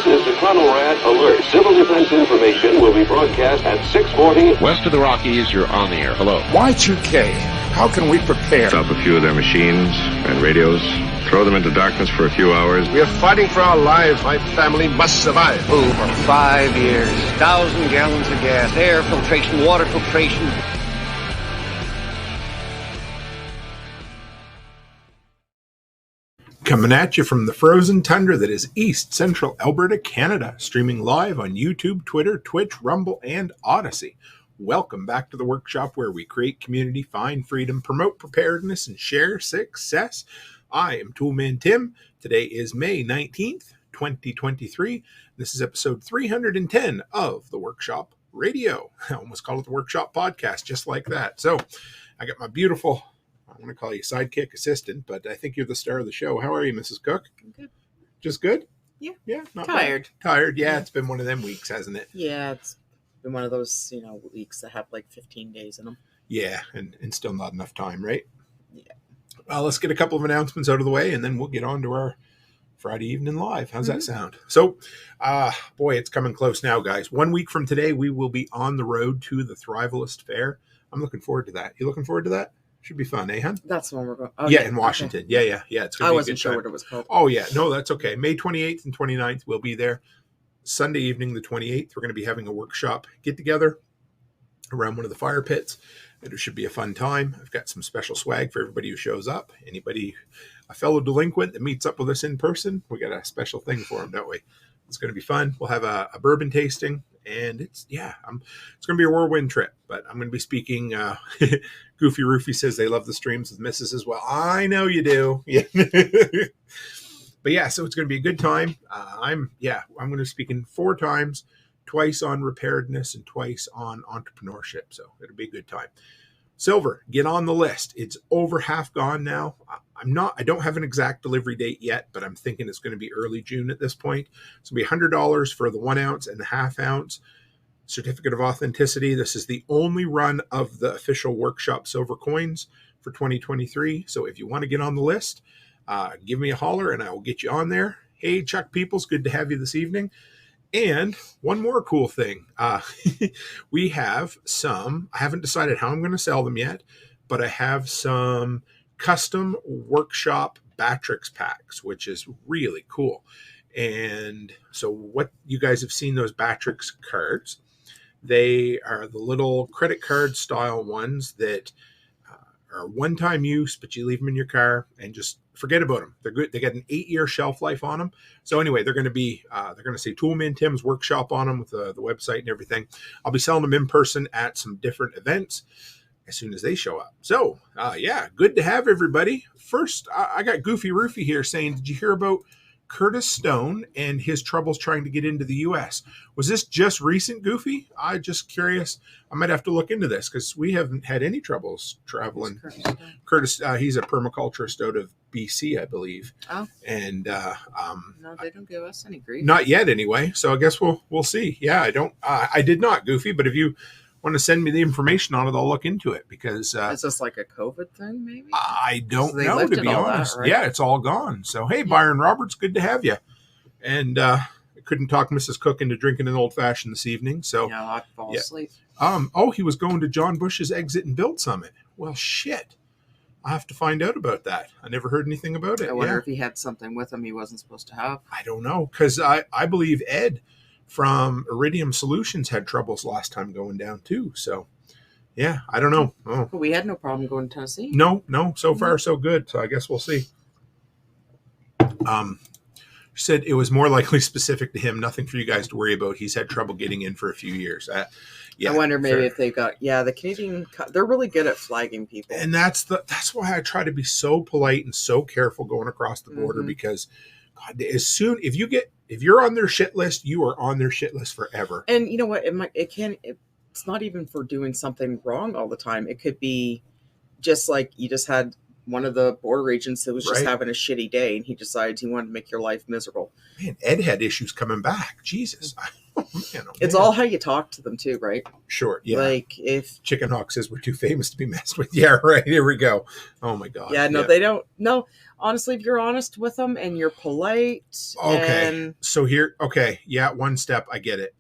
This is the Chronorad Alert. Civil defense information will be broadcast at 6:40. West of the Rockies, you're on the air. Hello. Y2K, how can we prepare? Stop a few of their machines and radios. Throw them into darkness for a few hours. We are fighting for our lives. My family must survive. Over 5 years, 1,000 gallons of gas, air filtration, water filtration. Coming at you from the frozen tundra that is East Central Alberta, Canada, streaming live on YouTube, Twitter, Twitch, Rumble, and ODYSEE. Welcome back to the workshop where we create community, find freedom, promote preparedness, and share success. I am Toolman Tim. Today is May 19th, 2023. This is episode 310 of the Workshop Radio. I almost call it the Workshop Podcast, just like that. So I got my beautiful, I'm going to call you sidekick assistant, but I think you're the star of the show. How are you, Mrs. Cook? I'm good. Just good? Yeah. Yeah. Not Tired. bad. Tired. Yeah, it's been one of them weeks, hasn't it? Yeah, it's been one of those, weeks that have like 15 days in them. Yeah, and still not enough time, right? Yeah. Well, let's get a couple of announcements out of the way, and then we'll get on to our Friday evening live. How's that sound? So, boy, it's coming close now, guys. 1 week from today, we will be on the road to the Thrivalist Fair. I'm looking forward to that. You looking forward to that? Should be fun, eh, hon? That's the one we're going. Okay. Yeah, in Washington. Okay. Yeah. It's gonna I be wasn't a good sure time. what it was called. Oh, yeah. No, that's okay. May 28th and 29th, we'll be there. Sunday evening, the 28th, we're going to be having a workshop get-together around one of the fire pits. It should be a fun time. I've got some special swag for everybody who shows up. Anybody, a fellow delinquent that meets up with us in person, we got a special thing for them, don't we? It's going to be fun. We'll have a bourbon tasting, and it's going to be a whirlwind trip. But I'm going to be speaking. Goofy Roofy says they love the streams with Mrs. as well. I know you do. Yeah. But yeah, so it's going to be a good time. I'm going to be speaking 4 times, twice on preparedness and twice on entrepreneurship. So it'll be a good time. Silver, get on the list. It's over half gone now. I don't have an exact delivery date yet, but I'm thinking it's going to be early June at this point. So it'll be $100 for the 1 ounce and the half ounce certificate of authenticity. This is the only run of the official workshop silver coins for 2023. So if you want to get on the list, give me a holler and I will get you on there. Hey, Chuck Peoples, good to have you this evening. And one more cool thing. We have some, I haven't decided how I'm going to sell them yet, but I have some custom workshop Batrix packs, which is really cool. And so what you guys have seen those Batrix cards, they are the little credit card style ones that are one-time use, but you leave them in your car and just forget about them. They're good. They got an 8-year shelf life on them. So anyway, they're going to say Toolman Tim's Workshop on them with the website and everything. I'll be selling them in person at some different events as soon as they show up. So good to have everybody. First, I got Goofy Roofy here saying, did you hear about Curtis Stone and his troubles trying to get into the U.S.? Was this just recent, Goofy? I'm just curious. I might have to look into this because we haven't had any troubles traveling. Curtis, he's a permaculturist out of B.C., I believe. Oh. And no, they don't give us any grief. Not yet, anyway. So I guess we'll see. Yeah, I did not, Goofy. But if you want to send me the information on it, I'll look into it because is this like a COVID thing, maybe? I don't know, to be honest. That, right? Yeah, it's all gone. So hey, Byron Roberts, good to have you. And I couldn't talk Mrs. Cook into drinking an old fashioned this evening. So I'd fall asleep. He was going to John Bush's Exit and Build Summit. Well, shit. I have to find out about that. I never heard anything about it. I wonder if he had something with him he wasn't supposed to have. I don't know, because I believe Ed from Iridium Solutions had troubles last time going down too. So, yeah, I don't know. Oh. But we had no problem going to Tennessee. No, so far so good. So I guess we'll see. She said it was more likely specific to him. Nothing for you guys to worry about. He's had trouble getting in for a few years. I wonder maybe if they got the Canadian. They're really good at flagging people, and that's why I try to be so polite and so careful going across the border because, God, if you're on their shit list, you are on their shit list forever. And you know what? It's not even for doing something wrong all the time. It could be just like you just had one of the border agents that was just having a shitty day and he decides he wanted to make your life miserable. Man, Ed had issues coming back. Jesus. It's all how you talk to them too, right? Sure. Yeah. Like if Chicken Hawk says we're too famous to be messed with. Yeah, right. Here we go. Oh my God. Yeah, no, they don't. No, honestly, if you're honest with them and you're polite. Okay. So here, okay. Yeah. One step. I get it.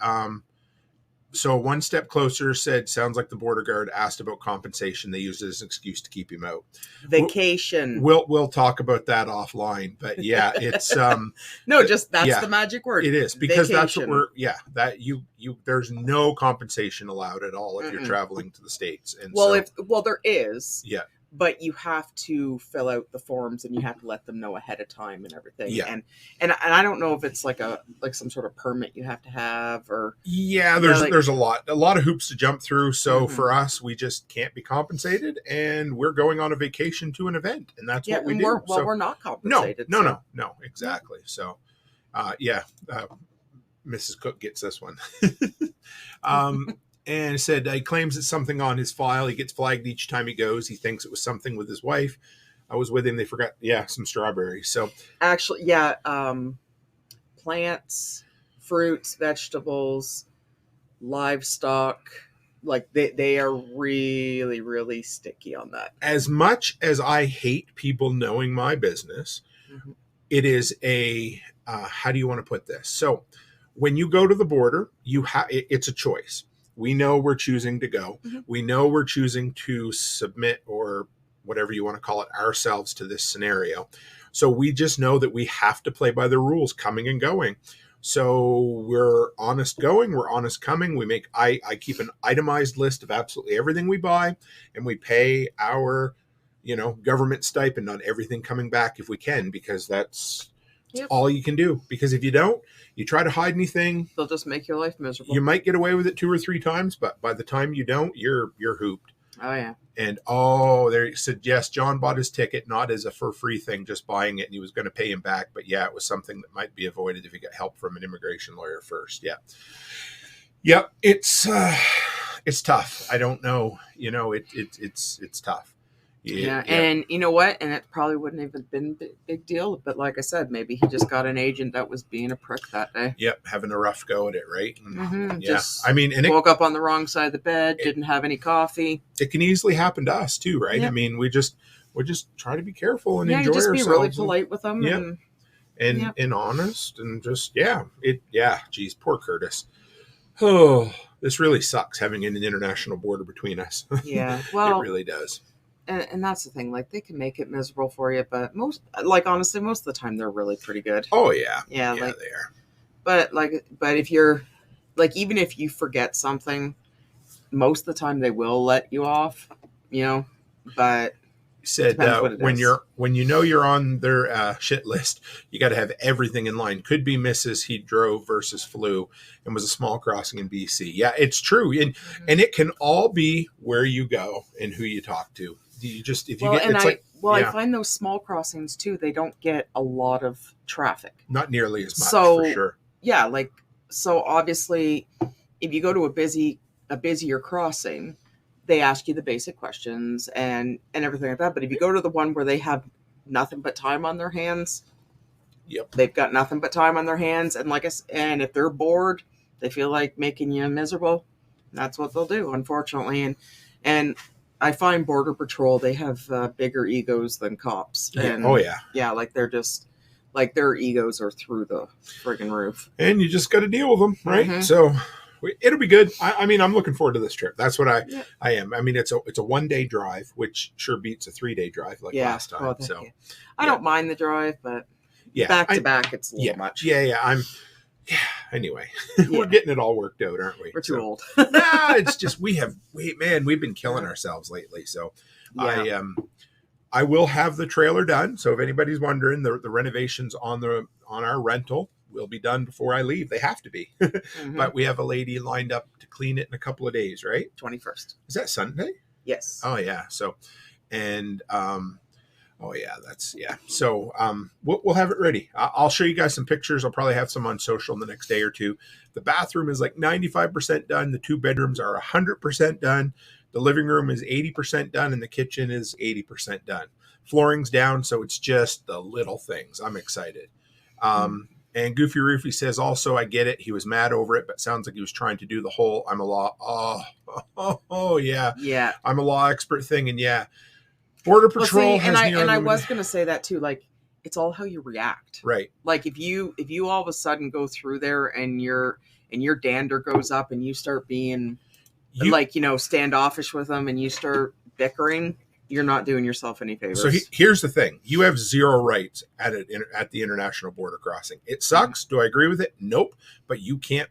So one step closer said, sounds like the border guard asked about compensation. They used it as an excuse to keep him out. Vacation. We'll talk about that offline, but yeah, it's no, just that's the magic word. It is, because vacation. that's what there's no compensation allowed at all if you're traveling to the States. And there is. Yeah. But you have to fill out the forms and you have to let them know ahead of time and everything. Yeah. And I don't know if it's like some sort of permit you have to have or. Yeah, there's a lot of hoops to jump through. So for us, we just can't be compensated, and we're going on a vacation to an event, and that's what we do. We're not compensated. No, exactly. So, Mrs. Cook gets this one. And it said he claims it's something on his file. He gets flagged each time he goes. He thinks it was something with his wife. I was with him. They forgot, some strawberries. So actually, plants, fruits, vegetables, livestock, like they are really, really sticky on that. As much as I hate people knowing my business, it is how do you want to put this? So when you go to the border, it's a choice. We know we're choosing to go. We know we're choosing to submit, or whatever you want to call it, ourselves to this scenario. So we just know that we have to play by the rules coming and going. So we're honest going, we're honest coming. I keep an itemized list of absolutely everything we buy, and we pay our, government stipend on everything coming back if we can, because that's all you can do. Because if you don't, you try to hide anything, they'll just make your life miserable. You might get away with it 2 or 3 times, but by the time you don't, you're hooped. Oh yeah. And there said, yes, John bought his ticket not as a for free thing, just buying it, and he was going to pay him back. But yeah, it was something that might be avoided if he got help from an immigration lawyer first. Yeah. Yep. It's tough. I don't know. It's tough. Yeah. And you know what? And it probably wouldn't have been a big deal. But like I said, maybe he just got an agent that was being a prick that day. Yep. Having a rough go at it, right? And, Just woke up on the wrong side of the bed, didn't have any coffee. It can easily happen to us too, right? Yep. I mean, we just try to be careful and enjoy ourselves. Be really polite with them. And honest and just, geez, poor Curtis. Oh, this really sucks having an international border between us. Yeah. Well, it really does. And that's the thing, like they can make it miserable for you, but honestly, most of the time they're really pretty good. Oh yeah. Yeah, they are. But if you're even if you forget something, most of the time they will let you off, but you said when you're on their shit list, you got to have everything in line. Could be Mrs. He drove versus flew and was a small crossing in BC. Yeah, it's true. And it can all be where you go and who you talk to. I find those small crossings too, they don't get a lot of traffic. Not nearly as much, for sure. Yeah, so obviously if you go to a busier crossing, they ask you the basic questions and everything like that. But if you go to the one where they have nothing but time on their hands, they've got nothing but time on their hands. And if they're bored, they feel like making you miserable. That's what they'll do, unfortunately. And I find Border Patrol, they have bigger egos than cops. And, they're just their egos are through the friggin' roof. And you just got to deal with them, right? So it'll be good. I mean, I'm looking forward to this trip. That's what I am. I mean, it's a 1-day drive, which sure beats a 3-day drive last time. I don't mind the drive, but back to back, it's a little much. Anyway, we're getting it all worked out, aren't we? We're too old. It's just we've been killing ourselves lately. So I will have the trailer done. So if anybody's wondering, the renovations on our rental will be done before I leave. They have to be. But we have a lady lined up to clean it in a couple of days, right? 21st. Is that Sunday? Yes. Oh yeah. So, and So we'll have it ready. I'll show you guys some pictures. I'll probably have some on social in the next day or two. The bathroom is like 95% done. The 2 bedrooms are 100% done. The living room is 80% done, and the kitchen is 80% done. Flooring's down, so it's just the little things. I'm excited. And Goofy Roofy says, also, I get it. He was mad over it, but sounds like he was trying to do the whole I'm a law. Oh, yeah. Yeah. I'm a law expert thing. And yeah, Border Patrol and has I was going to say that too. Like, it's all how you react. Right. Like if you all of a sudden go through there and your dander goes up and you start being standoffish with them and you start bickering, you're not doing yourself any favors. So here's the thing. You have zero rights at the international border crossing. It sucks. Do I agree with it? Nope. But you can't.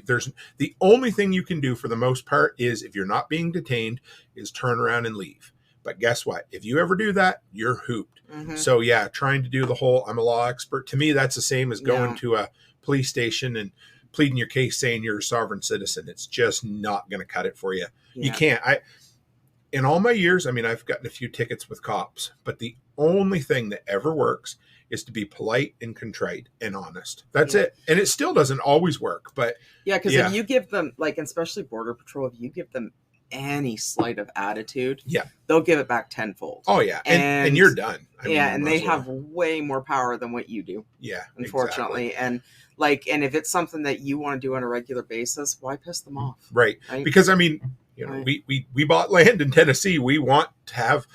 There's the only thing you can do for the most part is, if you're not being detained, is turn around and leave. But guess what? If you ever do that, you're hooped. Mm-hmm. So yeah, trying to do the whole I'm a law expert, to me, that's the same as going to a police station and pleading your case saying you're a sovereign citizen. It's just not going to cut it for you. Yeah. You can't. In all my years, I mean, I've gotten a few tickets with cops, but the only thing that ever works is to be polite and contrite and honest. That's it. And it still doesn't always work, but because if you give them, like, especially Border Patrol, if you give them any slight of attitude, they'll give it back tenfold. Oh yeah. And you're done. I mean, and they have way more power than what you do. Yeah. Unfortunately. Exactly. And if it's something that you want to do on a regular basis, why piss them off? Right. Because I mean, we bought land in Tennessee. We want to have,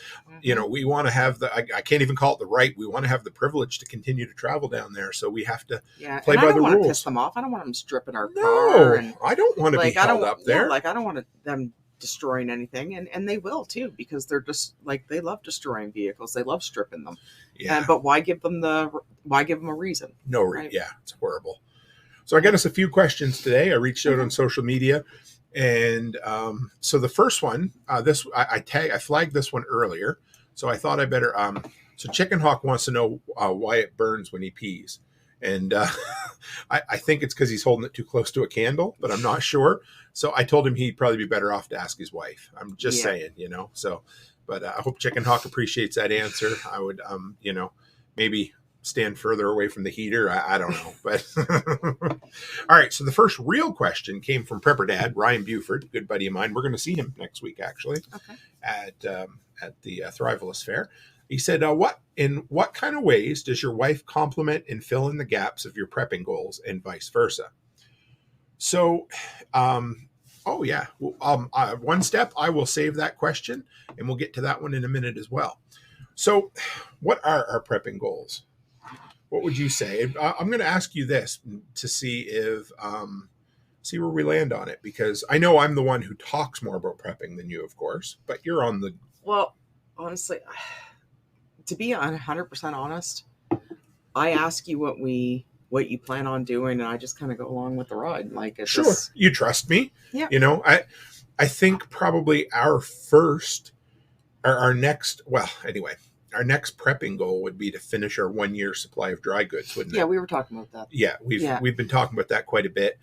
we want to have I can't even call it the right. We want to have the privilege to continue to travel down there. So we have to play by the rules. I don't want to piss them off. I don't want them stripping our car. No, I don't want to be held up there. I don't want them destroying anything, and they will too, because they're just like, they love destroying vehicles. They love stripping them. Yeah. But why give them a reason? No reason. Right? Yeah, it's horrible. So I got us a few questions today. I reached out on social media. And so the first one, I flagged this one earlier, so I thought I better. So Chicken Hawk wants to know why it burns when he pees, and I think it's because he's holding it too close to a candle, but I'm not sure. So I told him he'd probably be better off to ask his wife. I'm just saying, So, but I hope Chicken Hawk appreciates that answer. I would, maybe stand further away from the heater. I don't know, but all right. So the first real question came from Prepper Dad, Ryan Buford, good buddy of mine. We're going to see him next week, actually, at the Thrivalist Fair. He said, in what kind of ways does your wife complement and fill in the gaps of your prepping goals and vice versa? So, one step, I will save that question and we'll get to that one in a minute as well. So what are our prepping goals? What would you say? I'm going to ask you this to see see where we land on it, because I know I'm the one who talks more about prepping than you, of course, but you're on the... Well, honestly, to be 100% honest, I ask you what you plan on doing, and I just kind of go along with the ride. Like, it's sure, you trust me. Yeah. I think probably our next prepping goal would be to finish our 1 year supply of dry goods, wouldn't it? Yeah, we were talking about that. Yeah, we've been talking about that quite a bit.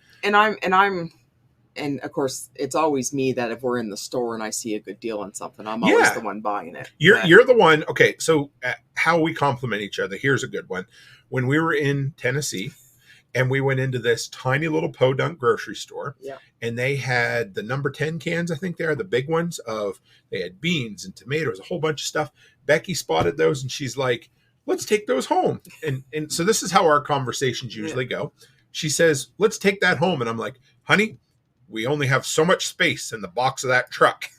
And of course, it's always me that if we're in the store and I see a good deal on something, I'm always the one buying it. You're the one. Okay, so how we complement each other. Here's a good one. When we were in Tennessee, and we went into this tiny little podunk grocery store, and they had the number 10 cans, I think they are the big ones, they had beans and tomatoes, a whole bunch of stuff. Becky spotted those and she's like, let's take those home. And so this is how our conversations usually go. She says, let's take that home. And I'm like, honey, we only have so much space in the box of that truck.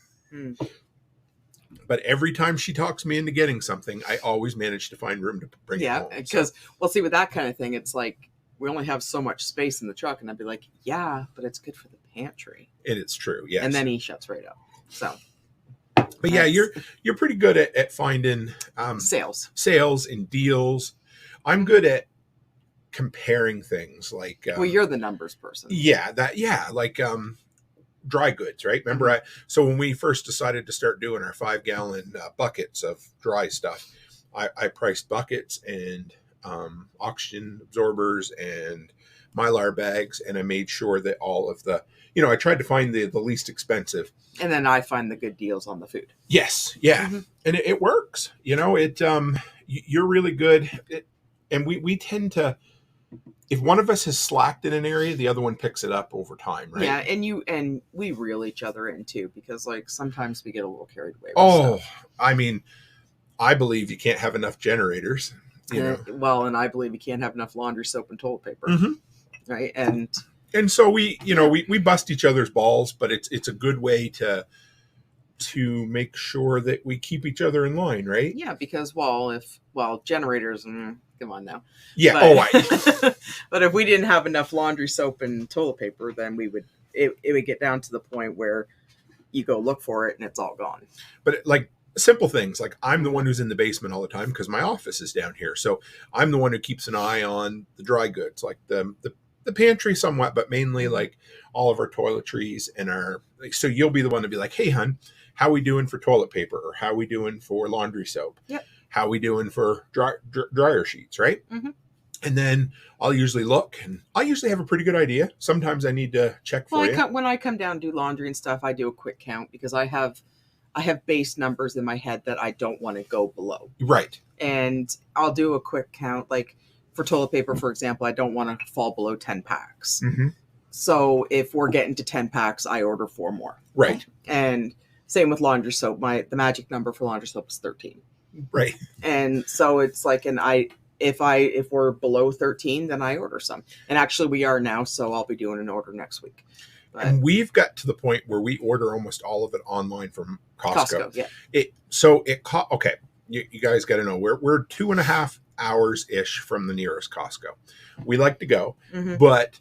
But every time she talks me into getting something, I always manage to find room to bring it home. Yeah, because, see, with that kind of thing, it's like, we only have so much space in the truck. And I'd be like, yeah, but it's good for the pantry. And it's true, yes. And then he shuts right up. So, but yeah, you're pretty good at finding sales and deals. I'm good at comparing things, like you're the numbers person. Like dry goods, right? Remember, so when we first decided to start doing our 5-gallon buckets of dry stuff, I priced buckets and oxygen absorbers and Mylar bags, and I made sure that all of the, I tried to find the least expensive. And then I find the good deals on the food. Yes. Yeah. Mm-hmm. And it works. You're really good. And we tend to, if one of us has slacked in an area, the other one picks it up over time, right? Yeah, and we reel each other in too, because like sometimes we get a little carried away with stuff. I mean, I believe you can't have enough generators. You know? Well, and I believe you can't have enough laundry soap and toilet paper, right? And so we bust each other's balls, but it's a good way to make sure that we keep each other in line, right? Yeah, because generators, come on now. Yeah. But if we didn't have enough laundry soap and toilet paper, then it would get down to the point where you go look for it and it's all gone. But like simple things, like I'm the one who's in the basement all the time because my office is down here. So I'm the one who keeps an eye on the dry goods, like the pantry somewhat, but mainly like all of our toiletries and so you'll be the one to be like, hey, hun, how we doing for toilet paper, or how we doing for laundry soap? Yep. How we doing for dryer sheets, right? Mm-hmm. And then I'll usually look, and I usually have a pretty good idea. Sometimes I need to check for you. When I come down and do laundry and stuff, I do a quick count because I have base numbers in my head that I don't want to go below. Right. And I'll do a quick count. Like for toilet paper, for example, I don't want to fall below 10 packs. Mm-hmm. So if we're getting to 10 packs, I order 4 more. Right. And same with laundry soap. The magic number for laundry soap is 13. Right. And so it's like, if we're below 13, then I order some. And actually we are now, so I'll be doing an order next week. But and we've got to the point where we order almost all of it online from Costco. Yeah. Okay. You guys got to know we're 2.5 hours ish from the nearest Costco. We like to go, but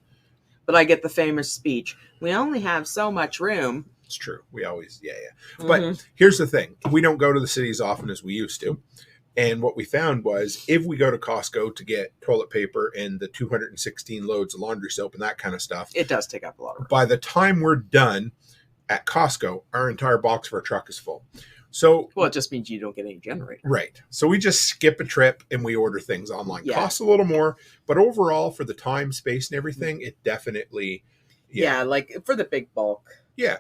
I get the famous speech. We only have so much room. It's true. We always, But here's the thing. We don't go to the city as often as we used to. And what we found was if we go to Costco to get toilet paper and the 216 loads of laundry soap and that kind of stuff, it does take up a lot of room. By the time we're done at Costco, our entire box of our truck is full. So, it just means you don't get any generator. Right. So we just skip a trip and we order things online. Yeah. Costs a little more, but overall for the time, space, and everything, it definitely... Yeah, like for the big bulk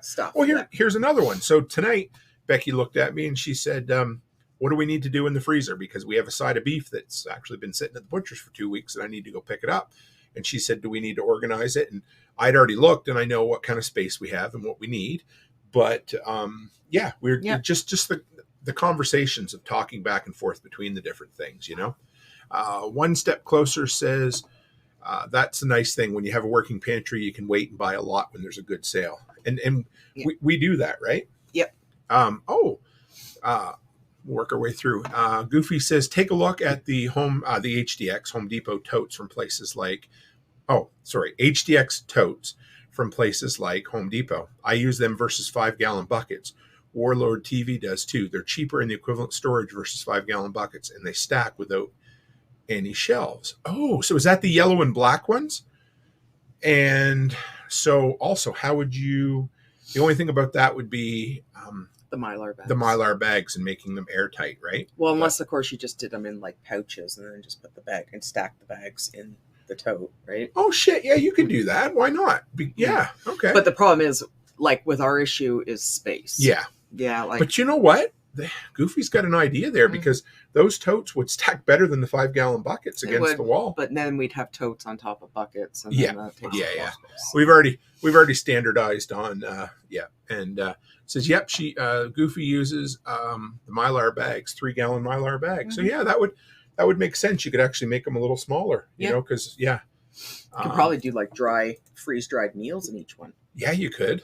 stuff. Well, here's another one. So tonight, Becky looked at me and she said, what do we need to do in the freezer? Because we have a side of beef that's actually been sitting at the butcher's for 2 weeks and I need to go pick it up. And she said, do we need to organize it? And I'd already looked and I know what kind of space we have and what we need. But we're just the conversations of talking back and forth between the different things, you know. One Step Closer says, that's a nice thing. When you have a working pantry, you can wait and buy a lot when there's a good sale. And we do that, right? Yep. Work our way through. Goofy says, take a look at the HDX Home Depot totes from places like, HDX totes from places like Home Depot. I use them versus 5-gallon buckets. Warlord TV does too. They're cheaper in the equivalent storage versus 5-gallon buckets, and they stack without any shelves. Oh, so is that the yellow and black ones? And so also, how would you, the only thing about that would be the Mylar bags. The Mylar bags and making them airtight, right? Well, unless of course you just did them in like pouches and then just put the bag and stack the bags in the tote, right? Oh shit, yeah, you could do that. Why not? Okay. But the problem is, like with our issue, is space. Yeah. But you know what? Goofy's got an idea there because those totes would stack better than the 5-gallon buckets against the wall. But then we'd have totes on top of buckets. And then that takes We've already standardized on and says Goofy uses the Mylar bags, 3-gallon Mylar bags. So that would make sense. You could actually make them a little smaller, you know, because you could probably do like freeze-dried meals in each one. Yeah, you could.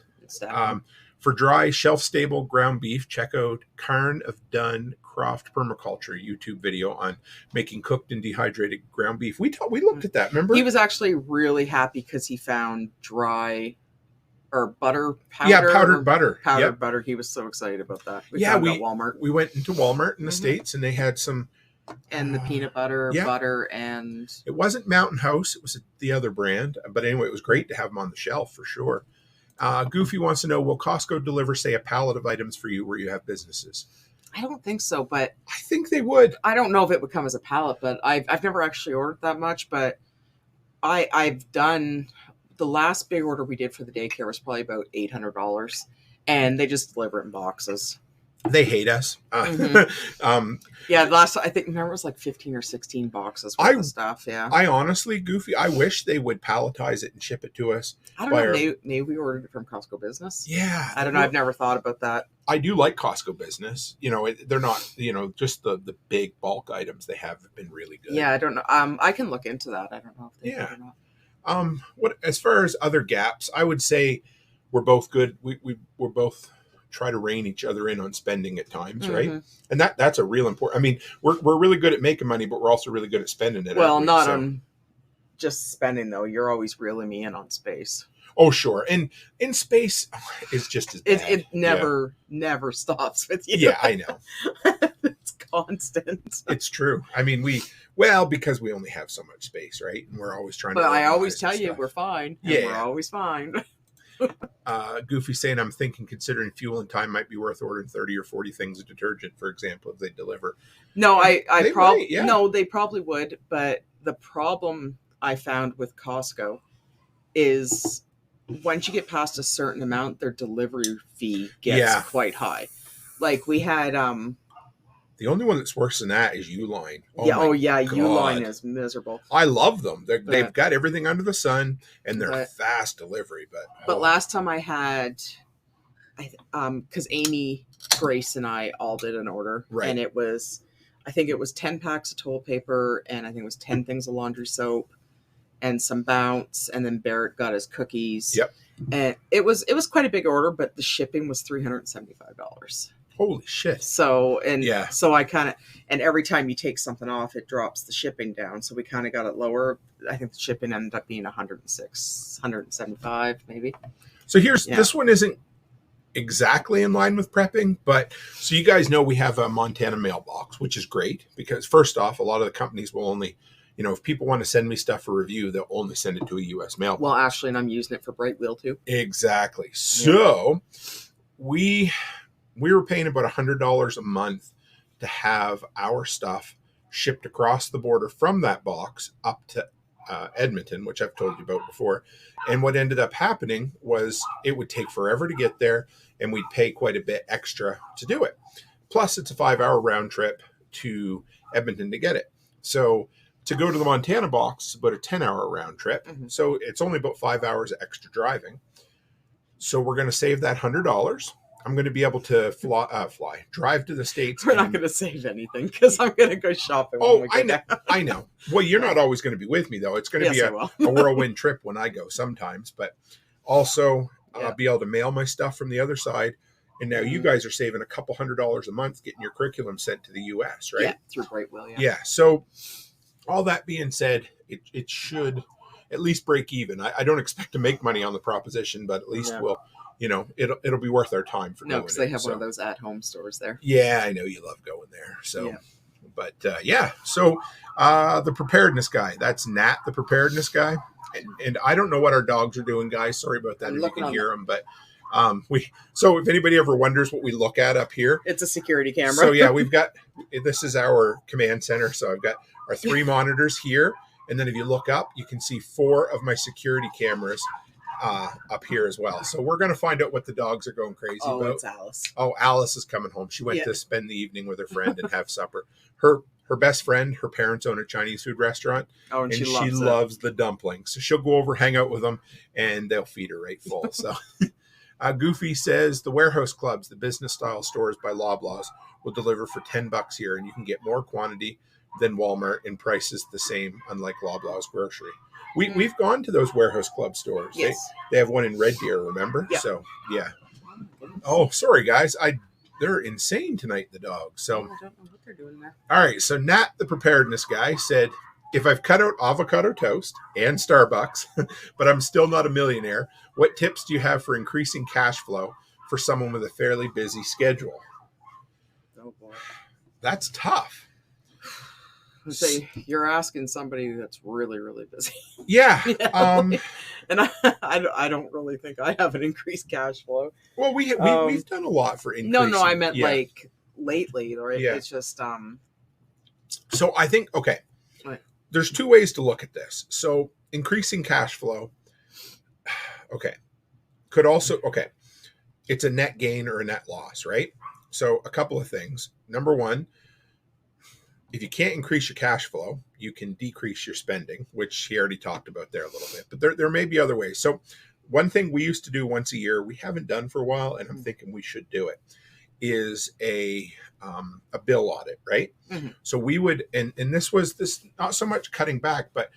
For dry, shelf-stable ground beef, check out Karn of Dunn Croft Permaculture YouTube video on making cooked and dehydrated ground beef. We looked at that, remember? He was actually really happy because he found dry or butter powder. Yeah, powdered butter. Powdered butter. He was so excited about that. We found at Walmart. We went into Walmart in the States and they had some... And the peanut butter, butter, and... It wasn't Mountain House. It was the other brand. But anyway, it was great to have them on the shelf for sure. Goofy wants to know, will Costco deliver, say, a pallet of items for you where you have businesses? I don't think so, but... I think they would. I don't know if it would come as a pallet, but I've never actually ordered that much, but I've done... The last big order we did for the daycare was probably about $800, and they just deliver it in boxes. They hate us. Yeah, last I think remember it was like 15 or 16 boxes worth of stuff. Yeah, I honestly, Goofy, I wish they would palletize it and ship it to us. I don't know. Maybe we ordered it from Costco Business. Yeah, I don't know. I've never thought about that. I do like Costco Business. You know, they're not. You know, just the big bulk items they have been really good. Yeah, I don't know. I can look into that. I don't know if they did or not. What as far as other gaps, I would say we're both good. We're both try to rein each other in on spending at times, right? And that's a real important. I mean, we're really good at making money, but we're also really good at spending it. Well, not on just spending though. You're always reeling me in on space. Oh, sure. And in space is just as bad. It never stops with you. Yeah, I know. It's constant. It's true. I mean, because we only have so much space, right? And we're always trying to. But I always tell you we're fine. Yeah, we're always fine. Goofy saying, I'm thinking considering fuel and time might be worth ordering 30 or 40 things of detergent, for example, if they deliver. No, they probably would. But the problem I found with Costco is once you get past a certain amount, their delivery fee gets quite high. Like we had the only one that's worse than that is Uline. Uline is miserable. I love them. They've got everything under the sun, and they're fast delivery. But last time I had, because Amy, Grace, and I all did an order, right? And I think it was 10 packs of toilet paper, and I think it was 10 things of laundry soap, and some Bounce, and then Barrett got his cookies. Yep. And it was quite a big order, but the shipping was $375. Holy shit. So I kind of, and every time you take something off, it drops the shipping down. So we kind of got it lower. I think the shipping ended up being 106, 175 maybe. So this one isn't exactly in line with prepping, but so you guys know we have a Montana mailbox, which is great because first off, a lot of the companies will only, if people want to send me stuff for review, they'll only send it to a U.S. mailbox. Well, actually, and I'm using it for Bright Wheel too. Exactly. So we were paying about $100 a month to have our stuff shipped across the border from that box up to Edmonton, which I've told you about before. And what ended up happening was it would take forever to get there, and we'd pay quite a bit extra to do it. Plus, it's a 5-hour round trip to Edmonton to get it. So to go to the Montana box is about a 10-hour round trip. Mm-hmm. So it's only about 5 hours of extra driving. So we're going to save that $100. I'm going to be able to drive to the States. We're not going to save anything because I'm going to go shopping. I know. Well, you're not always going to be with me, though. It's going to be a whirlwind trip when I go sometimes. But also, I'll be able to mail my stuff from the other side. And now you guys are saving a couple $100 a month getting your curriculum sent to the U.S., right? Yeah, through Bright Wheel, Yeah, so all that being said, it should at least break even. I don't expect to make money on the proposition, but at least we'll... it'll be worth our time for because they have one of those at-home stores there. Yeah, I know you love going there. So, but so the preparedness guy, that's Nat, the preparedness guy, and I don't know what our dogs are doing, guys. Sorry about that. If you can hear them, but so if anybody ever wonders what we look at up here, it's a security camera. So we've got this is our command center. So I've got our 3 monitors here, and then if you look up, you can see 4 of my security cameras up here as well. So we're going to find out what the dogs are going crazy about. Oh, it's Alice. Oh, Alice is coming home. She went to spend the evening with her friend and have supper. Her best friend, her parents own a Chinese food restaurant. Oh, and she loves the dumplings. So she'll go over, hang out with them, and they'll feed her right full. So Goofy says the warehouse clubs, the business style stores by Loblaws, will deliver for $10 here, and you can get more quantity than Walmart and prices the same, unlike Loblaws grocery. We've gone to those warehouse club stores. Yes. They have one in Red Deer, remember? Yeah. So, yeah. Oh, sorry, guys. They're insane tonight, the dogs. So, I don't know what they're doing there. All right. So, Nat, the preparedness guy, said, if I've cut out avocado toast and Starbucks, but I'm still not a millionaire, what tips do you have for increasing cash flow for someone with a fairly busy schedule? Oh, boy. That's tough. Say you're asking somebody that's really, really busy. Yeah. And I don't really think I have an increased cash flow. Well, we've done a lot for increasing. No, I meant like lately, right? Yeah. It's just So I think there's 2 ways to look at this. So increasing cash flow, could also it's a net gain or a net loss, right? So a couple of things. Number one, if you can't increase your cash flow, you can decrease your spending, which he already talked about there a little bit. But there may be other ways. So one thing we used to do once a year, we haven't done for a while, and I'm thinking we should do it, is a bill audit, right? Mm-hmm. So we would, and this not so much cutting back, but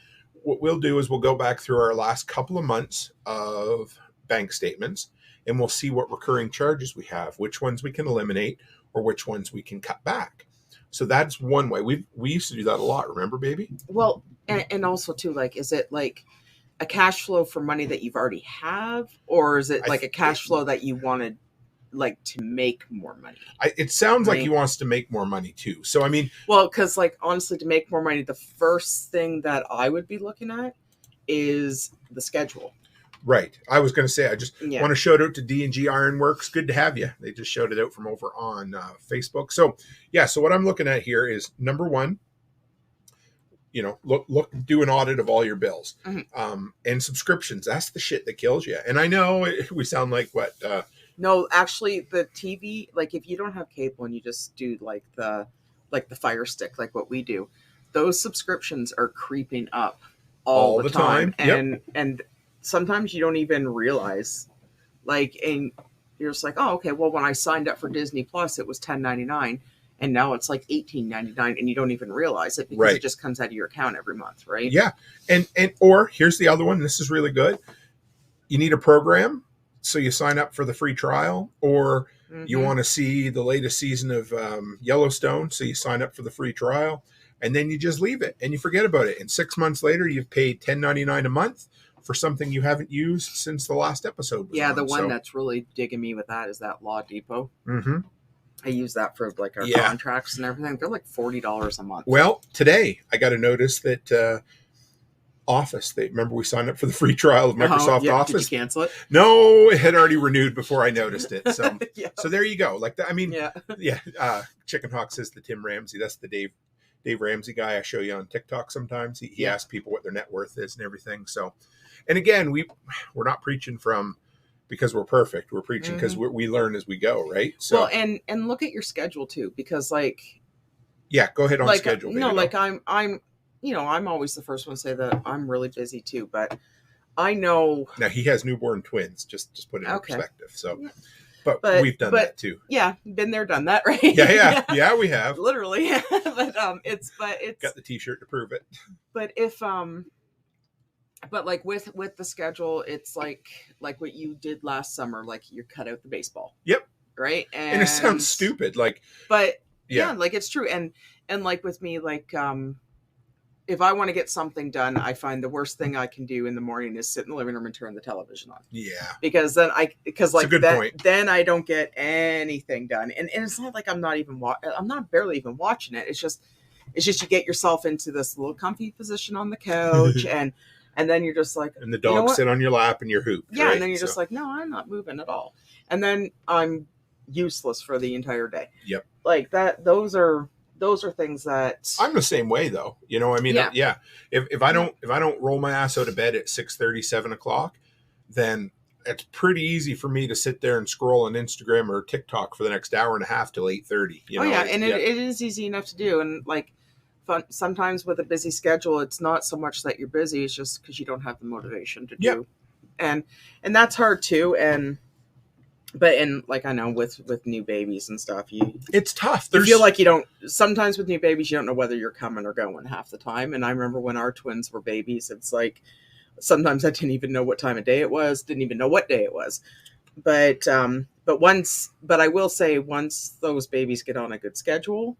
what we'll do is we'll go back through our last couple of months of bank statements, and we'll see what recurring charges we have, which ones we can eliminate or which ones we can cut back. So that's one way. We used to do that a lot. Remember, baby? Well, and also too, like, is it like a cash flow for money that you've already have, or is it like a cash flow that you wanted, like, to make more money? It sounds like he wants to make more money too. So I mean, well, because like honestly, to make more money, the first thing that I would be looking at is the schedule. Right. I was going to say, I just want to shout out to D&G Ironworks. Good to have you. They just showed it out from over on Facebook. So, so what I'm looking at here is, number one, do an audit of all your bills, and subscriptions. That's the shit that kills you. And I know we sound like what? No, actually, the TV, like if you don't have cable and you just do like the Fire Stick, like what we do, those subscriptions are creeping up all the time. And sometimes you don't even realize, like, and you're just like, oh, okay, well, when I signed up for Disney Plus, it was $10.99, and now it's like $18.99, and you don't even realize it because it just comes out of your account every month, right? Yeah, or here's the other one. This is really good. You need a program, so you sign up for the free trial, or you want to see the latest season of Yellowstone, so you sign up for the free trial, and then you just leave it and you forget about it. And 6 months later, you've paid $10.99 a month for something you haven't used since the last episode. The one that's really digging me with that is that Law Depot. Mm-hmm. I use that for like our contracts and everything. They're like $40 a month. Well, today I got a notice that Office. Remember we signed up for the free trial of Microsoft Office. Did you cancel it? No, it had already renewed before I noticed it. So, so there you go. Like that. I mean, Chicken Hawk says the Tim Ramsey. That's the Dave Ramsey guy I show you on TikTok sometimes. He asks people what their net worth is and everything. So. And again, we're not preaching because we're perfect. We're preaching because we learn as we go, right? So, well, and look at your schedule too, because like, go ahead on schedule. No, like I'm always the first one to say that I'm really busy too, but I know now he has newborn twins. Just put it in perspective. So, but we've done that too. Yeah, been there, done that, right? Yeah, we have literally. but it's got the T-shirt to prove it. But if But like with the schedule, it's like what you did last summer, like you cut out the baseball. Yep. Right. And it sounds stupid, like. But like it's true, and like with me, like if I want to get something done, I find the worst thing I can do in the morning is sit in the living room and turn the television on. Yeah. Because then then I don't get anything done, and it's not like I'm not barely even watching it. It's just you get yourself into this little comfy position on the couch and then you're just like, and the dogs sit on your lap and you're hooped. Yeah, right? And then you're just like, no, I'm not moving at all. And then I'm useless for the entire day. Yep. Like that. Those are things that I'm the same way though. I mean, If I don't roll my ass out of bed at 6:30, 7 o'clock, then it's pretty easy for me to sit there and scroll on Instagram or TikTok for the next hour and a half till 8:30. It is easy enough to do, and like. Sometimes with a busy schedule, it's not so much that you're busy; it's just because you don't have the motivation to do, and that's hard too. But like I know with new babies and stuff, it's tough. You feel like you don't. Sometimes with new babies, you don't know whether you're coming or going half the time. And I remember when our twins were babies, it's like sometimes I didn't even know what time of day it was, didn't even know what day it was. But I will say once those babies get on a good schedule,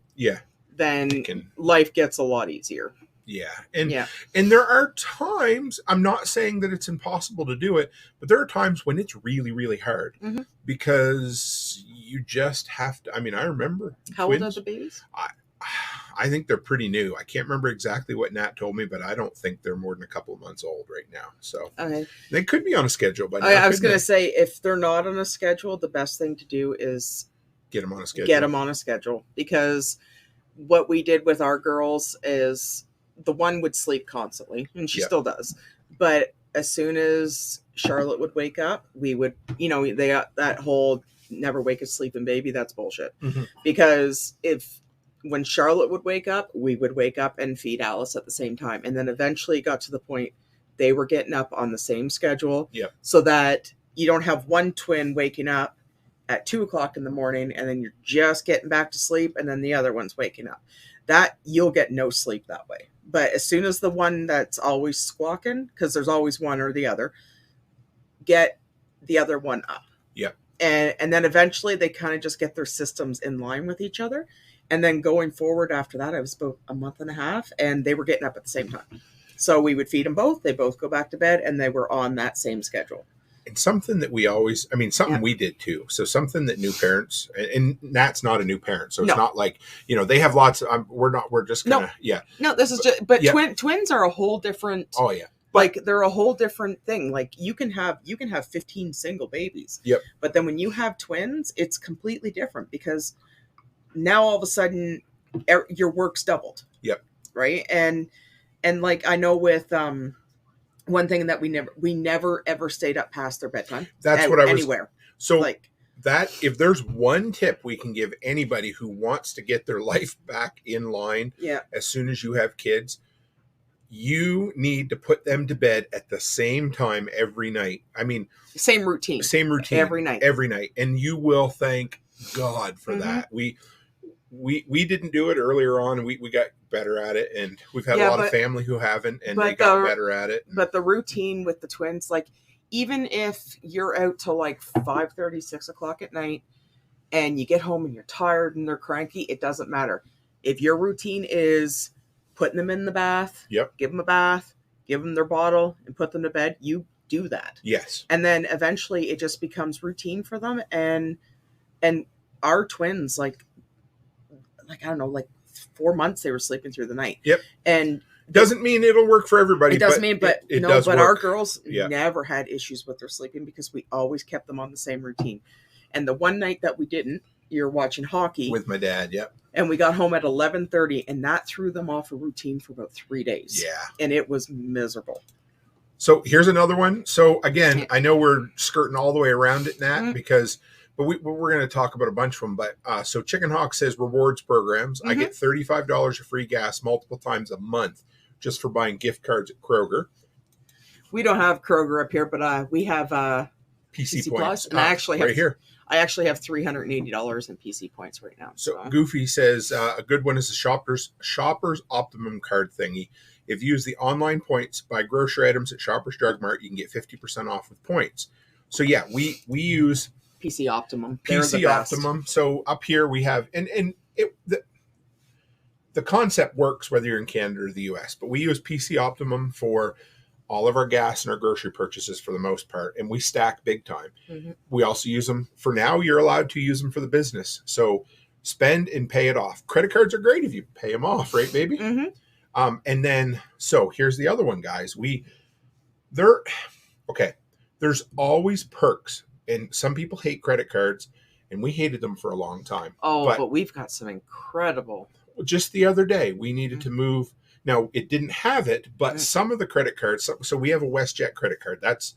then life gets a lot easier. Yeah. And there are times, I'm not saying that it's impossible to do it, but there are times when it's really, really hard because you just have to. I mean, I remember. How old are the babies? I think they're pretty new. I can't remember exactly what Nat told me, but I don't think they're more than a couple of months old right now. So they could be on a schedule. But I was going to say, if they're not on a schedule, the best thing to do is get them on a schedule. Because what we did with our girls is the one would sleep constantly, and she still does. But as soon as Charlotte would wake up, we would, they got that whole never wake a sleeping baby, that's bullshit. Mm-hmm. Because when Charlotte would wake up, we would wake up and feed Alice at the same time. And then eventually it got to the point they were getting up on the same schedule. Yep. So that you don't have one twin waking up at 2:00 in the morning and then you're just getting back to sleep and then the other one's waking up. That you'll get no sleep that way. But as soon as the one that's always squawking, because there's always one or the other, get the other one up. Yep. And then eventually they kind of just get their systems in line with each other. And then going forward after that, I was about a month and a half, and they were getting up at the same time. So we would feed them both. They both go back to bed, and they were on that same schedule. And something that we always, something we did too. So something that new parents, and Nat's not a new parent. So it's not like, they have lots of, we're just going to, No, this is just, but twins are a whole different. Oh yeah. Like they're a whole different thing. Like you can have 15 single babies. Yep. But then when you have twins, it's completely different because now all of a sudden your work's doubled. Yep. Right. And like I know with one thing that we never ever stayed up past their bedtime. That's what I was anywhere. So like that if there's one tip we can give anybody who wants to get their life back in line, as soon as you have kids, you need to put them to bed at the same time every night. Same routine every night, and you will thank God for that. We didn't do it earlier on, and we got better at it, and we've had a lot of family who haven't, and they got better at it. But the routine with the twins, like even if you're out till like 5:30, 6 o'clock at night, and you get home and you're tired and they're cranky, it doesn't matter. If your routine is putting them in the bath, give them a bath, give them their bottle, and put them to bed, you do that. Yes. And then eventually it just becomes routine for them. And our twins, like I don't know, like 4 months they were sleeping through the night. Yep. And doesn't mean it'll work for everybody. It doesn't mean, but it does work. Our girls never had issues with their sleeping because we always kept them on the same routine. And the one night that we didn't, you're watching hockey with my dad. Yep. And we got home at 11:30, and that threw them off a routine for about 3 days. Yeah. And it was miserable. So here's another one. So again, I know we're skirting all the way around it, Nat, but we're going to talk about a bunch of them. But so Chicken Hawk says rewards programs. I get $35 of free gas multiple times a month just for buying gift cards at Kroger. We don't have Kroger up here, but we have PC Plus. points. And I actually have here. I actually have $380 in PC points right now. So Goofy says a good one is the Shoppers Optimum card thingy. If you use the online points, buy grocery items at Shoppers Drug Mart, you can get 50% off with points. So yeah, we use PC Optimum. PC Optimum. So up here we have the concept works whether you're in Canada or the US, but we use PC Optimum for all of our gas and our grocery purchases for the most part, and we stack big time. We also use them for now. You're allowed to use them for the business. So spend and pay it off. Credit cards are great if you pay them off, right, baby? And then, so here's the other one, guys. There's always perks, and some people hate credit cards, and we hated them for a long time. But we've got some incredible. Just the other day, we needed to move. Now, it didn't have it, but some of the credit cards, so we have a WestJet credit card. That's,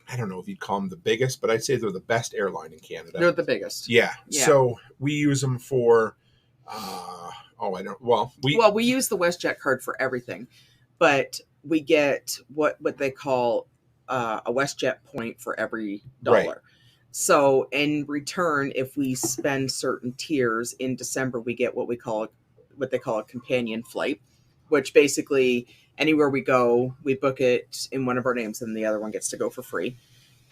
I don't know if you'd call them the biggest, but I'd say they're the best airline in Canada. They're the biggest. Yeah. So we use them for, we use the WestJet card for everything, but we get what they call a WestJet point for every dollar. Right. So in return, if we spend certain tiers in December, we get what they call a companion flight, which basically anywhere we go, we book it in one of our names and the other one gets to go for free.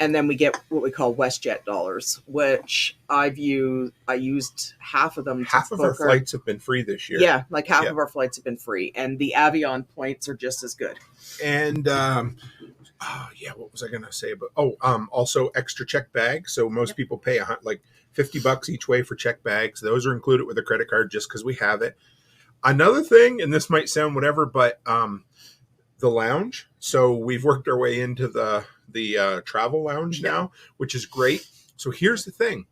And then we get what we call WestJet dollars, which I used half of them. Half of our flights have been free this year. Yeah, like half of our flights have been free. And the Avion points are just as good. And, what was I going to say about? Also extra check bags. So most people pay like $50 each way for check bags. Those are included with a credit card just because we have it. Another thing, and this might sound whatever, but the lounge. So we've worked our way into the travel lounge now, which is great. So here's the thing.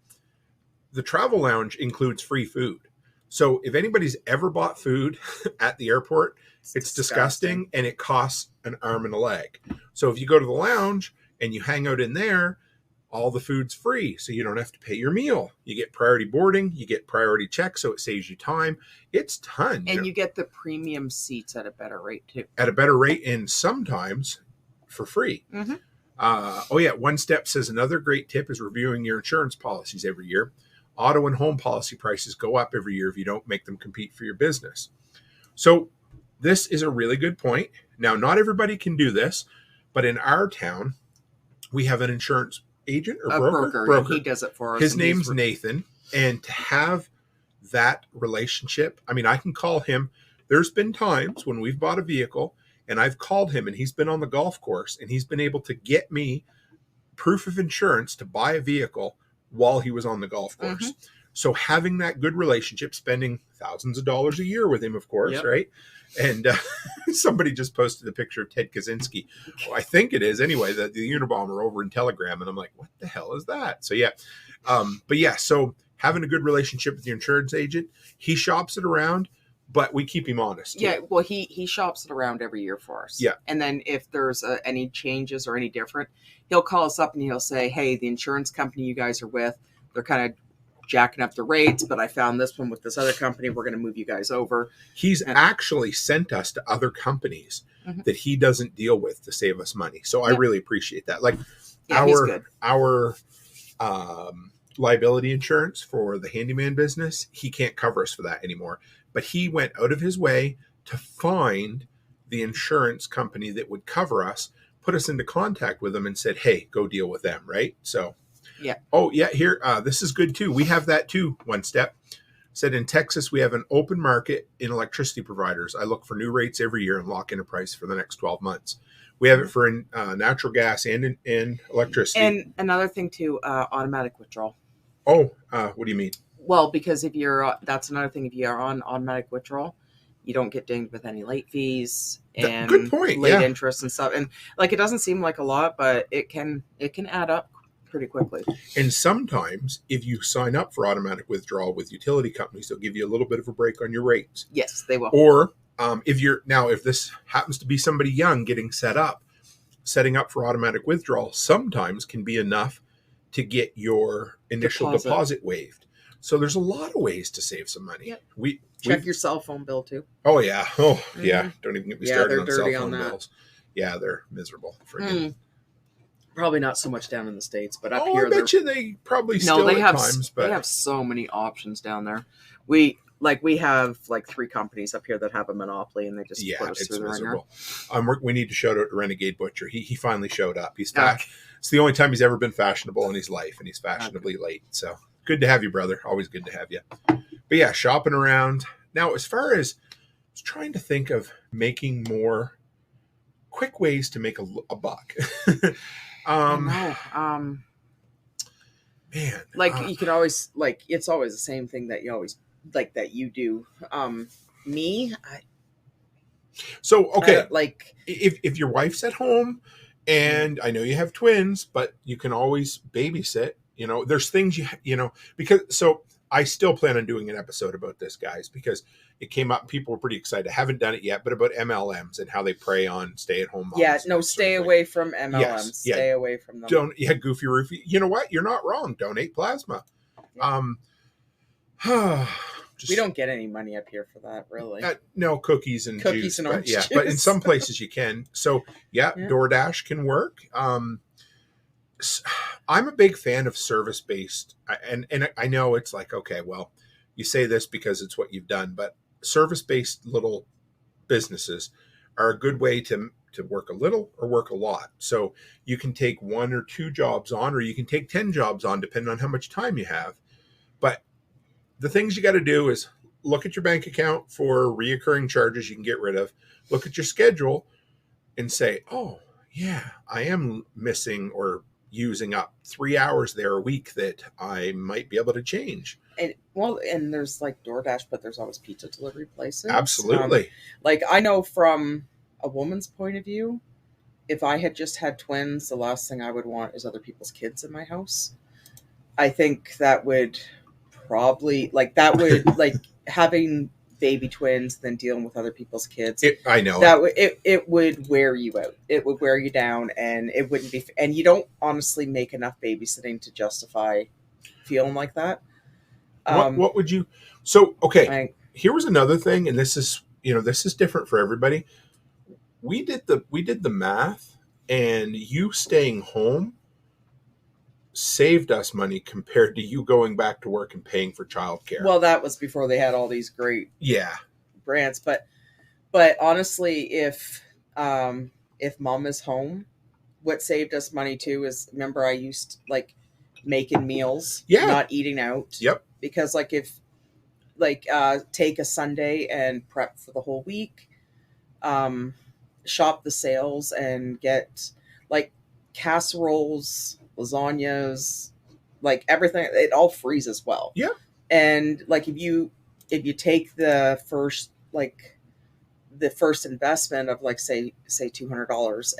The travel lounge includes free food. So if anybody's ever bought food at the airport, it's disgusting and it costs an arm and a leg. So if you go to the lounge and you hang out in there, all the food's free, so you don't have to pay your meal. You get priority boarding, you get priority check, so it saves you time. It's ton. And you get the premium seats at a better rate too. At a better rate, and sometimes for free. Mm-hmm. One Step says another great tip is reviewing your insurance policies every year. Auto and home policy prices go up every year if you don't make them compete for your business. So this is a really good point. Now, not everybody can do this, but in our town, we have an insurance agent or broker. He does it for us. His name's Nathan. And to have that relationship, I mean, I can call him. There's been times when we've bought a vehicle and I've called him and he's been on the golf course and he's been able to get me proof of insurance to buy a vehicle while he was on the golf course. Mm-hmm. So having that good relationship, spending thousands of dollars a year with him, of course, yep. Right? And somebody just posted a picture of Ted Kaczynski. Well, I think it is anyway, the Unabomber over in Telegram. And I'm like, what the hell is that? So, yeah. So having a good relationship with the insurance agent, he shops it around, but we keep him honest. Yeah, well, he shops it around every year for us. Yeah. And then if there's any changes or any different, he'll call us up and he'll say, hey, the insurance company you guys are with, they're kind of jacking up the rates, but I found this one with this other company. We're going to move you guys over. He's actually sent us to other companies mm-hmm. that he doesn't deal with to save us money. So I really appreciate that. Like our liability insurance for the handyman business, he can't cover us for that anymore. But he went out of his way to find the insurance company that would cover us, put us into contact with them and said, hey, go deal with them. Right. So yeah. Oh, yeah. Here, this is good too. We have that too. One Step said in Texas, we have an open market in electricity providers. I look for new rates every year and lock in a price for the next 12 months. We have it for natural gas and in electricity. And another thing too, automatic withdrawal. Oh, what do you mean? Well, because if you're, that's another thing. If you're on automatic withdrawal, you don't get dinged with any late fees and good point. Late interest and stuff. And like, it doesn't seem like a lot, but it can add up pretty quickly. And sometimes if you sign up for automatic withdrawal with utility companies, they'll give you a little bit of a break on your rates. Yes, they will. Or if this happens to be somebody young getting setting up for automatic withdrawal sometimes can be enough to get your initial deposit waived. So there's a lot of ways to save some money. Yep. Check your cell phone bill too. Oh yeah. Yeah. Don't even get me started on cell phone bills. Yeah, they're miserable. Probably not so much down in the States, but up here. I bet you they probably still they have times. But they have so many options down there. We have like 3 companies up here that have a monopoly, and they just put us through the ringer. We need to shout out to Renegade Butcher. He finally showed up. He's back. It's the only time he's ever been fashionable in his life, and he's fashionably late. So good to have you, brother. Always good to have you. But yeah, shopping around. Now, as far as I was trying to think of making more quick ways to make a buck. Man, like you can always it's always the same thing that you always that you do. If your wife's at home, and I know you have twins, but you can always babysit. There's things because I still plan on doing an episode about this, guys, because it came up. People were pretty excited. I haven't done it yet, but about MLMs and how they prey on stay-at-home moms. Yeah, no, stay away from MLMs. Yes, stay away from them. Goofy roofy. You know what? You're not wrong. Donate plasma. We don't get any money up here for that, really. No, cookies and juice, and orange juice. But in some places you can. So DoorDash can work. I'm a big fan of service-based, and I know it's like, okay, well, you say this because it's what you've done, but service-based little businesses are a good way to work a little or work a lot. So you can take 1 or 2 jobs on, or you can take 10 jobs on, depending on how much time you have. But the things you got to do is look at your bank account for reoccurring charges you can get rid of. Look at your schedule and say, oh, yeah, I am missing or using up 3 hours there a week that I might be able to change. And there's like DoorDash, but there's always pizza delivery places. Absolutely. I know from a woman's point of view, if I had just had twins, the last thing I would want is other people's kids in my house. I think that would probably having baby twins, then dealing with other people's kids. I know it would wear you out. It would wear you down, and it wouldn't be. And you don't honestly make enough babysitting to justify feeling like that. What would you? So okay, here was another thing, and this is different for everybody. We did the math, and you staying home saved us money compared to you going back to work and paying for childcare. Well, that was before they had all these great grants, but honestly, if mom is home, what saved us money too is, remember I used like making meals, not eating out. Yep. Because if take a Sunday and prep for the whole week, shop the sales and get like casseroles, lasagnas, like everything, it all frees as well. Yeah. And like if you take the first investment of like say $200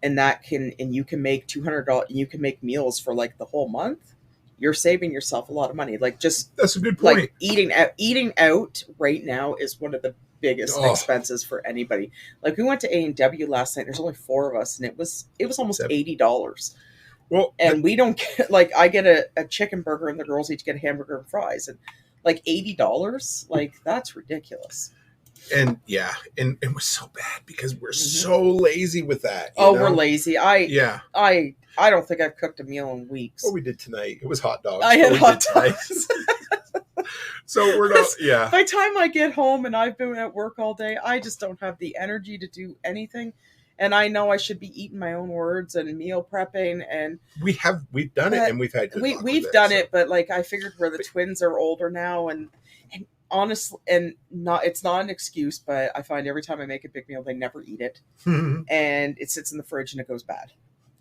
and that can, and you can make $200, you can make meals for like the whole month, you're saving yourself a lot of money. Like just, that's a good point. Like eating out right now is one of the biggest expenses for anybody. Like we went to A&W last night. There's only 4 of us, and it was almost $80. Well, and we don't get, like, I get a chicken burger and the girls each get a hamburger and fries, and like $80, like that's ridiculous. And and it was so bad because we're so lazy with that. We're lazy. I don't think I've cooked a meal in weeks. What we did tonight, it was hot dogs. I had hot dogs. So we're not, By the time I get home and I've been at work all day, I just don't have the energy to do anything. And I know I should be eating my own words and meal prepping, and we've done it, and we've had good luck we've with done it, but like I figured where the twins are older now, and honestly, and it's not an excuse, but I find every time I make a big meal, they never eat it, and it sits in the fridge and it goes bad.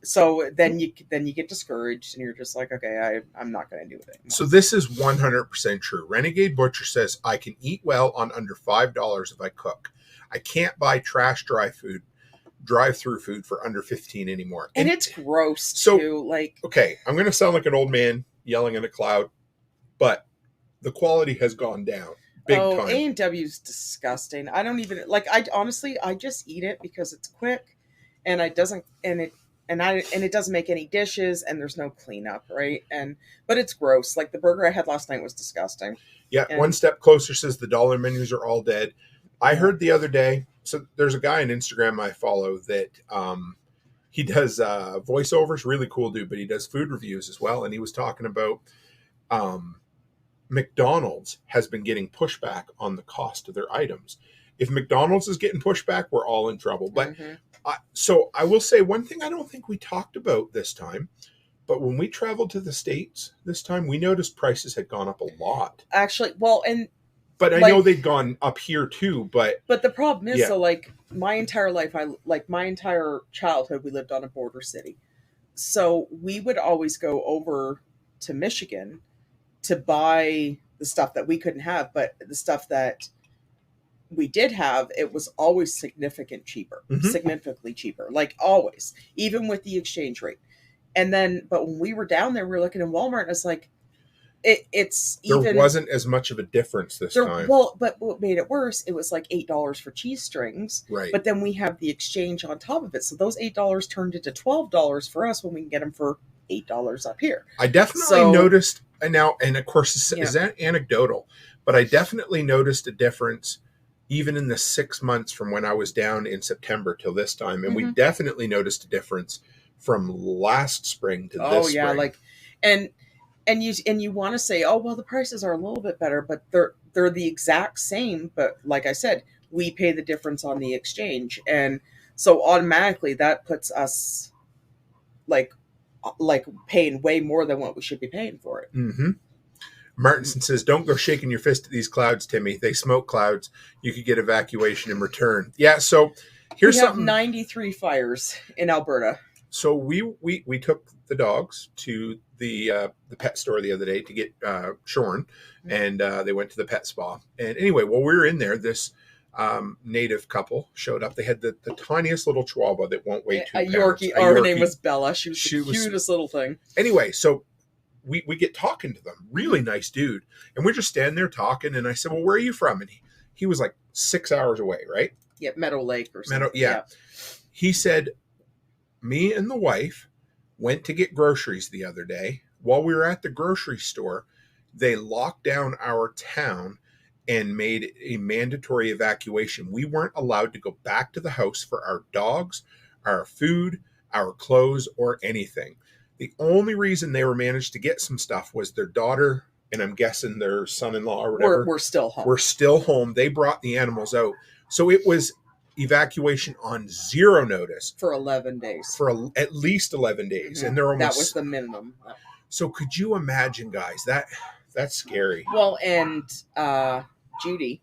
So then you get discouraged, and you're just like, okay, I'm not going to do it anymore. So this is 100% true. Renegade Butcher says, I can eat well on under $5 if I cook. I can't buy trash drive-through food for under $15 anymore. And it's gross too. Like, okay, I'm going to sound like an old man yelling at a cloud, but the quality has gone down big time. A&W's disgusting. I don't even I just eat it because it's quick, and it doesn't make any dishes, and there's no cleanup, right? But it's gross. Like the burger I had last night was disgusting. Yeah, One Step Closer says the dollar menus are all dead. I heard the other day, so there's a guy on Instagram I follow that he does voiceovers, really cool dude, but he does food reviews as well. And he was talking about McDonald's has been getting pushback on the cost of their items. If McDonald's is getting pushback, we're all in trouble. But so I will say one thing I don't think we talked about this time, but when we traveled to the States this time, we noticed prices had gone up a lot. Actually, but I know they'd gone up here too, but the problem is, so like my entire life, my entire childhood, we lived on a border city. So we would always go over to Michigan to buy the stuff that we couldn't have, but the stuff that we did have, it was always significantly cheaper, like always, even with the exchange rate. And then, but when we were down there, we were looking in Walmart, and it's like, there wasn't as much of a difference this time. Well, but what made it worse, it was like $8 for cheese strings. Right. But then we have the exchange on top of it. So those $8 turned into $12 for us when we can get them for $8 up here. I definitely noticed, and of course, is that anecdotal, but I definitely noticed a difference even in the 6 months from when I was down in September till this time. And we definitely noticed a difference from last spring to this spring. Like, and you want to say, oh, well, the prices are a little bit better, but they're the exact same. But like I said, we pay the difference on the exchange. And so automatically that puts us like paying way more than what we should be paying for it. Mm-hmm. Martinson says, don't go shaking your fist at these clouds, Timmy. They smoke clouds. You could get evacuation in return. Yeah, so here's something. We have 93 fires in Alberta. So we took the dogs to the pet store the other day to get shorn, and they went to the pet spa. And anyway, while we were in there, this native couple showed up. They had the tiniest little chihuahua that won't weigh 2 pounds. Yorkie. Her name was Bella. She was the cutest little thing. Anyway, so we get talking to them. Really nice dude. And we're just standing there talking. And I said, well, where are you from? And he was like 6 hours away, right? Yeah, Meadow Lake or something. Yeah. He said, me and the wife went to get groceries the other day. While we were at the grocery store, they locked down our town and made a mandatory evacuation. We weren't allowed to go back to the house for our dogs, our food, our clothes, or anything. The only reason they were managed to get some stuff was their daughter, and I'm guessing their son-in-law or whatever. We're still home. We're still home. They brought the animals out. So it was evacuation on zero notice. For 11 days. For at least 11 days. Mm-hmm. And they're almost... That was the minimum. So could you imagine, guys? That's scary. Well, and Judy,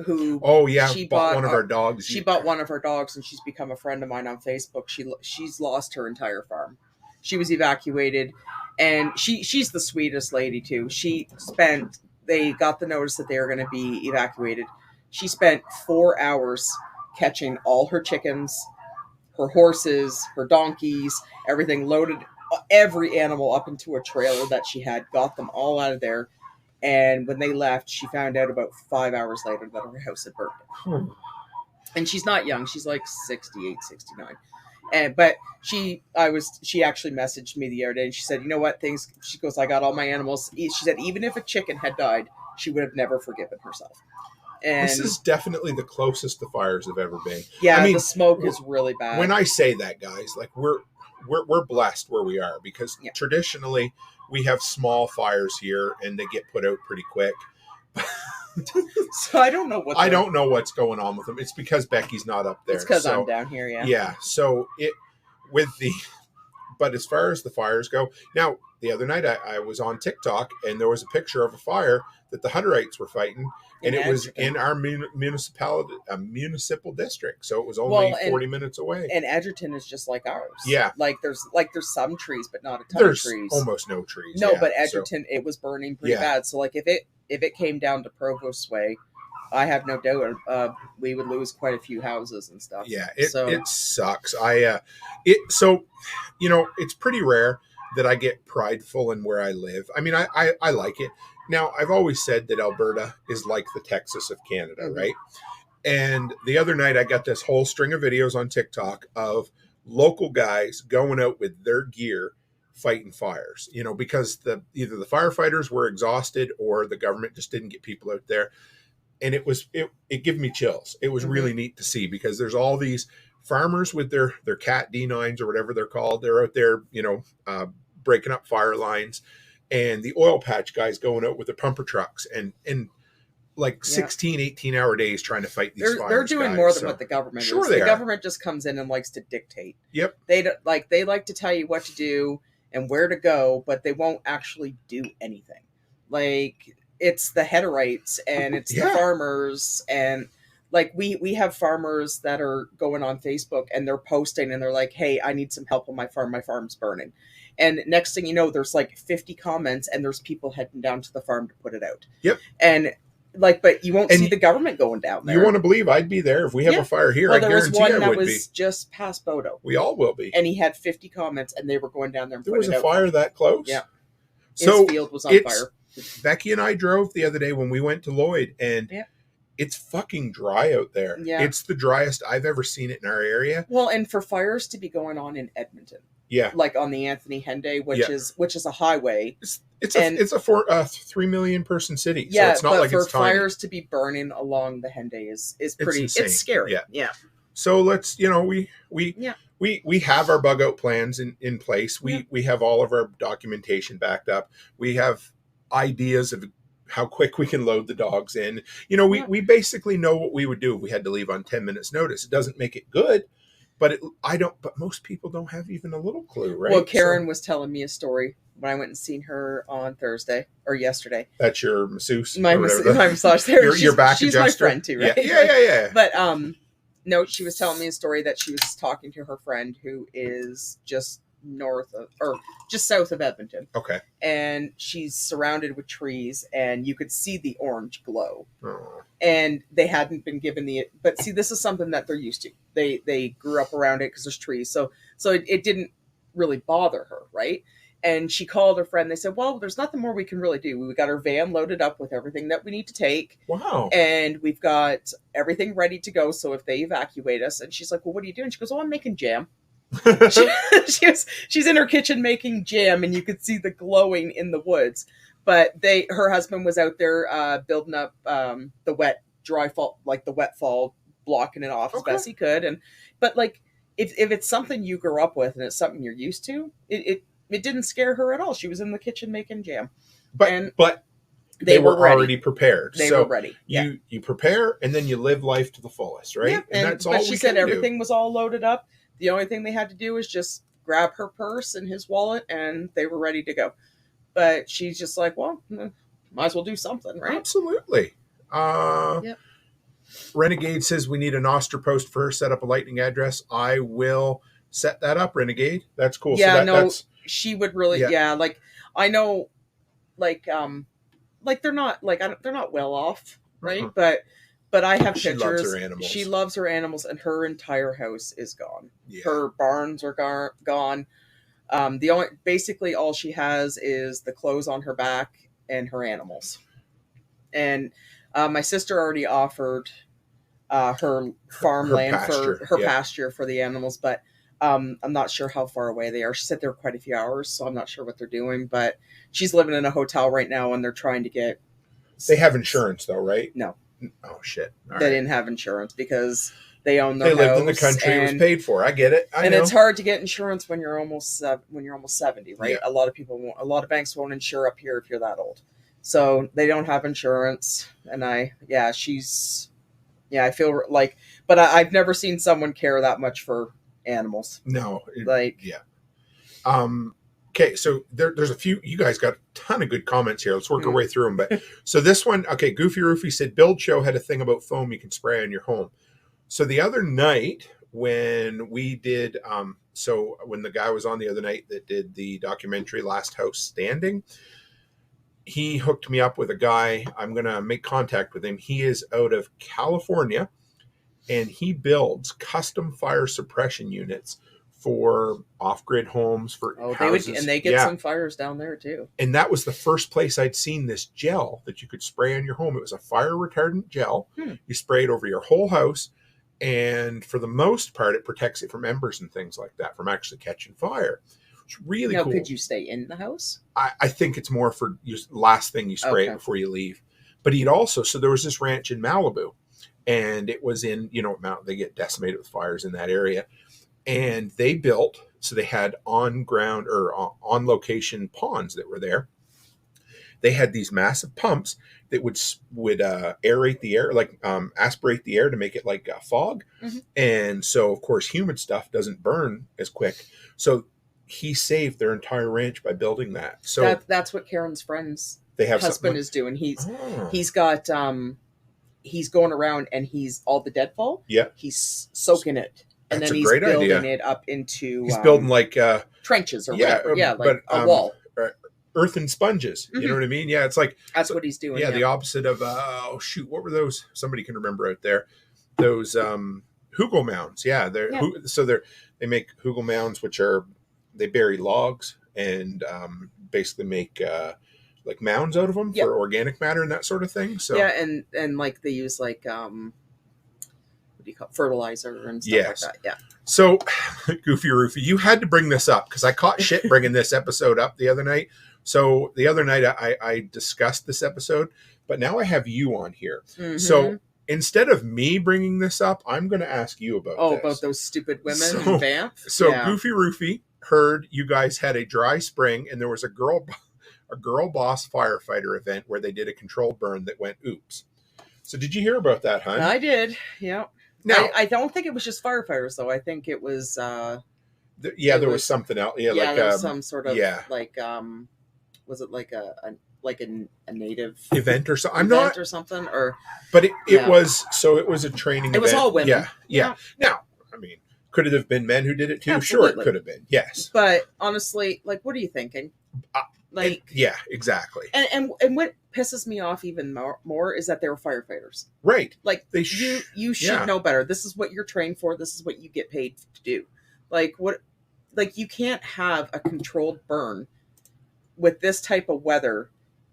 who... Oh, yeah. She bought one of our dogs. She bought one of her dogs, and she's become a friend of mine on Facebook. She's lost her entire farm. She was evacuated, and she's the sweetest lady, too. They got the notice that they were going to be evacuated. She spent 4 hours catching all her chickens, her horses, her donkeys, everything, loaded every animal up into a trailer that she had, got them all out of there. And when they left, she found out about 5 hours later that her house had burned. And she's not young. She's like 68, 69. But she actually messaged me the other day, and she said, you know what, she goes, I got all my animals. She said, even if a chicken had died, she would have never forgiven herself. And this is definitely the closest the fires have ever been. Yeah, I mean, the smoke is really bad. When I say that, guys, like we're blessed where we are, because traditionally we have small fires here and they get put out pretty quick. So I don't know what's going on with them. It's because Becky's not up there. It's because I'm down here, yeah. Yeah. So but as far as the fires go, now the other night I was on TikTok and there was a picture of a fire that the Hutterites were fighting, and it was in our municipal district, so it was only 40 minutes away. And Edgerton is just like ours. Yeah, like there's some trees, but not a ton of trees. Almost no trees. No, but Edgerton, it was burning pretty bad. So like if it came down to Provost way, I have no doubt we would lose quite a few houses and stuff. Yeah, it sucks. So it's pretty rare that I get prideful in where I live. I mean, I like it. Now, I've always said that Alberta is like the Texas of Canada, mm-hmm. right? And the other night I got this whole string of videos on TikTok of local guys going out with their gear fighting fires, because either the firefighters were exhausted or the government just didn't get people out there. And it gave me chills. It was mm-hmm. really neat to see, because there's all these farmers with their Cat D9s or whatever they're called. They're out there, breaking up fire lines, and the oil patch guys going out with the pumper trucks and like 16, 18-hour days trying to fight these fires. They're doing more than what the government is. The government just comes in and likes to dictate. Yep. They like to tell you what to do and where to go, but they won't actually do anything. Like, it's the Hutterites and it's the farmers, and like we have farmers that are going on Facebook and they're posting and they're like, hey, I need some help on my farm. My farm's burning. And next thing you know, there's like 50 comments and there's people heading down to the farm to put it out. Yep. And but you won't see the government going down there. You want to believe I'd be there if we have a fire here. Well, I guarantee I would be. There was one that was just past Bodo. We all will be. And he had 50 comments and they were going down there and there was a fire that close? Yeah. So his field was on fire. Becky and I drove the other day when we went to Lloyd, and it's fucking dry out there. Yeah. It's the driest I've ever seen it in our area. Well, and for fires to be going on in Edmonton. Yeah. Like on the Anthony Henday, which is a highway. It's a 3 million person city. Yeah, so it's not but like for it's tiny. fires to be burning along the Henday is pretty, it's scary. Yeah. So let's, we have our bug out plans in place. We have all of our documentation backed up. We have ideas of how quick we can load the dogs in. We basically know what we would do if we had to leave on 10 minutes notice. It doesn't make it good, but most people don't have even a little clue, right? Well, Karen was telling me a story when I went and seen her on Thursday or yesterday. That's your masseuse. My massage therapist. Your back she's adjuster. My friend too, right? Yeah. But no, she was telling me a story that she was talking to her friend who is just just south of Edmonton. Okay. And she's surrounded with trees and you could see the orange glow. Oh. And they hadn't been given but see, this is something that they're used to. They grew up around it because there's trees. So it didn't really bother her, right? And she called her friend. They said, well, there's nothing more we can really do. We got our van loaded up with everything that we need to take. Wow. And we've got everything ready to go. So if they evacuate us, and she's like, well, what are you doing? She goes, oh, I'm making jam. She's in her kitchen making jam, and you could see the glowing in the woods. But her husband was out there building up the dry fall, like the wet fall, blocking it off as best he could. But like, if it's something you grew up with and it's something you're used to, it didn't scare her at all. She was in the kitchen making jam. But they were already prepared. They were ready. You prepare, and then you live life to the fullest, right? Yeah. And that's all. But she said everything was all loaded up. The only thing they had to do was just grab her purse and his wallet, and they were ready to go. But she's just like, well, might as well do something, right? Absolutely. Yep. Renegade says we need a NOSTR post for her. Set up a lightning address. I will set that up, Renegade. That's cool. Yeah, so that's, she would really. Yeah, like I know, like they're not they're not well off, right? Uh-huh. But I have she pictures. Loves her animals. She loves her animals, and her entire house is gone. Yeah. Her barns are gone. Basically all she has is the clothes on her back and her animals. And my sister already offered her farmland for her pasture for the animals, but I'm not sure how far away they are. She said they're quite a few hours, so I'm not sure what they're doing. But she's living in a hotel right now, and they're trying to get. They have insurance though, right? No. Oh shit! They didn't have insurance because they own their house. They lived in the country. It was paid for. I get it. I know. It's hard to get insurance when you're almost 70, right? Yeah. A lot of banks won't insure up here if you're that old. So they don't have insurance, and I feel like, but I've never seen someone care that much for animals. No, yeah. Okay, so there's a few. You guys got a ton of good comments here. Let's work our way through them. But so this one, okay, Goofy Roofy said, Build Show had a thing about foam you can spray on your home. So the other night when we did, when the guy was on the other night that did the documentary Last House Standing, he hooked me up with a guy. I'm going to make contact with him. He is out of California, and he builds custom fire suppression units for off-grid homes, for houses. They get some fires down there too. And that was the first place I'd seen this gel that you could spray on your home. It was a fire retardant gel. You spray it over your whole house, and for the most part, it protects it from embers and things like that, from actually catching fire. It's really cool. Could you stay in the house? I think it's more for last thing you spray it before you leave. But he'd also, so there was this ranch in Malibu, and it was in, they get decimated with fires in that area. And they built, so they had on-ground or on-location ponds that were there. They had these massive pumps that would aerate the air, like aspirate the air to make it like fog. Mm-hmm. And so, of course, humid stuff doesn't burn as quick. So he saved their entire ranch by building that. So that's what Karen's friend's husband is doing. He's got he's going around, and he's all the deadfall. Yeah, he's soaking it. And That's then a great he's building idea. it up into... He's building like... trenches or whatever. Yeah, like a wall. Earthen sponges. Mm-hmm. You know what I mean? Yeah, it's like... That's what he's doing. Yeah, the opposite of... what were those? Somebody can remember out there. Those hugel mounds. Yeah, they make hugel mounds, which are... They bury logs and basically make... like mounds out of them for organic matter and that sort of thing. So yeah, and like they use like... fertilizer and stuff like that. Yeah. So, Goofy Roofy, you had to bring this up because I caught shit bringing this episode up the other night. So the other night I discussed this episode, but now I have you on here. Mm-hmm. So instead of me bringing this up, I'm going to ask you about this. About those stupid women in Banff? So Goofy Roofy heard you guys had a dry spring, and there was a girl boss firefighter event where they did a controlled burn that went oops. So did you hear about that, hon? I did. Yeah. Now, I don't think it was just firefighters, though. I think it was... there was something else. Yeah, there was some sort of... was it like a native... event or something? Or something? But it was... So it was a training event. It was all women. Yeah. Now, I mean, could it have been men who did it too? Absolutely. Sure, it could have been. Yes. But honestly, like, what are you thinking? Yeah, exactly. And what pisses me off even more is that they were firefighters. Right. Like you should know better. This is what you're trained for. This is what you get paid to do. Like what? Like you can't have a controlled burn with this type of weather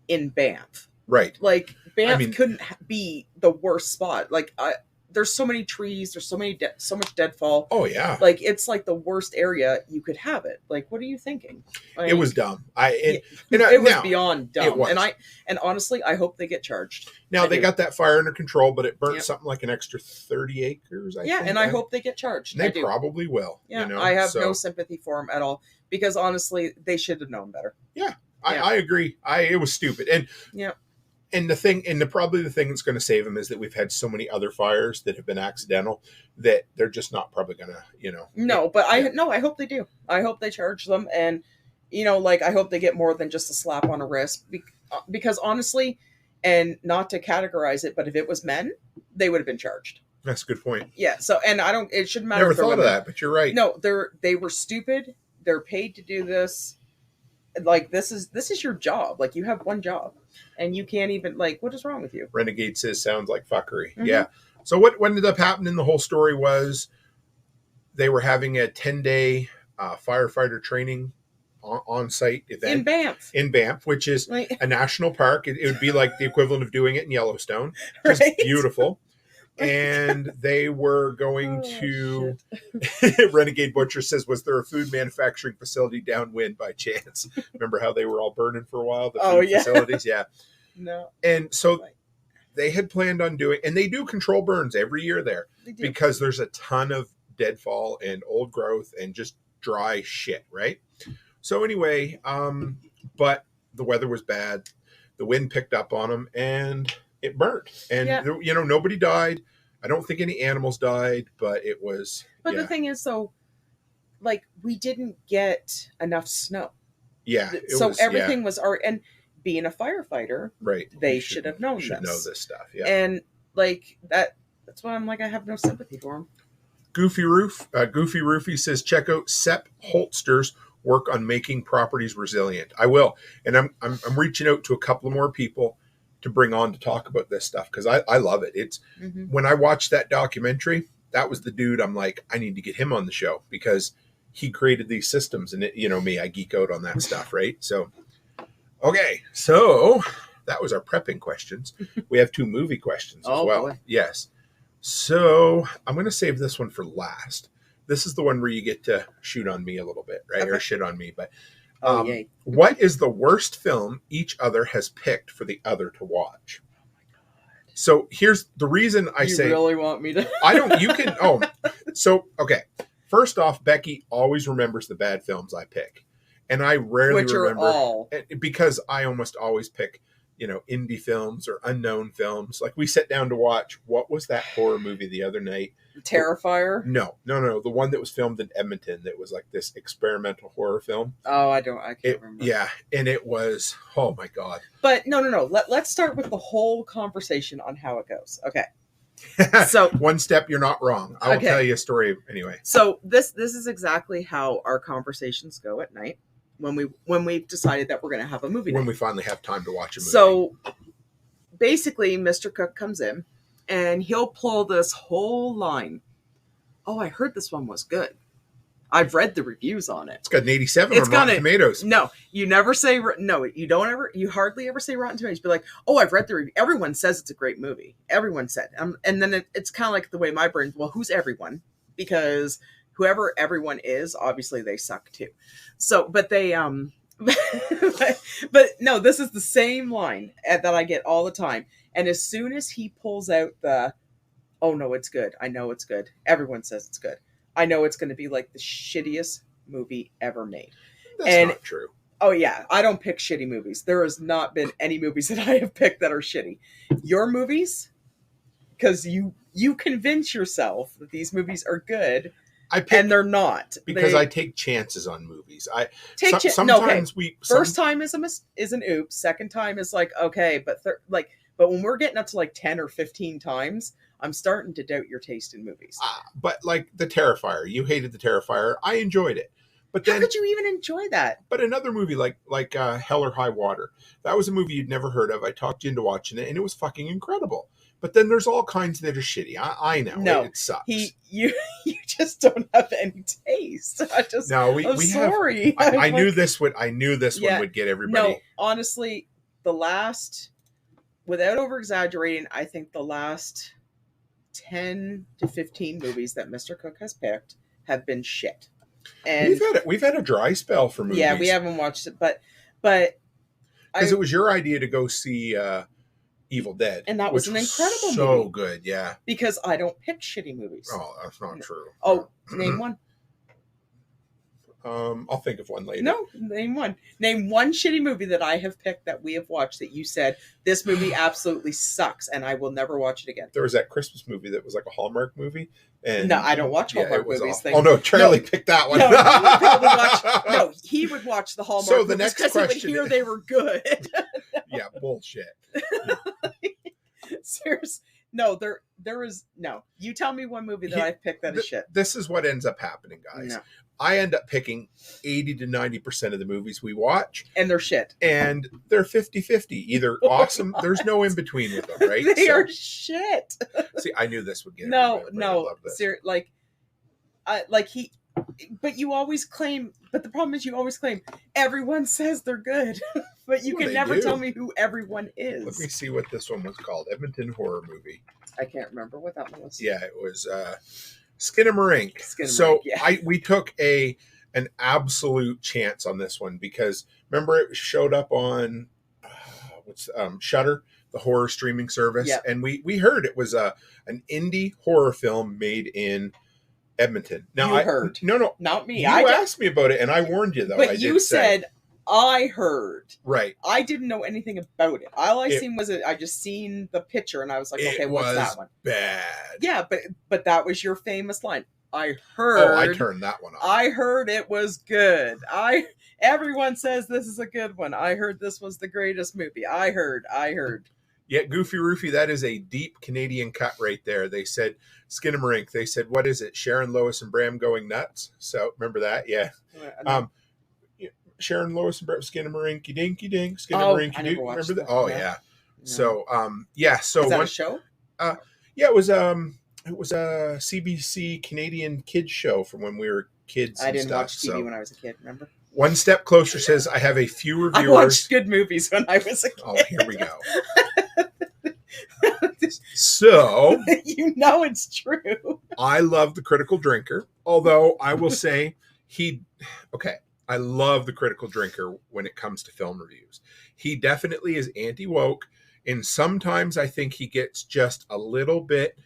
in Banff. Right. Like Banff I mean, couldn't be the worst spot. Like there's so many trees, there's so much deadfall. Oh yeah. Like it's like the worst area you could have it. Like what are you thinking? Like, it was dumb. It was beyond dumb. It was. And honestly, I hope they get charged. Now they got that fire under control, but it burnt Yep. something like an extra 30 acres. I think. And I hope they get charged. They probably will. Yeah, you know? I have no sympathy for them at all because honestly, they should have known better. Yeah, I agree. It was stupid. And yeah. And probably the thing that's going to save them is that we've had so many other fires that have been accidental that they're just not probably going to, No, but I hope they do. I hope they charge them, and I hope they get more than just a slap on a wrist because honestly, and not to categorize it, but if it was men, they would have been charged. That's a good point. Yeah. So, and it shouldn't matter. Never thought of that, but you're right. No, they were stupid. They're paid to do this. Like this is your job. Like you have one job. And you can't even, what is wrong with you? Renegade says, sounds like fuckery. Mm-hmm. Yeah. So what ended up happening, the whole story was they were having a 10-day firefighter training on-site event. In Banff, which is a national park. It would be like the equivalent of doing it in Yellowstone. Which is beautiful. And they were going to... Renegade Butcher says, was there a food manufacturing facility downwind by chance? Remember how they were all burning for a while? The food facilities? Yeah. No. And so they had planned on doing... And they do control burns every year there. Because there's a ton of deadfall and old growth and just dry shit, right? So anyway, but the weather was bad. The wind picked up on them and... it burnt, and nobody died. I don't think any animals died, but it was. But the thing is, though, we didn't get enough snow. Yeah. So everything was already, and being a firefighter, right? They should have known this. Should know this stuff. Yeah. And that's why I'm I have no sympathy for him. Goofy Roofy says, check out Sepp Holster's work on making properties resilient. I will, and I'm reaching out to a couple of more people to bring on to talk about this stuff because I love it. It's when I watched that documentary, that was the dude I'm like, I need to get him on the show because he created these systems and me, I geek out on that stuff, right? So, okay. So that was our prepping questions. We have 2 movie questions as well. Boy. Yes. So I'm going to save this one for last. This is the one where you get to shoot on me a little bit, right? Okay. Or shit on me, but what is the worst film each other has picked for the other to watch? Oh my God. So here's the reason I say... You really want me to... I don't... You can... Oh. So, okay. First off, Becky always remembers the bad films I pick. And I rarely remember... Which are all. Because I almost always pick, indie films or unknown films. Like we sat down to watch... What was that horror movie the other night? Terrifier? No. The one that was filmed in Edmonton that was like this experimental horror film. Oh, I can't remember. Yeah, and it was, oh my God. But no. Let's start with the whole conversation on how it goes. Okay. So one step, you're not wrong. I'll tell you a story anyway. So this is exactly how our conversations go at night when we've decided that we're going to have a movie night. When we finally have time to watch a movie. So basically, Mr. Cook comes in. And he'll pull this whole line. Oh, I heard this one was good. I've read the reviews on it. It's got an 87 on Rotten Tomatoes. No, you never say, no, you hardly ever say Rotten Tomatoes. Be like, oh, I've read the review. Everyone says it's a great movie. Everyone said. And then it's kind of like the way my brain, well, who's everyone? Because whoever everyone is, obviously they suck too. So, but they, but no, this is the same line that I get all the time. And as soon as he pulls out oh no, it's good. I know it's good. Everyone says it's good. I know it's going to be like the shittiest movie ever made. That's not true. Oh yeah, I don't pick shitty movies. There has not been any movies that I have picked that are shitty. Your movies, because you convince yourself that these movies are good. And they're not, because I take chances on movies. First time is an oops. Second time is like okay, but when we're getting up to 10 or 15 times, I'm starting to doubt your taste in movies. But like the Terrifier, you hated the Terrifier. I enjoyed it, But How then, could you even enjoy that? but another movie like Hell or High Water, that was a movie you'd never heard of. I talked you into watching it, and it was fucking incredible. But then there's all kinds that are shitty. I know. No, it sucks. You just don't have any taste. I'm sorry. I knew this one would get everybody. No, honestly, without over exaggerating, I think the last 10 to 15 movies that Mr. Cook has picked have been shit. And we've had a dry spell for movies. Yeah, we haven't watched it, but because it was your idea to go see Evil Dead, and that was an incredible movie. So good, yeah. Because I don't pick shitty movies. Oh, that's not true. Oh, name one. I'll think of one later. No, name one. Name one shitty movie that I have picked that we have watched that you said this movie absolutely sucks and I will never watch it again. There was that Christmas movie that was like a Hallmark movie. And no, I don't watch Hallmark movies. Oh no, Charlie picked that one. He would watch the Hallmark movies. So the next question, because he would hear they were good. Yeah, bullshit. Seriously. No, there is no. You tell me one movie that I've picked that is shit. This is what ends up happening, guys. No. I end up picking 80 to 90% of the movies we watch. And they're shit. And they're 50-50. Either awesome. There's no in between with them, right? They are shit. See, I knew this would get no. But you always claim, but the problem is you always claim everyone says they're good. But you can never tell me who everyone is. Let me see what this one was called. Edmonton Horror Movie. I can't remember what that one was. Yeah, it was Skinamarink. We took an absolute chance on this one because remember it showed up on Shudder, the horror streaming service, and we heard it was an indie horror film made in Edmonton. Now you heard. No, not me. You asked me about it, and I warned you though. But you said I heard. Right. I didn't know anything about it. All I seen was I just seen the picture, and I was like, okay, what's that one? Bad. Yeah, but that was your famous line. I heard. Oh, I turned that one off. I heard it was good. Everyone says this is a good one. I heard this was the greatest movie. I heard. Yeah, Goofy Roofy, that is a deep Canadian cut right there. They said, Skinamarink, they said, what is it? Sharon, Lois, and Bram going nuts? So, remember that? Yeah. Sharon, Lois, and Bram, Skinamarink, dinky dink, Skinamarink, dink. Remember that? Oh, yeah. No. So, So, is that a show? Yeah, it was a CBC Canadian kids show from when we were kids. I didn't watch TV when I was a kid, remember? One Step Closer says, I have a few reviewers. I watched good movies when I was a kid. Oh, here we go. So you know it's true. I love The Critical Drinker, although I will say I love The Critical Drinker when it comes to film reviews. He definitely is anti-woke, and sometimes I think he gets just a little bit,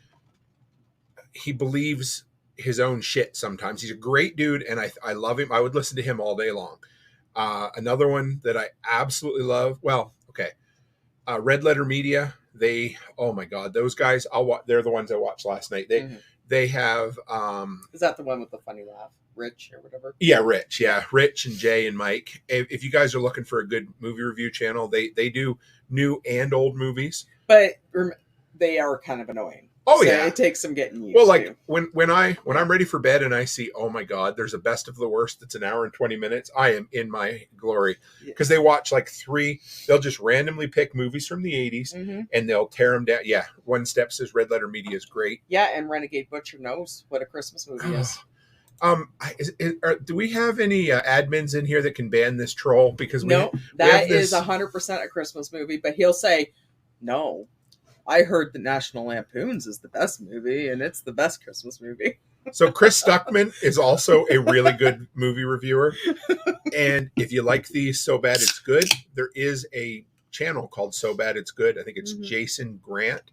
he believes his own shit sometimes. He's a great dude, and I love him. I would listen to him all day long. Another one that I absolutely love, Red Letter Media. Oh my God, those guys! They're the ones I watched last night. They have. Is that the one with the funny laugh, Rich or whatever? Yeah, Rich. Yeah, Rich and Jay and Mike. If you guys are looking for a good movie review channel, they do new and old movies. But they are kind of annoying. Oh, so yeah. It takes some getting used to. Well, when I'm ready for bed and I see, oh my God, there's a best of the worst that's an hour and 20 minutes, I am in my glory. Because they watch they'll just randomly pick movies from the 80s and they'll tear them down. Yeah, One Step says Red Letter Media is great. Yeah, and Renegade Butcher knows what a Christmas movie is. Do we have any admins in here that can ban this troll? Because that is 100% a Christmas movie, but he'll say, no. I heard that National Lampoons is the best movie, and it's the best Christmas movie. So Chris Stuckman is also a really good movie reviewer. And if you like these So Bad It's Good, there is a channel called So Bad It's Good. I think it's Jason Grant.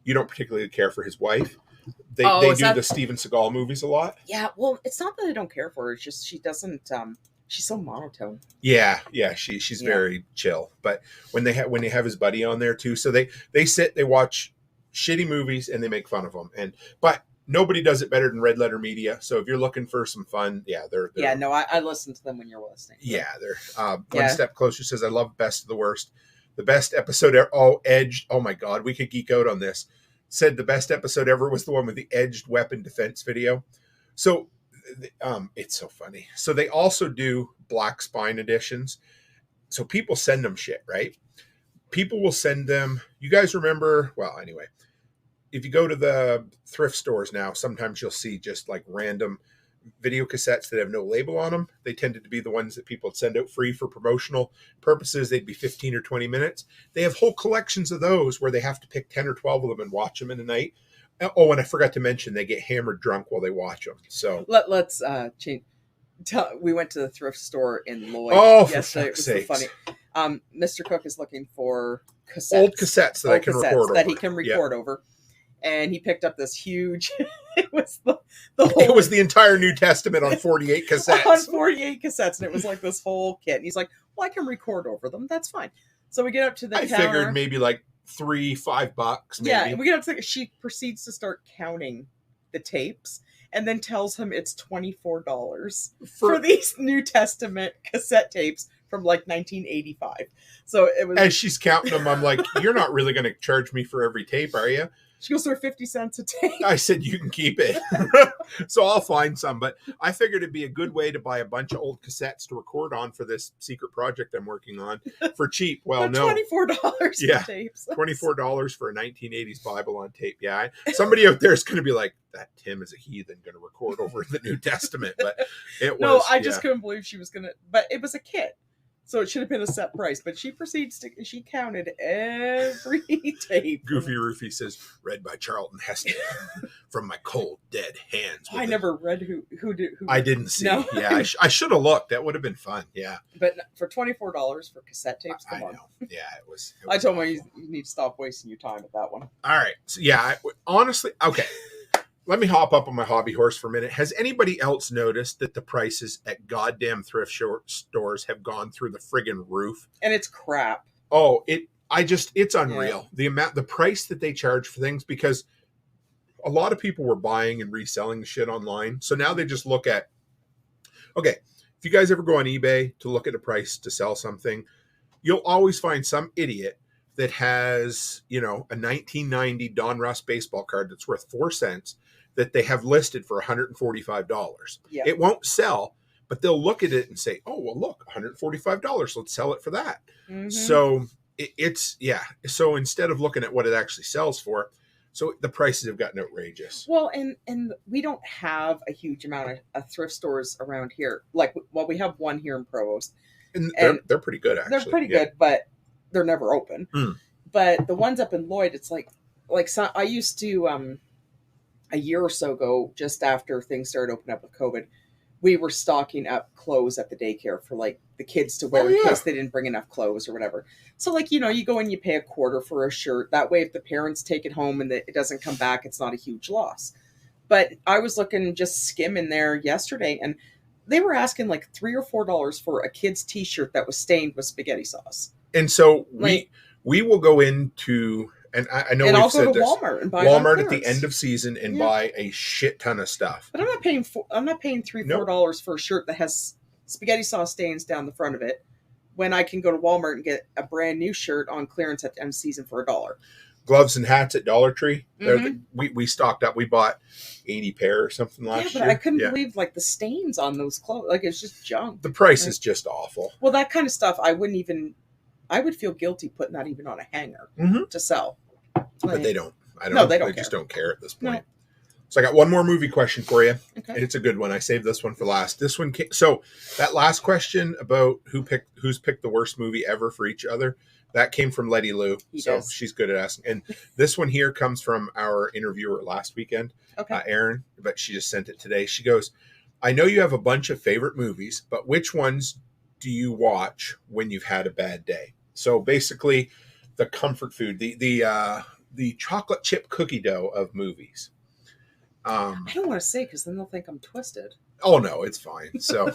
You don't particularly care for his wife. They do the Steven Seagal movies a lot. Yeah, well, it's not that I don't care for her. It's just she doesn't... she's so monotone. Yeah, she's very chill. But when they have his buddy on there too, so they watch shitty movies and they make fun of them. But nobody does it better than Red Letter Media. So if you're looking for some fun, they're I listen to them when you're listening. Yeah, they're One Step Closer says I love Best of the Worst. The best episode edged. Oh my God, we could geek out on this. Said the best episode ever was the one with the edged weapon defense video. So It's so funny. So they also do black spine editions. So people send them shit, right? People will send them. You guys remember? Well, anyway, if you go to the thrift stores now, sometimes you'll see just like random video cassettes that have no label on them. They tended to be the ones that people would send out free for promotional purposes. They'd be 15 or 20 minutes. They have whole collections of those where they have to pick 10 or 12 of them and watch them in a night. Oh, and I forgot to mention they get hammered drunk while they watch them. So let's change. We went to the thrift store in Lloyd. Oh, for yesterday. It was so fuck's funny. Mr. Cook is looking for old cassettes that I can record over. That he can record over. And he picked up this huge. It was the whole. It was the entire New Testament on 48 cassettes. On 48 cassettes, and it was like this whole kit. And he's like, "Well, I can record over them. That's fine." So we get up to the counter. I figured maybe like $3-5. Maybe. Yeah, and we get up to. She proceeds to start counting the tapes, and then tells him it's $24 for these New Testament cassette tapes from like 1985. So it was. As she's counting them, I'm like, "You're not really going to charge me for every tape, are you?" She goes, "They're 50 cents a tape." I said, "You can keep it." So I'll find some, but I figured it'd be a good way to buy a bunch of old cassettes to record on for this secret project I'm working on for cheap. Well, no, $24 for tapes. $24 for a 1980s Bible on tape. Yeah, somebody out there is going to be like, "That Tim is a heathen going to record over the New Testament." But it was. No, I just couldn't believe she was going to. But it was a kit. So it should have been a set price, but she proceeds to, she counted every tape. Goofy Roofy says, read by Charlton Heston from my cold, dead hands. I never read who I didn't see. No? Yeah, I should have looked. That would have been fun. Yeah. But for $24 for cassette tapes, come on. Know. Yeah, it was I told him you need to stop wasting your time at that one. All right. So yeah, honestly, okay. Let me hop up on my hobby horse for a minute. Has anybody else noticed that the prices at goddamn thrift stores have gone through the friggin' roof? And it's crap. Oh, it's unreal. Yeah. The price that they charge for things, because a lot of people were buying and reselling the shit online. So now they just look at, okay, if you guys ever go on eBay to look at a price to sell something, you'll always find some idiot that has, a 1990 Don Russ baseball card that's worth 4 cents that they have listed for $145. Yeah. It won't sell, but they'll look at it and say, "Oh, well, look, $145. Let's sell it for that." Mm-hmm. So So instead of looking at what it actually sells for, so the prices have gotten outrageous. Well, and we don't have a huge amount of thrift stores around here. Like, well, we have one here in Provost. And they're pretty good, actually. They're pretty good, but they're never open. Mm. But the ones up in Lloyd, it's like some, I used to, a year or so ago, just after things started opening up with COVID, we were stocking up clothes at the daycare for like the kids to wear in case they didn't bring enough clothes or whatever. So like, you go and you pay $0.25 for a shirt. That way, if the parents take it home and it doesn't come back, it's not a huge loss. But I was looking, just skimming there yesterday, and they were asking like $3 or $4 for a kid's t-shirt that was stained with spaghetti sauce. And so we will go into, and I know and we've I'll said go to this, Walmart and buy Walmart at the end of season and buy a shit ton of stuff. But I'm not paying $3-4 for a shirt that has spaghetti sauce stains down the front of it, when I can go to Walmart and get a brand new shirt on clearance at the end of season for $1. Gloves and hats at Dollar Tree. Mm-hmm. We stocked up. We bought 80 pair or something last year. Yeah, but I couldn't believe like the stains on those clothes. Like, it's just junk. The price is just awful. Well, that kind of stuff, I would feel guilty putting that even on a hanger to sell. But they don't. They just don't care at this point. No. So I got one more movie question for you. Okay. And it's a good one. I saved this one for last. This one so that last question about who's picked the worst movie ever for each other, that came from Letty Lou. She's good at asking. And this one here comes from our interviewer last weekend, Erin, but she just sent it today. She goes, "I know you have a bunch of favorite movies, but which ones do you watch when you've had a bad day?" So basically, the comfort food, the chocolate chip cookie dough of movies. I don't want to say, because then they'll think I'm twisted. Oh no, it's fine. So,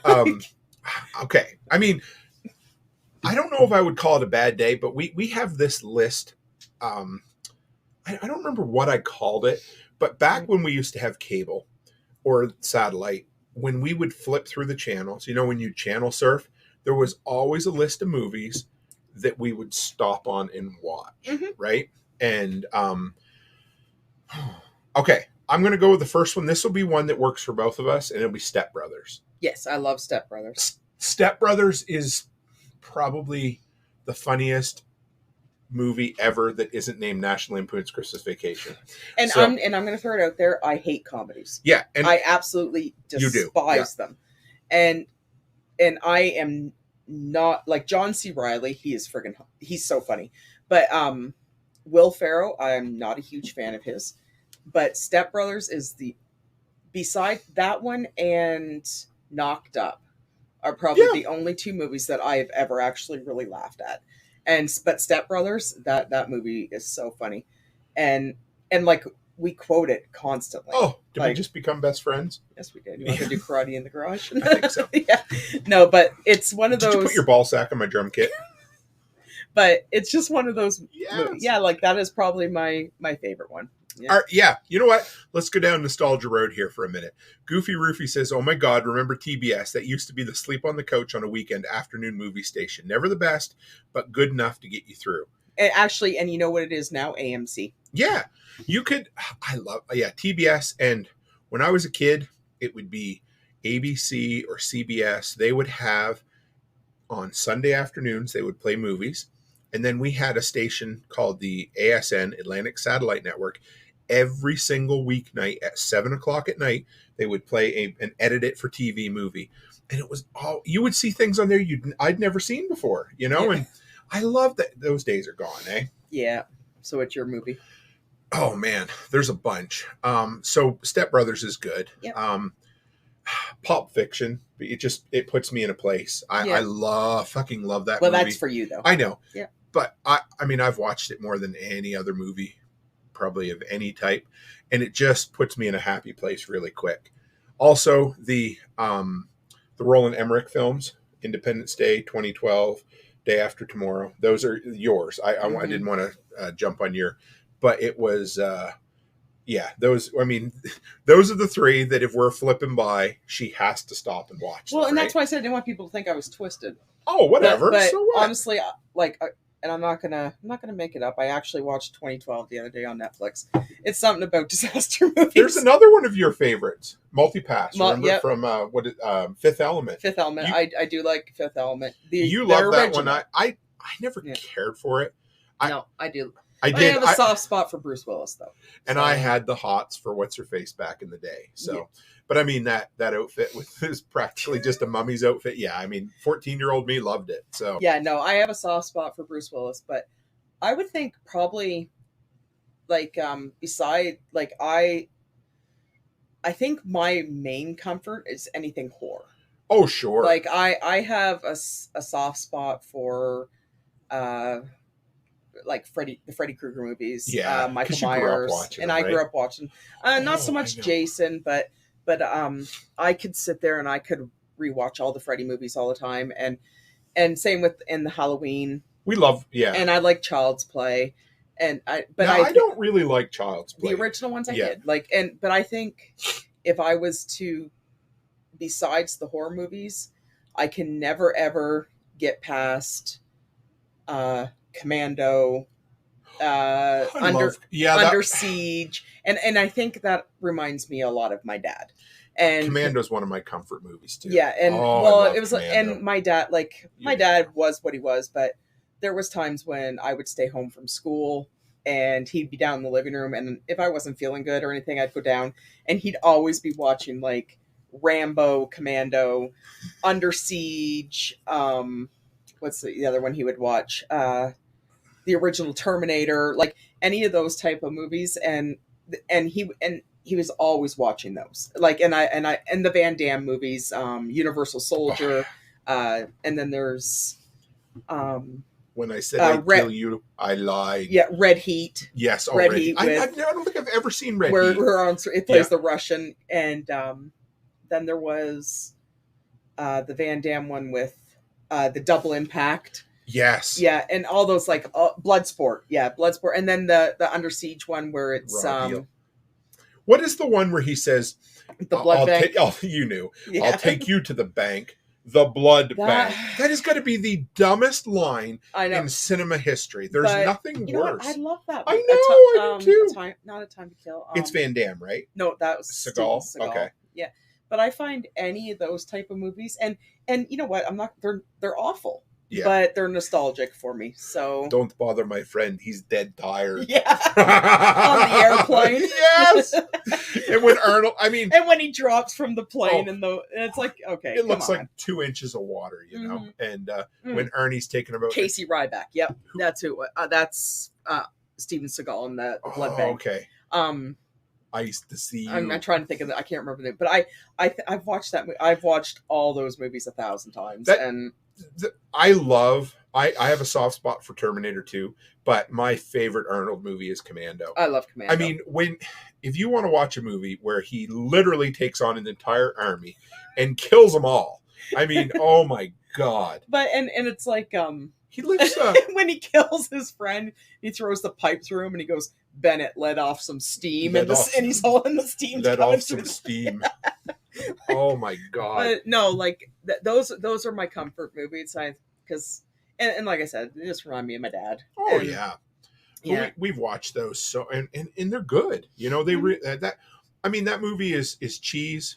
okay. I mean, I don't know if I would call it a bad day, but we have this list. I don't remember what I called it, but back when we used to have cable or satellite, when we would flip through the channels, when you channel surf, there was always a list of movies that we would stop on and watch, right? And okay, I'm going to go with the first one. This will be one that works for both of us, and it'll be Step Brothers. Yes, I love Step Brothers. Step Brothers is probably the funniest movie ever that isn't named National Lampoon's Christmas Vacation. And I'm going to throw it out there. I hate comedies. Yeah, and I absolutely despise them. And I am not like John C. Reilly. He's so funny. But Will Ferrell, I am not a huge fan of his. But Step Brothers is beside that one and Knocked Up are probably the only two movies that I've ever actually really laughed at. But Step Brothers, that movie is so funny. And like we quote it constantly. Oh, did we just become best friends? Yes, we did. You want to do karate in the garage? I think so. Yeah. No, but it's one of those. Did you put your ball sack on my drum kit? But it's just one of those. Yes. Yeah, like that is probably my favorite one. Yeah. You know what? Let's go down nostalgia road here for a minute. Goofy Roofy says, "Oh my God, remember TBS? That used to be the sleep on the couch on a weekend afternoon movie station. Never the best, but good enough to get you through." And you know what it is now? AMC. Yeah. TBS. And when I was a kid, it would be ABC or CBS. They would have on Sunday afternoons, they would play movies. And then we had a station called the ASN, Atlantic Satellite Network. Every single weeknight at 7:00 at night, they would play an edit it for TV movie. And it was you would see things on there I'd never seen before, and I love that those days are gone, eh? Yeah. So it's your movie. Oh man, there's a bunch. So Step Brothers is good. Yep. Pulp Fiction, it puts me in a place. I fucking love that movie. Well, that's for you though. I know. Yeah. But I mean, I've watched it more than any other movie, probably of any type, and it just puts me in a happy place really quick. Also, the Roland Emmerich films, Independence Day, 2012, Day After Tomorrow. Those are yours. I didn't want to jump on your, but it was those. I mean, those are the three that if we're flipping by, she has to stop and watch. Well, them, and right? that's why I said I didn't want people to think I was twisted. Oh, whatever. But so what? honestly, and I'm not gonna make it up. I actually watched 2012 the other day on Netflix. It's something about disaster movies. There's another one of your favorites, Multipass. Remember from Fifth Element? Fifth Element. I do like Fifth Element. You love that one. I never cared for it. No, I do. I did. I have a soft spot for Bruce Willis though, and I had the hots for what's her face back in the day. So, but I mean that outfit is practically just a mummy's outfit. Yeah, I mean, 14-year-old me loved it. So yeah, no, I have a soft spot for Bruce Willis, but I would think probably beside I think my main comfort is anything horror. Oh sure. Like I have a soft spot for the Freddy Krueger movies, Michael Myers, I grew up watching. Not so much Jason, but I could sit there and I could rewatch all the Freddy movies all the time, and same with the Halloween. We love and I like Child's Play, I don't really like Child's Play. The original ones I did but I think if I was to, besides the horror movies, I can never ever get past Commando, Under Siege, and I think that reminds me a lot of my dad. And Commando's one of my comfort movies too. Yeah, and it was Commando. And my dad, my dad was what he was, but there was times when I would stay home from school and he'd be down in the living room, and if I wasn't feeling good or anything, I'd go down and he'd always be watching Rambo, Commando, Under Siege. What's the other one he would watch? The original Terminator, any of those type of movies, and he was always watching those. And the Van Damme movies, Universal Soldier, and then there's when I said I'd kill you, I lied. Yeah, Red Heat. Yes, Red Heat. I don't think I've ever seen Red Heat. Where it plays the Russian, and then there was the Van Damme one with the Double Impact. Yes. Yeah, and all those Bloodsport. Yeah, Bloodsport, and then the Under Siege one where it's what is the one where he says the blood bank? you knew. Yeah. I'll take you to the bank. the blood That- bank. That has got to be the dumbest line I know. in cinema history. There's But nothing You know worse. what? I love that. I movie. know, I do too. Not a Time to Kill. It's Van Damme, right? No, that was Seagal? Steven Seagal. Okay. Yeah, but I find any of those type of movies, and you know what? I'm not. They're awful. Yeah. But they're nostalgic for me. So Don't bother my friend. He's dead tired. yeah, on the airplane. Yes. And when Arnold, and when he drops from the plane, Oh. and it's like, okay, it looks come like on. 2 inches of water, you know. Mhm. And when Ernie's taking about Casey Ryback. Yep, that's who. That's Steven Seagal in the Blood Bank. Okay. I used to see you. I'm trying to think of it. I can't remember the name, but I've watched that. I've watched all those movies 1,000 times, and I have a soft spot for Terminator 2, but my favorite Arnold movie is Commando. I love Commando. I mean, if you want to watch a movie where he literally takes on an entire army and kills them all, I mean, oh my God. But and it's like He lives when he kills his friend, he throws the pipe through him, and he goes, "Bennett let off some steam," and he's holding the steam. let coming off some through. steam. Oh my God. But no, like those are my comfort movies. Because and like I said, they just remind me of my dad. Oh And, yeah. yeah. We've watched those so and they're good. You know, they that movie is cheese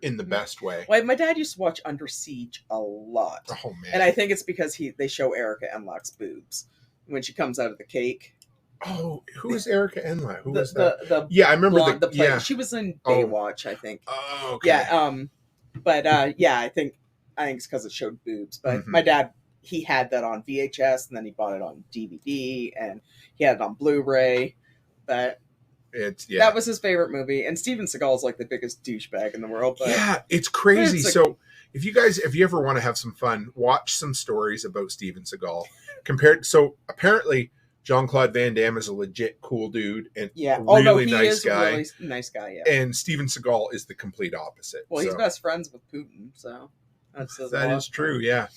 in the best way. Well, my dad used to watch Under Siege a lot. Oh man. And I think it's because they show Erica Enlock's boobs when she comes out of the cake. Oh, who is Erica Enlock? Who was the that? Yeah, I remember blonde, the play. yeah. She was in Oh. Baywatch, I think. Oh, okay. Yeah, but yeah, I think it's because it showed boobs. But Mhm. my dad, he had that on VHS, and then he bought it on DVD, and he had it on Blu-ray. But that was his favorite movie. And Steven Seagal is like the biggest douchebag in the world. But yeah, it's crazy. It's So if you ever want to have some fun, watch some stories about Steven Seagal. So apparently Jean-Claude Van Damme is a legit cool dude and yeah, a really he nice is guy. a really nice guy. Yeah. And Steven Seagal is the complete opposite. Well, he's So best friends with Putin, so that that is true. Yeah.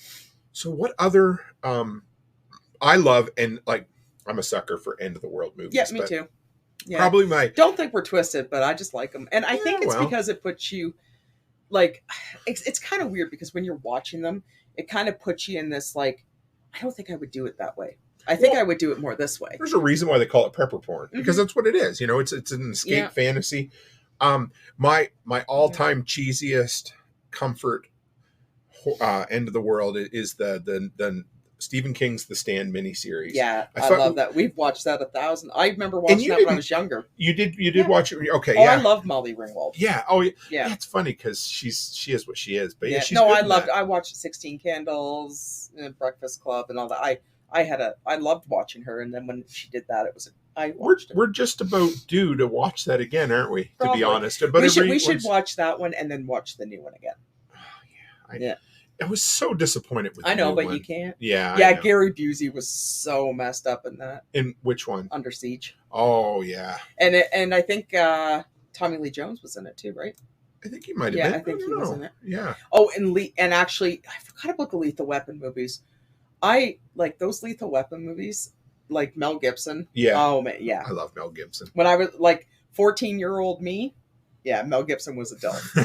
So what other I love, and like I'm a sucker for end of the world movies. Yeah, me but too. Yeah. Probably my Don't think we're twisted, but I just like them, and I think it's because it puts you like it's kind of weird because when you're watching them, it kind of puts you in this like I don't think I would do it that way. I think I would do it more this way. There's a reason why they call it prepper porn because that's what it is. You know, it's an escape fantasy. My all-time cheesiest comfort end of the world is the Stephen King's The Stand miniseries. Yeah, I love that. We've watched that 1,000. I remember watching that when I was younger. You did watch it. Okay, I love Molly Ringwald. Yeah. Oh, yeah. Yeah. It's funny because she is what she is. But yeah, she's no, good I in loved. that. I watched 16 Candles, Breakfast Club, and all that. I loved watching her, and then when she did that, it was. We're just about due to watch that again, aren't we? Probably. To be honest, but we should watch that one and then watch the new one again. I was so disappointed with. I know, the new but one. you can't. Yeah. Yeah, Gary Busey was so messed up in that. In which one? Under Siege. Oh yeah. And I think Tommy Lee Jones was in it too, right? I think he might have been. I think he was in it. Yeah. Oh, and actually, I forgot about the Lethal Weapon movies. I like those Lethal Weapon movies, like Mel Gibson. Yeah. Oh man, yeah. I love Mel Gibson. When I was like 14-year-old me, yeah, Mel Gibson was a DILF.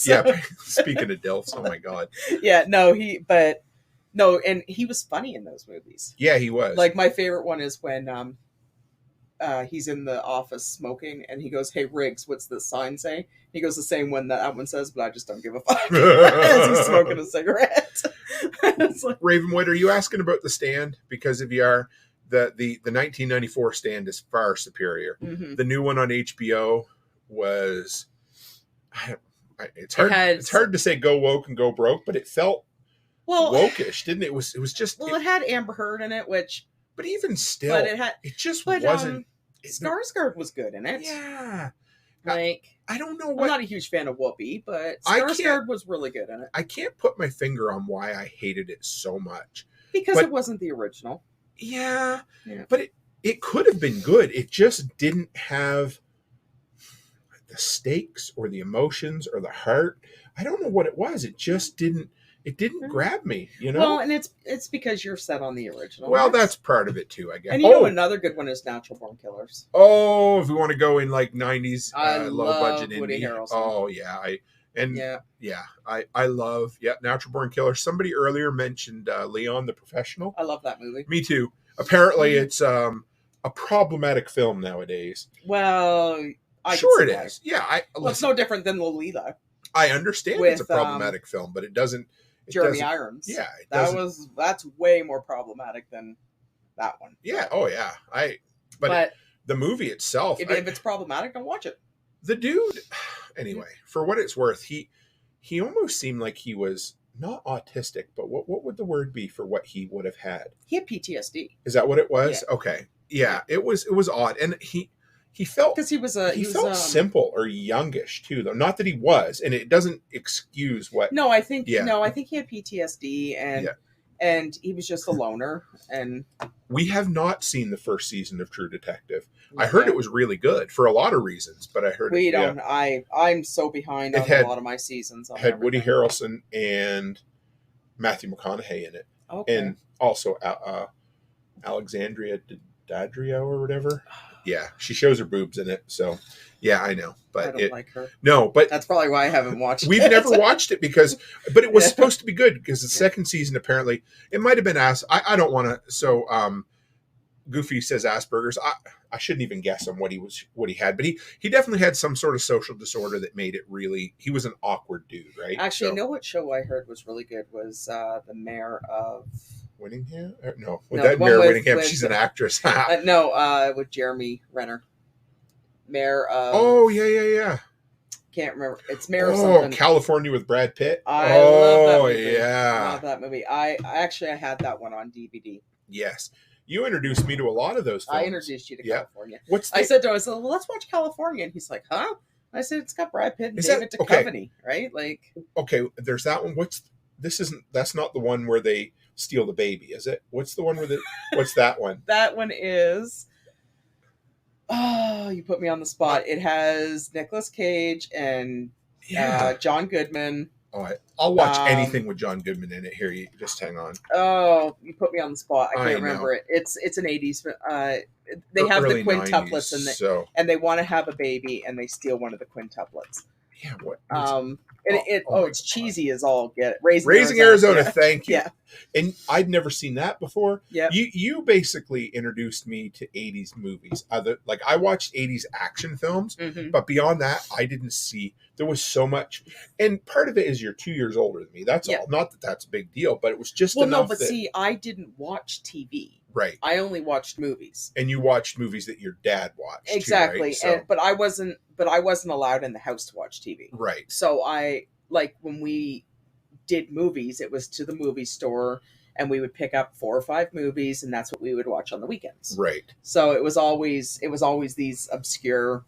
Yeah. Speaking of DILFs, oh my God. Yeah, and he was funny in those movies. Yeah, he was. Like my favorite one is when he's in the office smoking, and he goes, "Hey Riggs, what's the sign say?" He goes, "The same one that one says, but I just don't give a fuck." As he's smoking a cigarette. It's like, Ravenwood, are you asking about The Stand? Because if you are, the 1994 Stand is far superior. mm-hmm. The new one on HBO was. It's hard to say go woke and go broke, but it felt wokish, didn't it? It was just. Well, it had Amber Heard in it, which. But even still, it just wasn't. Skarsgård was good in it. Yeah. Like I don't know I'm what. not a huge fan of Whoopi, but Skarsgård was really good in it. I can't put my finger on why I hated it so much. Because it wasn't the original. Yeah. But it could have been good. It just didn't have the stakes or the emotions or the heart. I don't know what it was. It just didn't. It didn't grab me, you know? Well, and it's because you're set on the original. Well, that's part of it too, I guess. And you know another good one is Natural Born Killers. Oh, if we want to go in like 90s I low love budget Woody indie. Harrelson. Oh, yeah. And I love Natural Born Killers. Somebody earlier mentioned Leon the Professional. I love that movie. Me too. Apparently, it's a problematic film nowadays. Well, sure it is. Yeah, it's no different than Lolita. I understand it's a problematic film, but it doesn't. Jeremy Irons. Yeah, that's way more problematic than that one. Yeah. Oh yeah. But the movie itself. If it's problematic, don't watch it. The dude. Anyway, for what it's worth, he almost seemed like he was not autistic, but what would the word be for what he would have had? He had PTSD. Is that what it was? Yeah. Okay. Yeah, it was odd, and he felt because he felt simple or youngish too, though. Not that he was, and it doesn't excuse what. No, I think he had PTSD, and he was just a loner. And we have not seen the first season of True Detective. I heard it was really good for a lot of reasons, but I heard we don't. Yeah. I'm so behind on a lot of my seasons. Had Woody Harrelson and Matthew McConaughey in it, and also Alexandria Daddario or whatever. Yeah, she shows her boobs in it. So, yeah, I know, but I don't like her. No, but that's probably why I haven't watched. We've never watched it but it was supposed to be good because the second season apparently it might have been I don't want to. So, Goofy says Asperger's. I shouldn't even guess on what he had, but he definitely had some sort of social disorder that made it really. He was an awkward dude, right? Actually, you know what show I heard was really good was the Mayor of Winningham. No, that Mayor Winningham. She's an actress. With Jeremy Renner. Mayor of. Oh yeah. Can't remember. It's Mayor of something. California with Brad Pitt. I love that movie. Yeah. I love that movie. I had that one on DVD. Yes. You introduced me to a lot of those films. I introduced you to California. I said to him, well, let's watch California. And he's like, huh? I said, it's got Brad Pitt and David Duchovny, right? Like, okay, there's that one. That's not the one where they steal the baby, is it? What's the one what's that one? That one is, you put me on the spot. It has Nicolas Cage and John Goodman. Oh, I'll watch anything with John Goodman in it. Here, you just hang on. Oh, you put me on the spot. I can't remember it. It's an 80s. They have the quintuplets 90s, and they want to have a baby, and they steal one of the quintuplets. Yeah, what? It's cheesy as all get it. Raising Arizona, thank you. Yeah. And I'd never seen that before. Yeah. You basically introduced me to 80s movies. I watched 80s action films, but beyond that, I didn't see. There was so much. And part of it is you're 2 years older than me. That's all. Not that that's a big deal, but it was just enough. See, I didn't watch TV. Right. I only watched movies. And you watched movies that your dad watched. Exactly. Too, right? But I wasn't allowed in the house to watch TV. Right. So when we did movies, it was to the movie store and we would pick up 4 or 5 movies and that's what we would watch on the weekends. Right. So it was always these obscure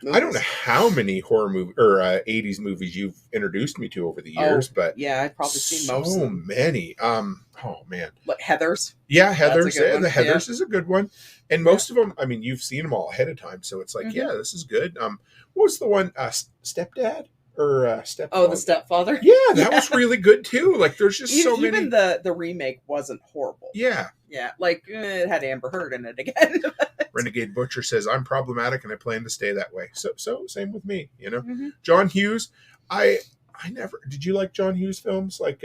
movies. I don't know how many horror movie or 80s movies you've introduced me to over the years, but I've probably seen most of them. So many. Oh man. Like Heathers. Yeah, Heathers. The Heathers is a good one. And most of them, I mean, you've seen them all ahead of time, so it's like, this is good. What was the one? Stepdad or Stepfather? Oh, The Stepfather. Yeah, that was really good too. Like, there's just so many. Even the remake wasn't horrible. Yeah. Yeah, like it had Amber Heard in it again. Renegade Butcher says, I'm problematic and I plan to stay that way. So same with me, you know. John Hughes, I never did you like John Hughes films like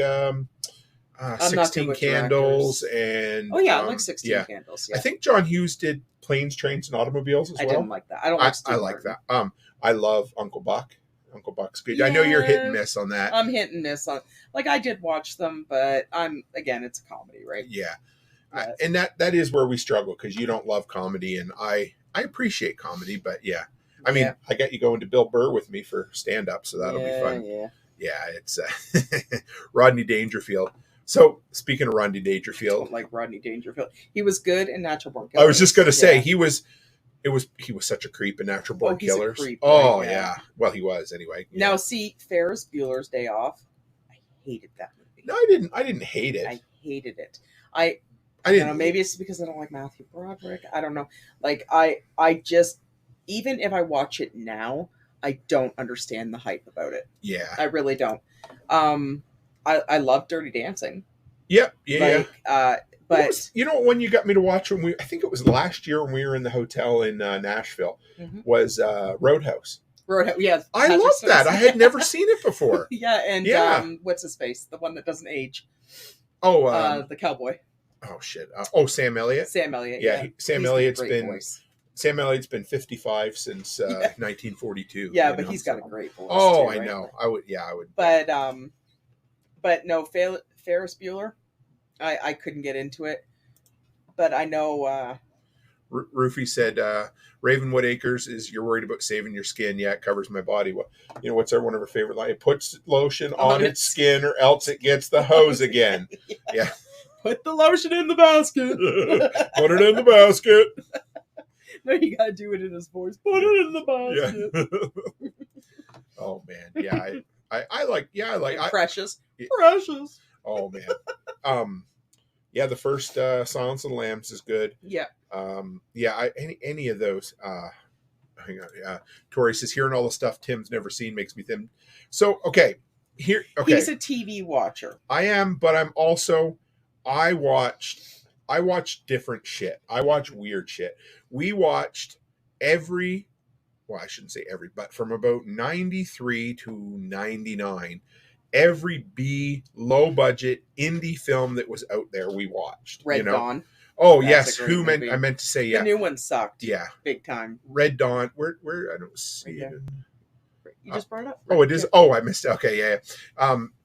16 Candles and I like 16 Candles. Yeah. I think John Hughes did Planes, Trains, and Automobiles as well. I didn't like that. I don't like I like that. I love Uncle Buck. Uncle Buck's good. Yeah, I know you're hit and miss on that. I'm hit and miss on I did watch them, but it's a comedy, right? Yeah. And that is where we struggle because you don't love comedy and I appreciate comedy, but I mean, I got you going to Bill Burr with me for stand up, so that'll be fun. Yeah, it's Rodney Dangerfield. So speaking of Rodney Dangerfield, I don't like Rodney Dangerfield. He was good in Natural Born Killers. I was just going to say he was such a creep in Natural Born Killers. Creep, yeah. Well, he was anyway. Yeah. Now see Ferris Bueller's Day Off. I hated that movie. No, I didn't hate it. I hated it. I don't know, maybe it's because I don't like Matthew Broderick. I don't know. Like I just even if I watch it now, I don't understand the hype about it. Yeah. I really don't. I love Dirty Dancing. Yep. Yeah. But when you got me to watch I think it was last year when we were in the hotel in Nashville was Roadhouse. Roadhouse. Yeah, I Patrick love Swayze. that. I had never seen it before. Yeah, and what's his face? The one that doesn't age. Oh, the cowboy. oh shit. Sam Elliott. Sam Elliott. Yeah, Sam He's Elliott's got a great been voice. Sam Elliott's been 55 since 1942. Yeah, but he's got a great voice. Oh, too, I right? know. I would. But no, Ferris Bueller. I couldn't get into it, but I know. Rufy said, Ravenwood Acres is you're worried about saving your skin. Yeah, it covers my body. Well, what's one of our favorite lines? It puts lotion on its skin or else it gets the hose again. Yeah. Put the lotion in the basket. Put it in the basket. No, you gotta do it in his voice. Put it in the basket. Yeah. Oh man. Yeah. I like Precious. Yeah. Precious. Oh man. Yeah, the first Silence of the Lambs is good. Yeah. Any of those. Hang on. Tori says, hearing all the stuff Tim's never seen makes me thin. So, okay. He's a TV watcher. I am, but I'm also, I watched different shit. I watch weird shit. We watched I shouldn't say every, but from about 93 to 99, every B low budget indie film that was out there we watched. Red Dawn. Oh, That's yes. I meant to say, yeah. The new one sucked. Yeah. Big time. Red Dawn. Where I don't see it. You just brought it up? Oh, it is. Oh, I missed it. Okay, yeah.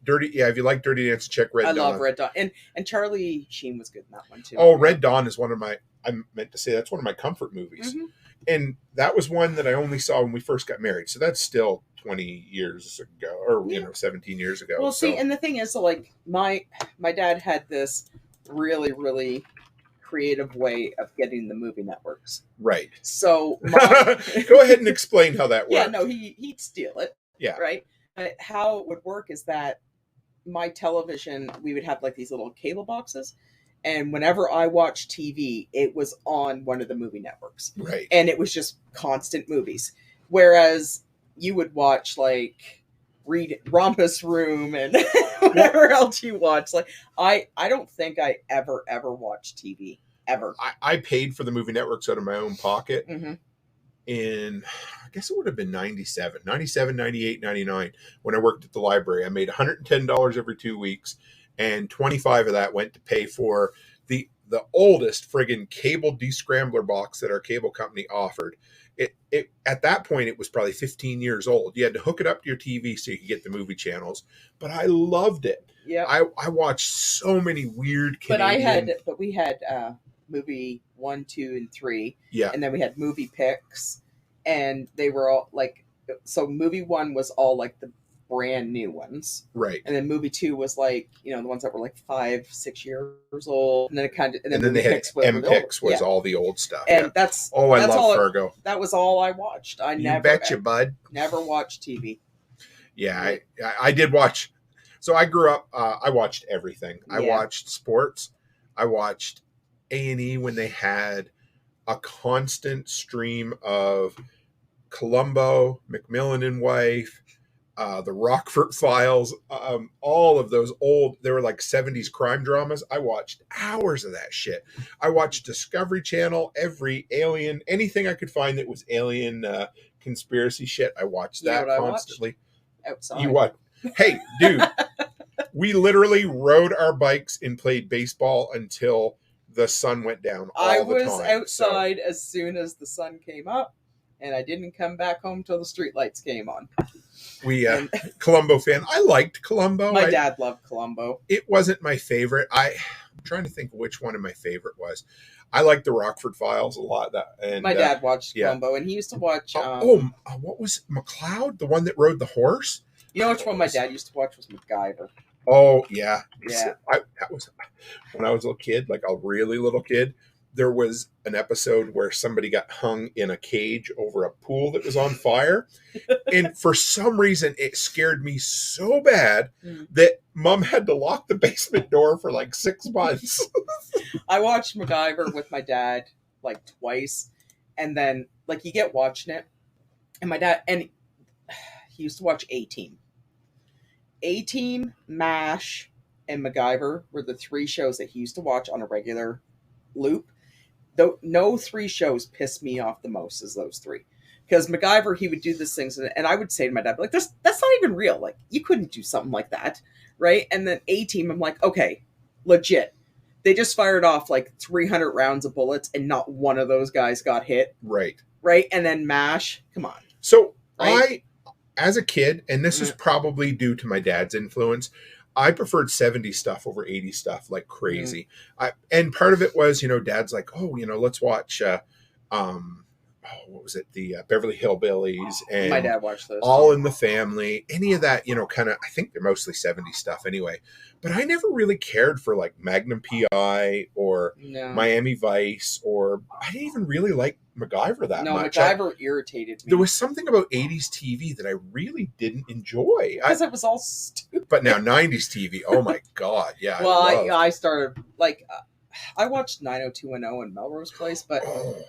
Dirty. Yeah, if you like Dirty Dancing, check Red Dawn. I love Red Dawn. And Charlie Sheen was good in that one, too. Oh, Red Dawn is one of my, I meant to say, that's one of my comfort movies. Mm-hmm. And that was one that I only saw when we first got married. So that's still 20 years ago, or, 17 years ago. Well, see, and the thing is, so like, my dad had this really, really creative way of getting the movie networks. Right. So go ahead and explain how that works. Yeah, no, he'd steal it. Yeah. Right. But how it would work is that my television, we would have like these little cable boxes, and whenever I watched TV, it was on one of the movie networks. Right. And it was just constant movies. Whereas you would watch like Rompus Room and whatever else you watch. Like I don't think I ever watched TV ever. I paid for the movie networks out of my own pocket. Mm-hmm. In, I guess it would have been 97, 98, 99, when I worked at the library. I made $110 every 2 weeks, and 25 of that went to pay for the oldest friggin' cable descrambler box that our cable company offered. It at that point, it was probably 15 years old. You had to hook it up to your TV so you could get the movie channels, but I loved it. Yeah. I watched so many weird Canadian... But we had movie 1, 2, and 3. Yeah. And then we had movie picks, and they were all like, so movie 1 was all like the brand new ones. Right. And then movie 2 was like, the ones that were like 5, 6 years old. And then it kind of, and then they had M-Pix was all the old stuff. And yeah. that's, I love Fargo. That was all I watched. You betcha, bud. Never watched TV. Yeah. I did watch. So I grew up, I watched everything. I watched sports. I watched A&E when they had a constant stream of Columbo, McMillan and Wife, the Rockford Files, all of those old, they were like 70s crime dramas. I watched hours of that shit. I watched Discovery Channel, every alien, anything I could find that was alien conspiracy shit. I watched that constantly. Outside. You what? Hey, dude, we literally rode our bikes and played baseball until the sun went down all the time. I was outside as soon as the sun came up, and I didn't come back home till the streetlights came on. Columbo fan. I liked Columbo. My dad loved Columbo. It wasn't my favorite. I'm trying to think which one of my favorite was. I liked the Rockford Files a lot. My dad watched Columbo, and he used to watch... what was McLeod? The one that rode the horse? You know which one my dad used to watch was MacGyver. Oh, yeah. Yeah. That was when I was a little kid, like a really little kid. There was an episode where somebody got hung in a cage over a pool that was on fire. And for some reason, it scared me so bad that Mom had to lock the basement door for like 6 months. I watched MacGyver with my dad like twice. And then, like, you get watching it. And my dad, and he used to watch A-Team. A-Team, MASH, and MacGyver were the 3 shows that he used to watch on a regular loop. Though no 3 shows pissed me off the most as those 3. Because MacGyver, he would do these things, and I would say to my dad, like, that's not even real. Like, you couldn't do something like that, right? And then A-Team, I'm like, okay, legit. They just fired off like 300 rounds of bullets, and not one of those guys got hit. Right. Right? And then MASH, come on. So right? as a kid, and this is probably due to my dad's influence, I preferred 70s stuff over 80s stuff like crazy. And part of it was, Dad's like, oh, let's watch, what was it? The Beverly Hillbillies and my dad watched those. All in the Family. Any of that, kind of, I think they're mostly 70s stuff anyway. But I never really cared for like Magnum PI or Miami Vice, or I didn't even really like MacGyver that much. No, MacGyver irritated me. There was something about 80s TV that I really didn't enjoy. Because it was all stupid. But now 90s TV, oh my God. Yeah. Well, I started, like, I watched 90210 and Melrose Place, but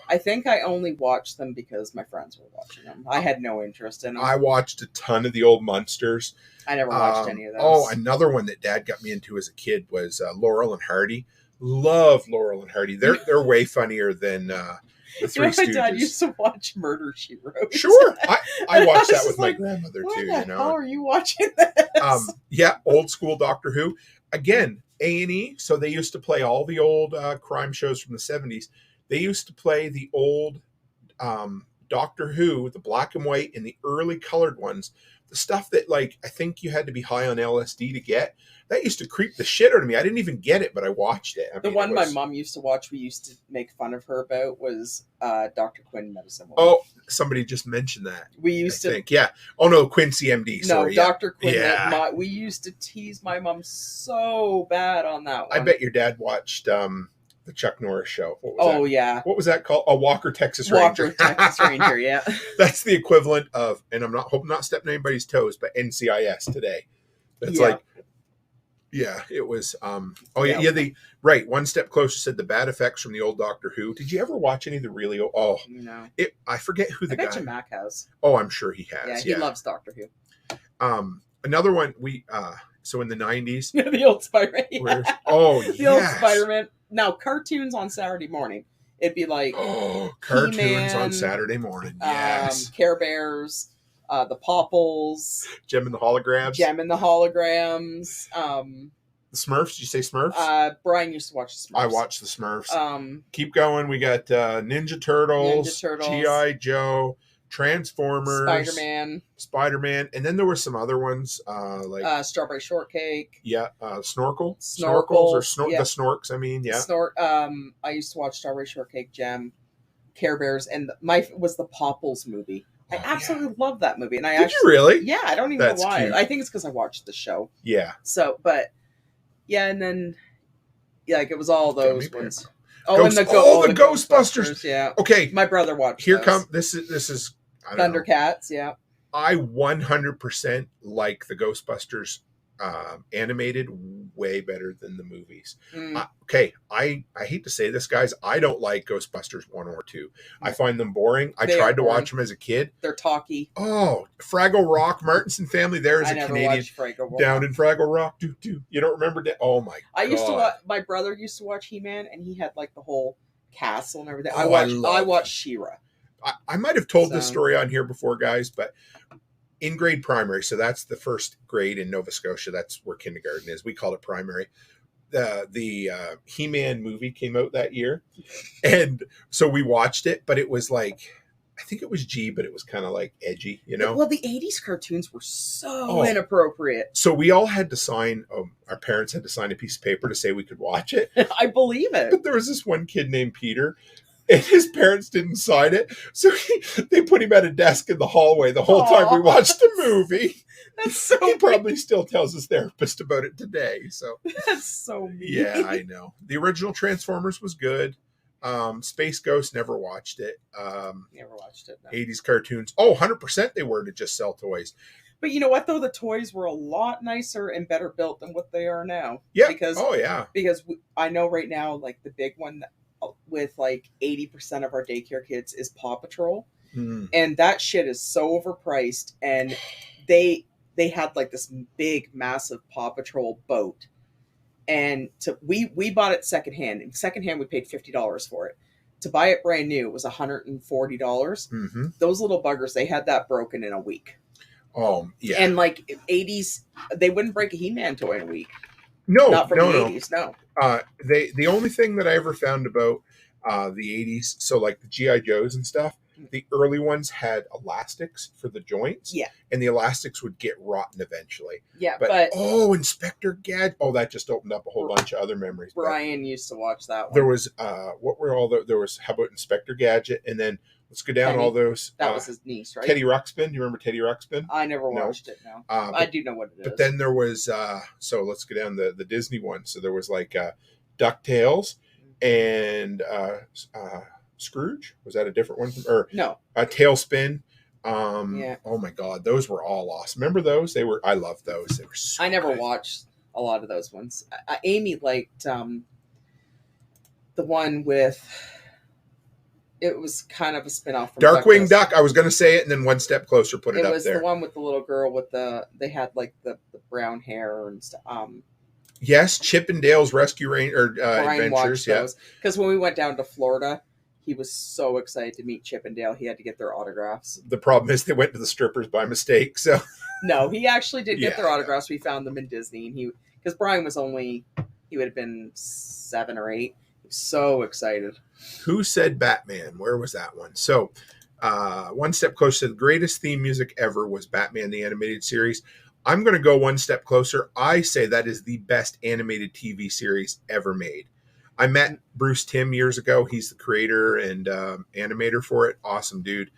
I think I only watched them because my friends were watching them. I had no interest in them. I watched a ton of the old Munsters. I never watched any of those. Oh, another one that Dad got me into as a kid was Laurel and Hardy. Love Laurel and Hardy. They're way funnier than the Three Stooges. My dad used to watch Murder, She Wrote. Sure. I watched that with like, my grandmother too. Why the hell are you watching this? Yeah, old school Doctor Who. Again, A&E, so they used to play all the old crime shows from the 70s. They used to play the old Doctor Who, the black and white and the early colored ones. The stuff that, like, I think you had to be high on LSD to get. That used to creep the shit out of me. I didn't even get it, but I watched it. The one my mom used to watch, we used to make fun of her about, was Dr. Quinn Medicine Woman. Oh, somebody just mentioned that. We used to think, yeah. Oh, no, Quincy MD. Sorry, no, Dr. Quinn. Yeah. We used to tease my mom so bad on that one. I bet your dad watched the Chuck Norris show. What was that? Yeah. What was that called? A Walker, Texas Ranger. Walker, Texas Ranger, yeah. That's the equivalent of, and I'm not stepping anybody's toes, but NCIS today. That's like, yeah, it was, right. One Step Closer said the bad effects from the old Doctor Who. Did you ever watch any of the really old, no. I forget who the guy. I bet you Mac has. Oh, I'm sure he has. Yeah, he loves Doctor Who. Another one, so in the 90s. The old Spider-Man. Yeah. The old Spider-Man. Now, cartoons on Saturday morning. It'd be like cartoons He-Man, on Saturday morning. Yes. Care Bears, the Popples, Gem and the Holograms. The Smurfs. Did you say Smurfs? Brian used to watch the Smurfs. I watched the Smurfs. Keep going. We got Ninja Turtles, G.I. Joe, Transformers, Spider-Man, and then there were some other ones like Strawberry Shortcake. Yeah, Snorkels or the Snorks. I mean, yeah. I used to watch Strawberry Shortcake, Gem, Care Bears, and was the Popples movie. I absolutely love that movie, and Did you really? Yeah, I don't even know why. Cute. I think it's because I watched the show. Yeah. So, but yeah, and then like it was all those ones. The Ghostbusters. Yeah. Okay, my brother watched. This is. Thundercats, yeah. I 100% like the Ghostbusters animated way better than the movies. Okay, I hate to say this, guys. I don't like Ghostbusters 1 or 2. I find them boring. I tried to watch them as a kid. They're talky. Oh, Fraggle Rock, Martinson Family. There is a Canadian down in Fraggle Rock. You don't remember that? Oh my God. used to watch. My brother used to watch He-Man, and he had like the whole castle and everything. I watched She-Ra. I might have told this story on here before, guys, but in grade primary, so that's the first grade in Nova Scotia. That's where kindergarten is. We call it primary. The He-Man movie came out that year, and so we watched it, but it was like, I think it was G, but it was kind of like edgy, you know? Well, the 80s cartoons were so inappropriate. So we all had to sign, our parents had to sign a piece of paper to say we could watch it. I believe it. But there was this one kid named Peter, and his parents didn't sign it, so they put him at a desk in the hallway the whole time we watched the movie. That's so He probably still tells his therapist about it today. So that's so mean. Yeah, I know. The original Transformers was good. Space Ghost, never watched it. Never watched it. No. 80s cartoons. 100% they were to just sell toys. But you know what, though? The toys were a lot nicer and better built than what they are now. Yeah. Because I know right now, like the big one with like 80% of our daycare kids is Paw Patrol. And that shit is so overpriced. And they had like this big, massive Paw Patrol boat. And we bought it secondhand. In secondhand, we paid $50 for it. to buy it brand new, it was $140. Mm-hmm. Those little buggers, they had that broken in a week. Oh, yeah. And like 80s, they wouldn't break a He-Man toy in a week. No, Not from no, the no. 80s, no. The only thing that I ever found about the 80s, so like the G.I. Joes and stuff, the early ones had elastics for the joints. Yeah. And the elastics would get rotten eventually. Yeah, but Inspector Gadget. Oh, that just opened up a whole bunch of other memories. Brian used to watch that one. There was, what were all the, there was, how about Inspector Gadget? And then let's go down Teddy. all those. That was his niece, right? Teddy Ruxpin. Do you remember Teddy Ruxpin? I never watched it, no. I do know what it is. But then there was, so let's go down the Disney one. So there was like DuckTales and Scrooge. Was that a different one? Or no. Tailspin. Yeah. Oh my God, those were all awesome. Remember those? I loved those. They were so I never good. watched a lot of those ones. Amy liked the one with, it was kind of a spin-off from Darkwing Duck. I was going to say it, and then One Step Closer put it up there. It was the one with the little girl with they had like the brown hair and stuff. Yes, Chip and Dale's Rescue Adventures. Yeah, because when we went down to Florida, he was so excited to meet Chip and Dale. He had to get their autographs. The problem is they went to the strippers by mistake. So no, he actually did get their autographs. We found them in Disney, and because Brian was he would have been 7 or 8. He was so excited. Who said Batman? Where was that one? So, One Step Closer. The greatest theme music ever was Batman the Animated Series. I'm going to go one step closer. I say that is the best animated TV series ever made. I met Bruce Timm years ago. He's the creator and animator for it. Awesome dude.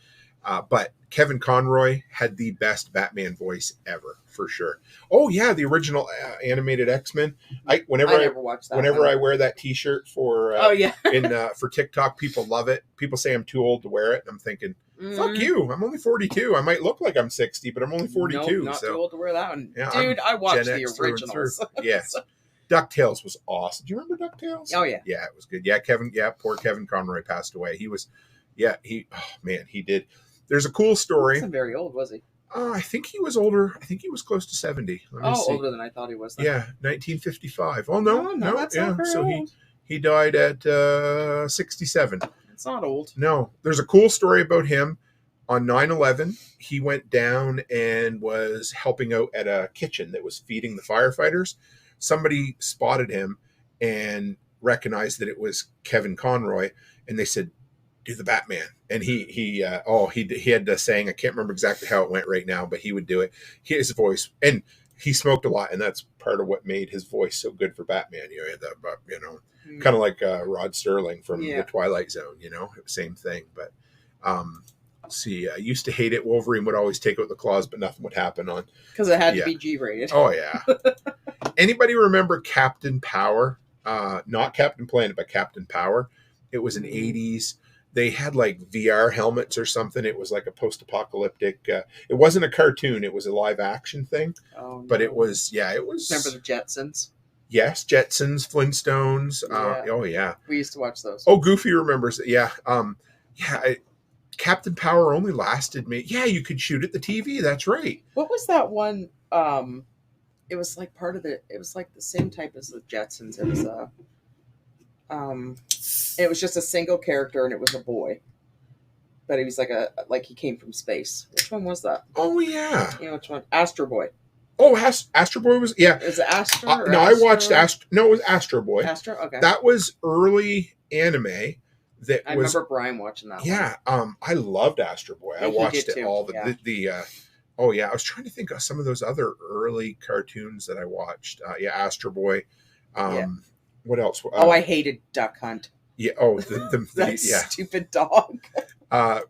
But Kevin Conroy had the best Batman voice ever, for sure. Oh yeah, the original animated X-Men. I never watched that. Whenever I wear that T-shirt for for TikTok, people love it. People say I'm too old to wear it, and I'm thinking, fuck you. I'm only 42. I might look like I'm 60, but I'm only 42. Nope, not too old to wear that one. Yeah, dude, I watched the originals. Yes. DuckTales was awesome. Do you remember DuckTales? Oh yeah. Yeah, it was good. Yeah, poor Kevin Conroy passed away. He did. There's a cool story. He wasn't very old, was he? I think he was older. I think he was close to 70. Older than I thought he was then. Yeah, 1955. Oh no, that's not very old. He died at 67. It's not old. No, there's a cool story about him. On 9/11, he went down and was helping out at a kitchen that was feeding the firefighters. Somebody spotted him and recognized that it was Kevin Conroy, and they said, "Do the Batman." And he had the saying. I can't remember exactly how it went right now, but he would do it. His voice, and he smoked a lot, and that's part of what made his voice so good for Batman. You had that, kind of like Rod Serling from the Twilight Zone. Same thing. But see, I used to hate it. Wolverine would always take out the claws, but nothing would happen on because it had to be G-rated. Oh yeah. Anybody remember Captain Power? Not Captain Planet, but Captain Power. It was an 80s. They had like VR helmets or something. It was like a post-apocalyptic. It wasn't a cartoon. It was a live action thing. Oh, no. But it was. Remember the Jetsons? Yes, Jetsons, Flintstones. Oh yeah. We used to watch those. Oh, Goofy remembers it. Yeah. Captain Power only lasted me. Yeah, you could shoot at the TV. That's right. What was that one? It was like part of it was like the same type as the Jetsons. It was it was just a single character, and it was a boy, but he was like he came from space. Which one was that? Oh yeah, which one? Astro Boy. Oh, Astro Boy was Is it Astro? No, I watched Astro. No, it was Astro Boy. Astro. Okay. That was early anime. I remember Brian watching that. Yeah, I loved Astro Boy. I watched it all. Oh yeah, I was trying to think of some of those other early cartoons that I watched. Astro Boy. What else? I hated Duck Hunt. Yeah. Oh, that stupid dog.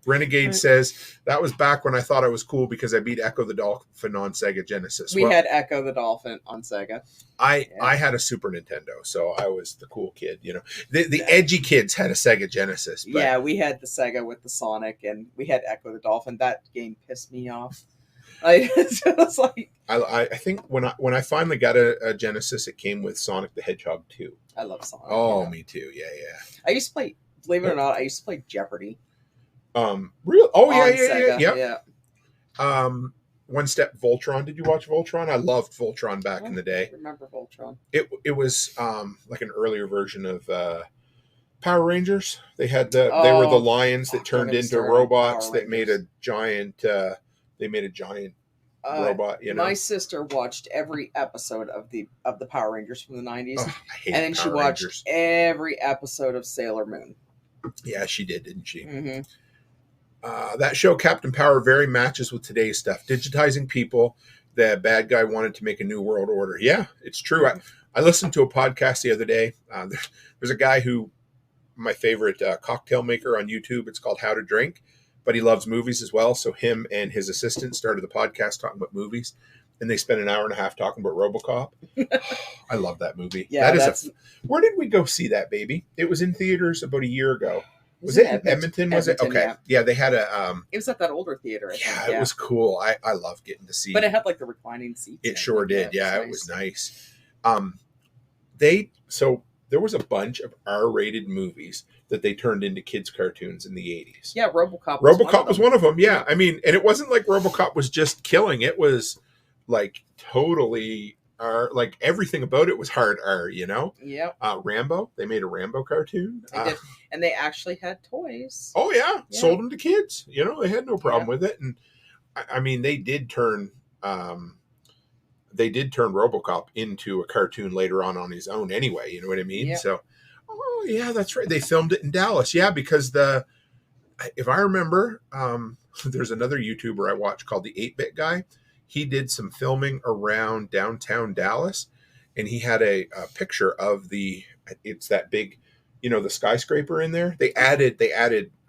Renegade says that was back when I thought I was cool because I beat Echo the Dolphin on Sega Genesis. We had Echo the Dolphin on Sega. I had a Super Nintendo, so I was the cool kid. The edgy kids had a Sega Genesis. But... Yeah, we had the Sega with the Sonic, and we had Echo the Dolphin. That game pissed me off. I think when I finally got a Genesis, it came with Sonic the Hedgehog 2. I love Sonic. Oh, me too. Yeah. I used to play. Believe it or not, I used to play Jeopardy. Real? Oh Sega, yeah. One Step Voltron. Did you watch Voltron? I loved Voltron back in the day. I remember Voltron. It was like an earlier version of Power Rangers. They had they were the lions that turned into robots that made a giant. They made a giant robot. You know, my sister watched every episode of the Power Rangers from the 90s, I hate and then she Power watched Rangers. every episode of Sailor Moon. Yeah, she did, didn't she? Mm-hmm. That show, Captain Power, very matches with today's stuff. Digitizing people. The bad guy wanted to make a new world order. Yeah, it's true. I listened to a podcast the other day. There's a guy who, my favorite cocktail maker on YouTube. It's called How to Drink, but he loves movies as well. So him and his assistant started the podcast talking about movies, and they spent an hour and a half talking about RoboCop. I love that movie. Yeah, where did we go see that, baby? It was in theaters about a year ago. Was it in Edmonton? Was it? Okay. Yeah, they had a... it was at that older theater, I think. It was cool. I love getting to see... But it had like the reclining seats. It sure did. Yeah, it was nice. So there was a bunch of R-rated movies that they turned into kids' cartoons in the 80s. Yeah, RoboCop was one of them. Yeah, I mean, and it wasn't like RoboCop was just killing. It was like totally... like everything about it was hard R, you know? Yep. Rambo, they made a Rambo cartoon. They did. And they actually had toys. Oh, yeah. Sold them to kids. You know, they had no problem with it. And I mean, they did turn RoboCop into a cartoon later on his own anyway. You know what I mean? Yep. So, oh, yeah, that's right. They filmed it in Dallas. Yeah, because if I remember, there's another YouTuber I watch called the 8-Bit Guy. He did some filming around downtown Dallas, and he had a picture of it's that big, you know, the skyscraper in there. They added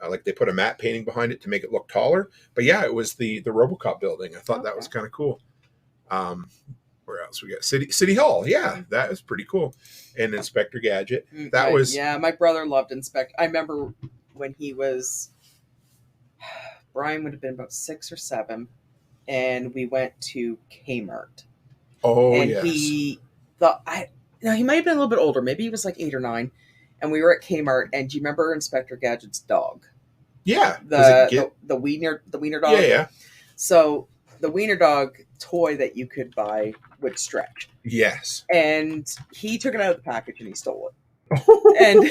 like they put a matte painting behind it to make it look taller. But yeah, it was the RoboCop building. I thought that was kind of cool. Where else we got? City Hall. Yeah, that was pretty cool. And Inspector Gadget. That was... Yeah, my brother loved Inspector. I remember when Brian would have been about 6 or 7. And we went to Kmart. Oh, and yes. He thought he might have been a little bit older. Maybe he was like 8 or 9. And we were at Kmart. And do you remember Inspector Gadget's dog? Yeah. The Wiener dog. Yeah. So the Wiener dog toy that you could buy would stretch. Yes. And he took it out of the package and he stole it. And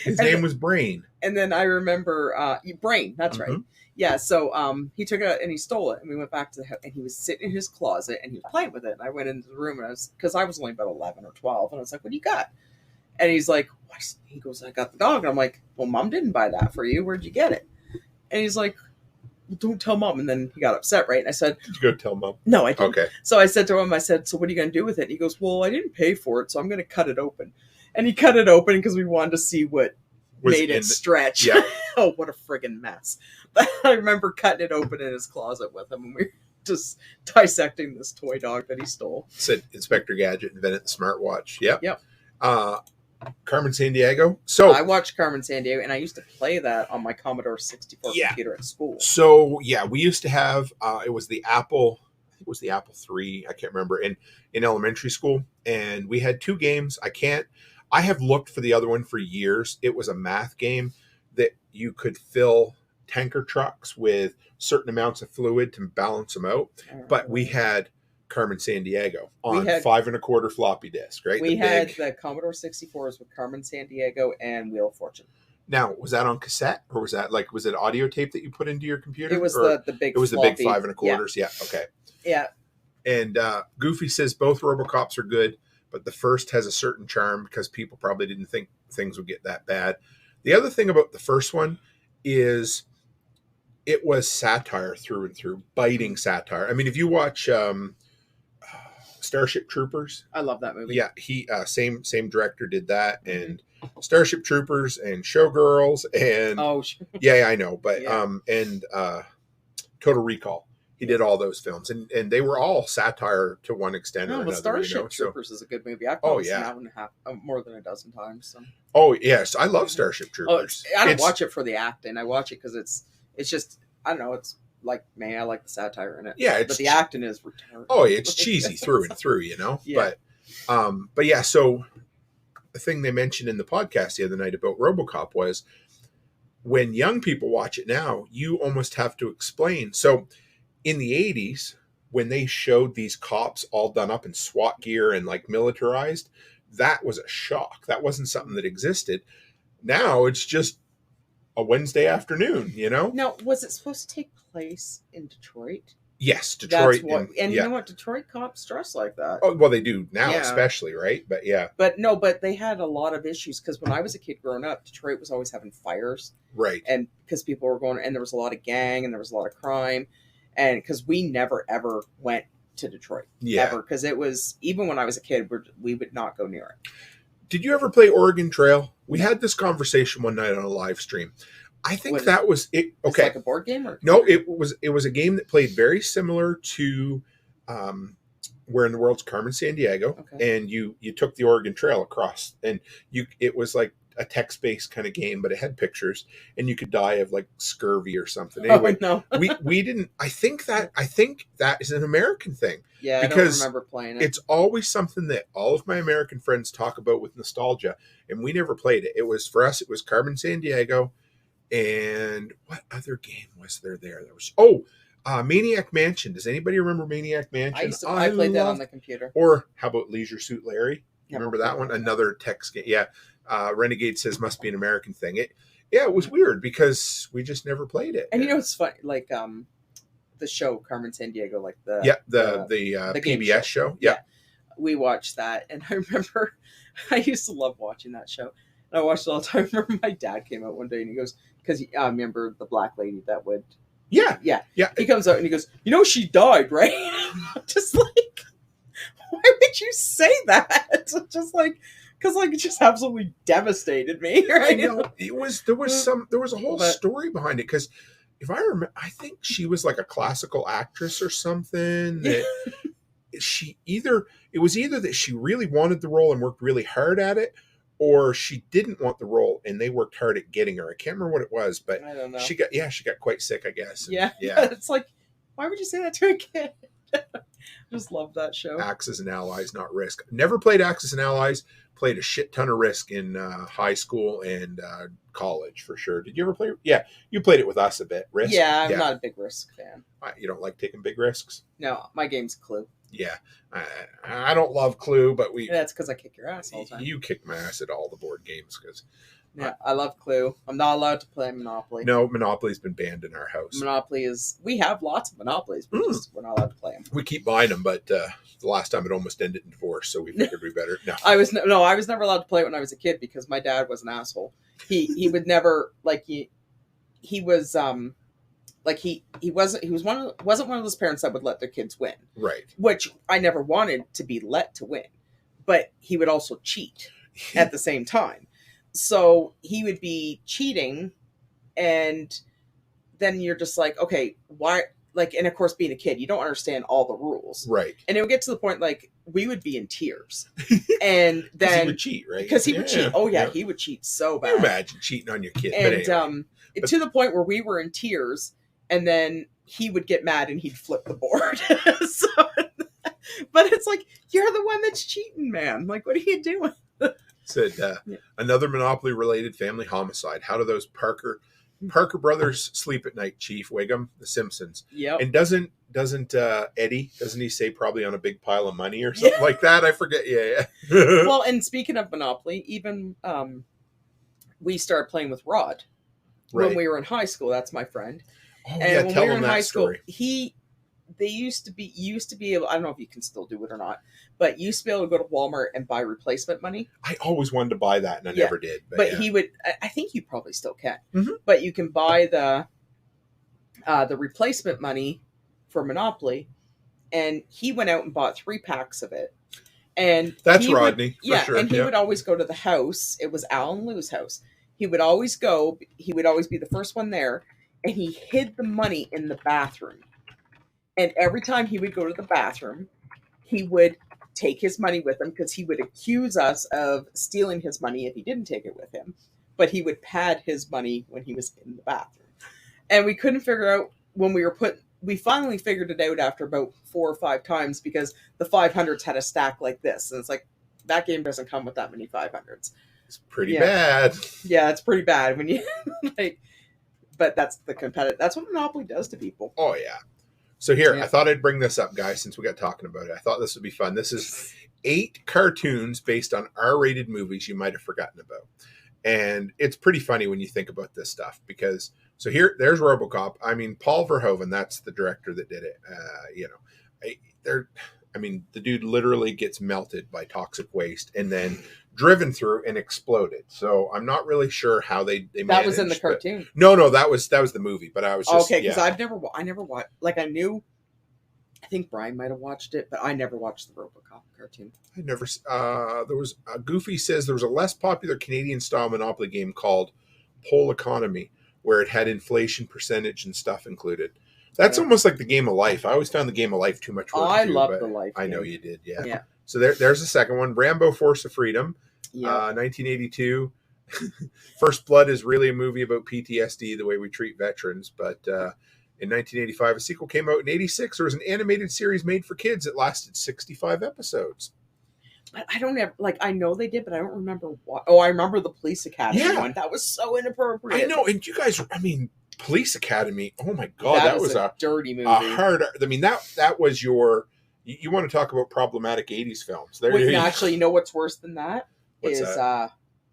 his name was Brain. And then I remember Brain. That's right. Yeah, so he took it out and he stole it, and we went back to the house, and he was sitting in his closet, and he was playing with it, and I went into the room, and because I was only about 11 or 12, and I was like, what do you got? And he's like, what? He goes, I got the dog, and I'm like, well, Mom didn't buy that for you, where'd you get it? And he's like, well, don't tell Mom, and then he got upset, right? And I said, did you go tell Mom? No, I didn't. Okay. So I said to him, so what are you going to do with it? And he goes, well, I didn't pay for it, so I'm going to cut it open. And he cut it open because we wanted to see what made it stretch. Yeah. Oh, what a friggin' mess. But I remember cutting it open in his closet with him, and we were just dissecting this toy dog that he stole. Said Inspector Gadget invented the smartwatch. Yep. Yep. Carmen Sandiego. So I watched Carmen Sandiego, and I used to play that on my Commodore 64 computer at school. So yeah, we used to have it was the Apple. I think it was the Apple III. I can't remember in elementary school, and we had 2 games. I have looked for the other one for years. It was a math game that you could fill tanker trucks with certain amounts of fluid to balance them out. But we had Carmen Sandiego on 5 1/4 floppy disk, right? We had the Commodore 64s with Carmen Sandiego and Wheel of Fortune. Now, was that on cassette, or was it audio tape that you put into your computer? It was the big. It was floppy. The big 5 1/4. Yeah. Okay. Yeah. And Goofy says both RoboCops are good, but the first has a certain charm because people probably didn't think things would get that bad. The other thing about the first one is it was satire through and through, biting satire. I mean, if you watch Starship Troopers, I love that movie. Yeah, he same director did that, and Starship Troopers and Showgirls, and yeah, I know, but and Total Recall. He did all those films, and they were all satire to one extent or another. Starship Troopers is a good movie. I've probably seen that one more than a dozen times. So. Oh yes, I love Starship Troopers. I don't watch it for the acting. I watch it because it's just I don't know. It's like I like the satire in it. Yeah, but the acting is retarded. Oh, it's cheesy through and through, you know. Yeah. But yeah. So the thing they mentioned in the podcast the other night about RoboCop was when young people watch it now, you almost have to explain. So. In the 80s, when they showed these cops all done up in SWAT gear and like militarized, that was a shock. That wasn't something that existed. Now it's just a Wednesday afternoon, you know? Now, was it supposed to take place in Detroit? Yes, Detroit. You know what? Detroit cops dress like that. Oh, well, they do now, especially, right? But yeah. But they had a lot of issues because when I was a kid growing up, Detroit was always having fires. Right. And because people were going, and there was a lot of gang and there was a lot of crime. And because we never, ever went to Detroit. Yeah. Ever. Because it was, even when I was a kid, we would not go near it. Did you ever play Oregon Trail? We had this conversation one night on a live stream. I think that was it. Okay, like a board game, or no? It was a game that played very similar to Where in the World's Carmen Sandiego, and you took the Oregon Trail across, and it was like a text-based kind of game, but it had pictures, and you could die of like scurvy or something. Anyway, no, we didn't. I think that is an American thing. Yeah, because I don't remember playing it. It's always something that all of my American friends talk about with nostalgia, and we never played it. It was for us. It was Carmen Sandiego. And what other game was there? There was Maniac Mansion. Does anybody remember Maniac Mansion? I played that on the computer. Or how about Leisure Suit Larry? You remember that one? Another text game. Yeah. Renegade says must be an American thing. It was weird because we just never played it. And you know it's funny, like the show Carmen Sandiego, like the PBS show. Yeah. We watched that, and I remember I used to love watching that show. And I watched it all the time. I remember my dad came out one day and he goes, because I remember the black lady that would. Yeah. He comes out and he goes, you know, she died, right? Just like, why would you say that? Just like, because like it just absolutely devastated me. Right? I know. There was a whole story behind it because if I remember, I think she was like a classical actress or something. That it was either that she really wanted the role and worked really hard at it, or she didn't want the role and they worked hard at getting her. I can't remember what it was, but I don't know. She got quite sick, I guess. And, yeah. It's like, why would you say that to a kid? I just love that show. Axis and Allies, not Risk. Never played Axis and Allies. Played a shit ton of Risk in high school and college for sure. Did you ever play? Yeah, you played it with us a bit. Risk. Yeah, I'm not a big Risk fan. You don't like taking big risks? No, my game's Clue. Yeah, I don't love Clue, but that's because I kick your ass all the time. You kick my ass at all the board games because. Yeah, I love Clue. I'm not allowed to play Monopoly. No, Monopoly's been banned in our house. We have lots of Monopolies, but we're not allowed to play them. We keep buying them, but the last time it almost ended in divorce, so we figured we better. No, I was never allowed to play it when I was a kid because my dad was an asshole. He would never he wasn't one of those parents that would let their kids win. Right. Which I never wanted to be let to win, but he would also cheat at the same time. So he would be cheating, and then you're just like, okay, why? Like, and of course, being a kid, you don't understand all the rules, right? And it would get to the point like we would be in tears, and then he would cheat, right? Because he would cheat. Oh yeah, he would cheat so bad. Can you imagine cheating on your kid, and to the point where we were in tears, and then he would get mad and he'd flip the board. But it's like, you're the one that's cheating, man. Like, what are you doing? Said another Monopoly related family homicide. How do those Parker brothers sleep at night, Chief Wiggum? The Simpsons. Yeah. And doesn't Eddie, doesn't he say probably on a big pile of money or something like that? I forget. Yeah. Well, and speaking of Monopoly, even we started playing with Rod when we were in high school. That's my friend. Oh, and when we were in high school, they used to be able, I don't know if you can still do it or not, but used to be able to go to Walmart and buy replacement money. I always wanted to buy that and I never did. But he would, I think you probably still can, mm-hmm. But you can buy the replacement money for Monopoly, and he went out and bought 3 packs of it. And that's Rodney. For sure. And he would always go to the house. It was Al and Lou's house. He would always go, he would always be the first one there, and he hid the money in the bathroom. And every time he would go to the bathroom, he would take his money with him because he would accuse us of stealing his money if he didn't take it with him. But he would pad his money when he was in the bathroom. And we couldn't figure out when we finally figured it out after about 4 or 5 times because the 500s had a stack like this. And it's like, that game doesn't come with that many 500s. It's pretty bad. Yeah, it's pretty bad when you but that's that's what Monopoly does to people. Oh yeah. So here, I thought I'd bring this up, guys, since we got talking about it. I thought this would be fun. This is 8 cartoons based on R-rated movies you might have forgotten about. And it's pretty funny when you think about this stuff because there's RoboCop. I mean, Paul Verhoeven, that's the director that did it. The dude literally gets melted by toxic waste and then driven through and exploded. So I'm not really sure how they that managed, was in the cartoon. No, that was the movie. But I was just okay because I never watched. Like I knew, I think Brian might have watched it, but I never watched the RoboCop cartoon. I never. There was Goofy says there was a less popular Canadian style Monopoly game called Pole Economy where it had inflation percentage and stuff included. That's almost like the Game of Life. I always found the Game of Life too much work. I love the Life. I know you did. Yeah. Yeah. So there's the second one. Rambo: Force of Freedom, Yeah. 1982. First Blood is really a movie about PTSD, the way we treat veterans. But in 1985, a sequel came out. In 86, there was an animated series made for kids that lasted 65 episodes. But I don't have, like, I know they did, but I don't remember what. Oh, I remember the Police Academy one. That was so inappropriate. I know. And you guys, Police Academy. Oh my God, that was a dirty movie. Hard. I mean, that was your. You want to talk about problematic 80s films? Actually, you know what's worse than that?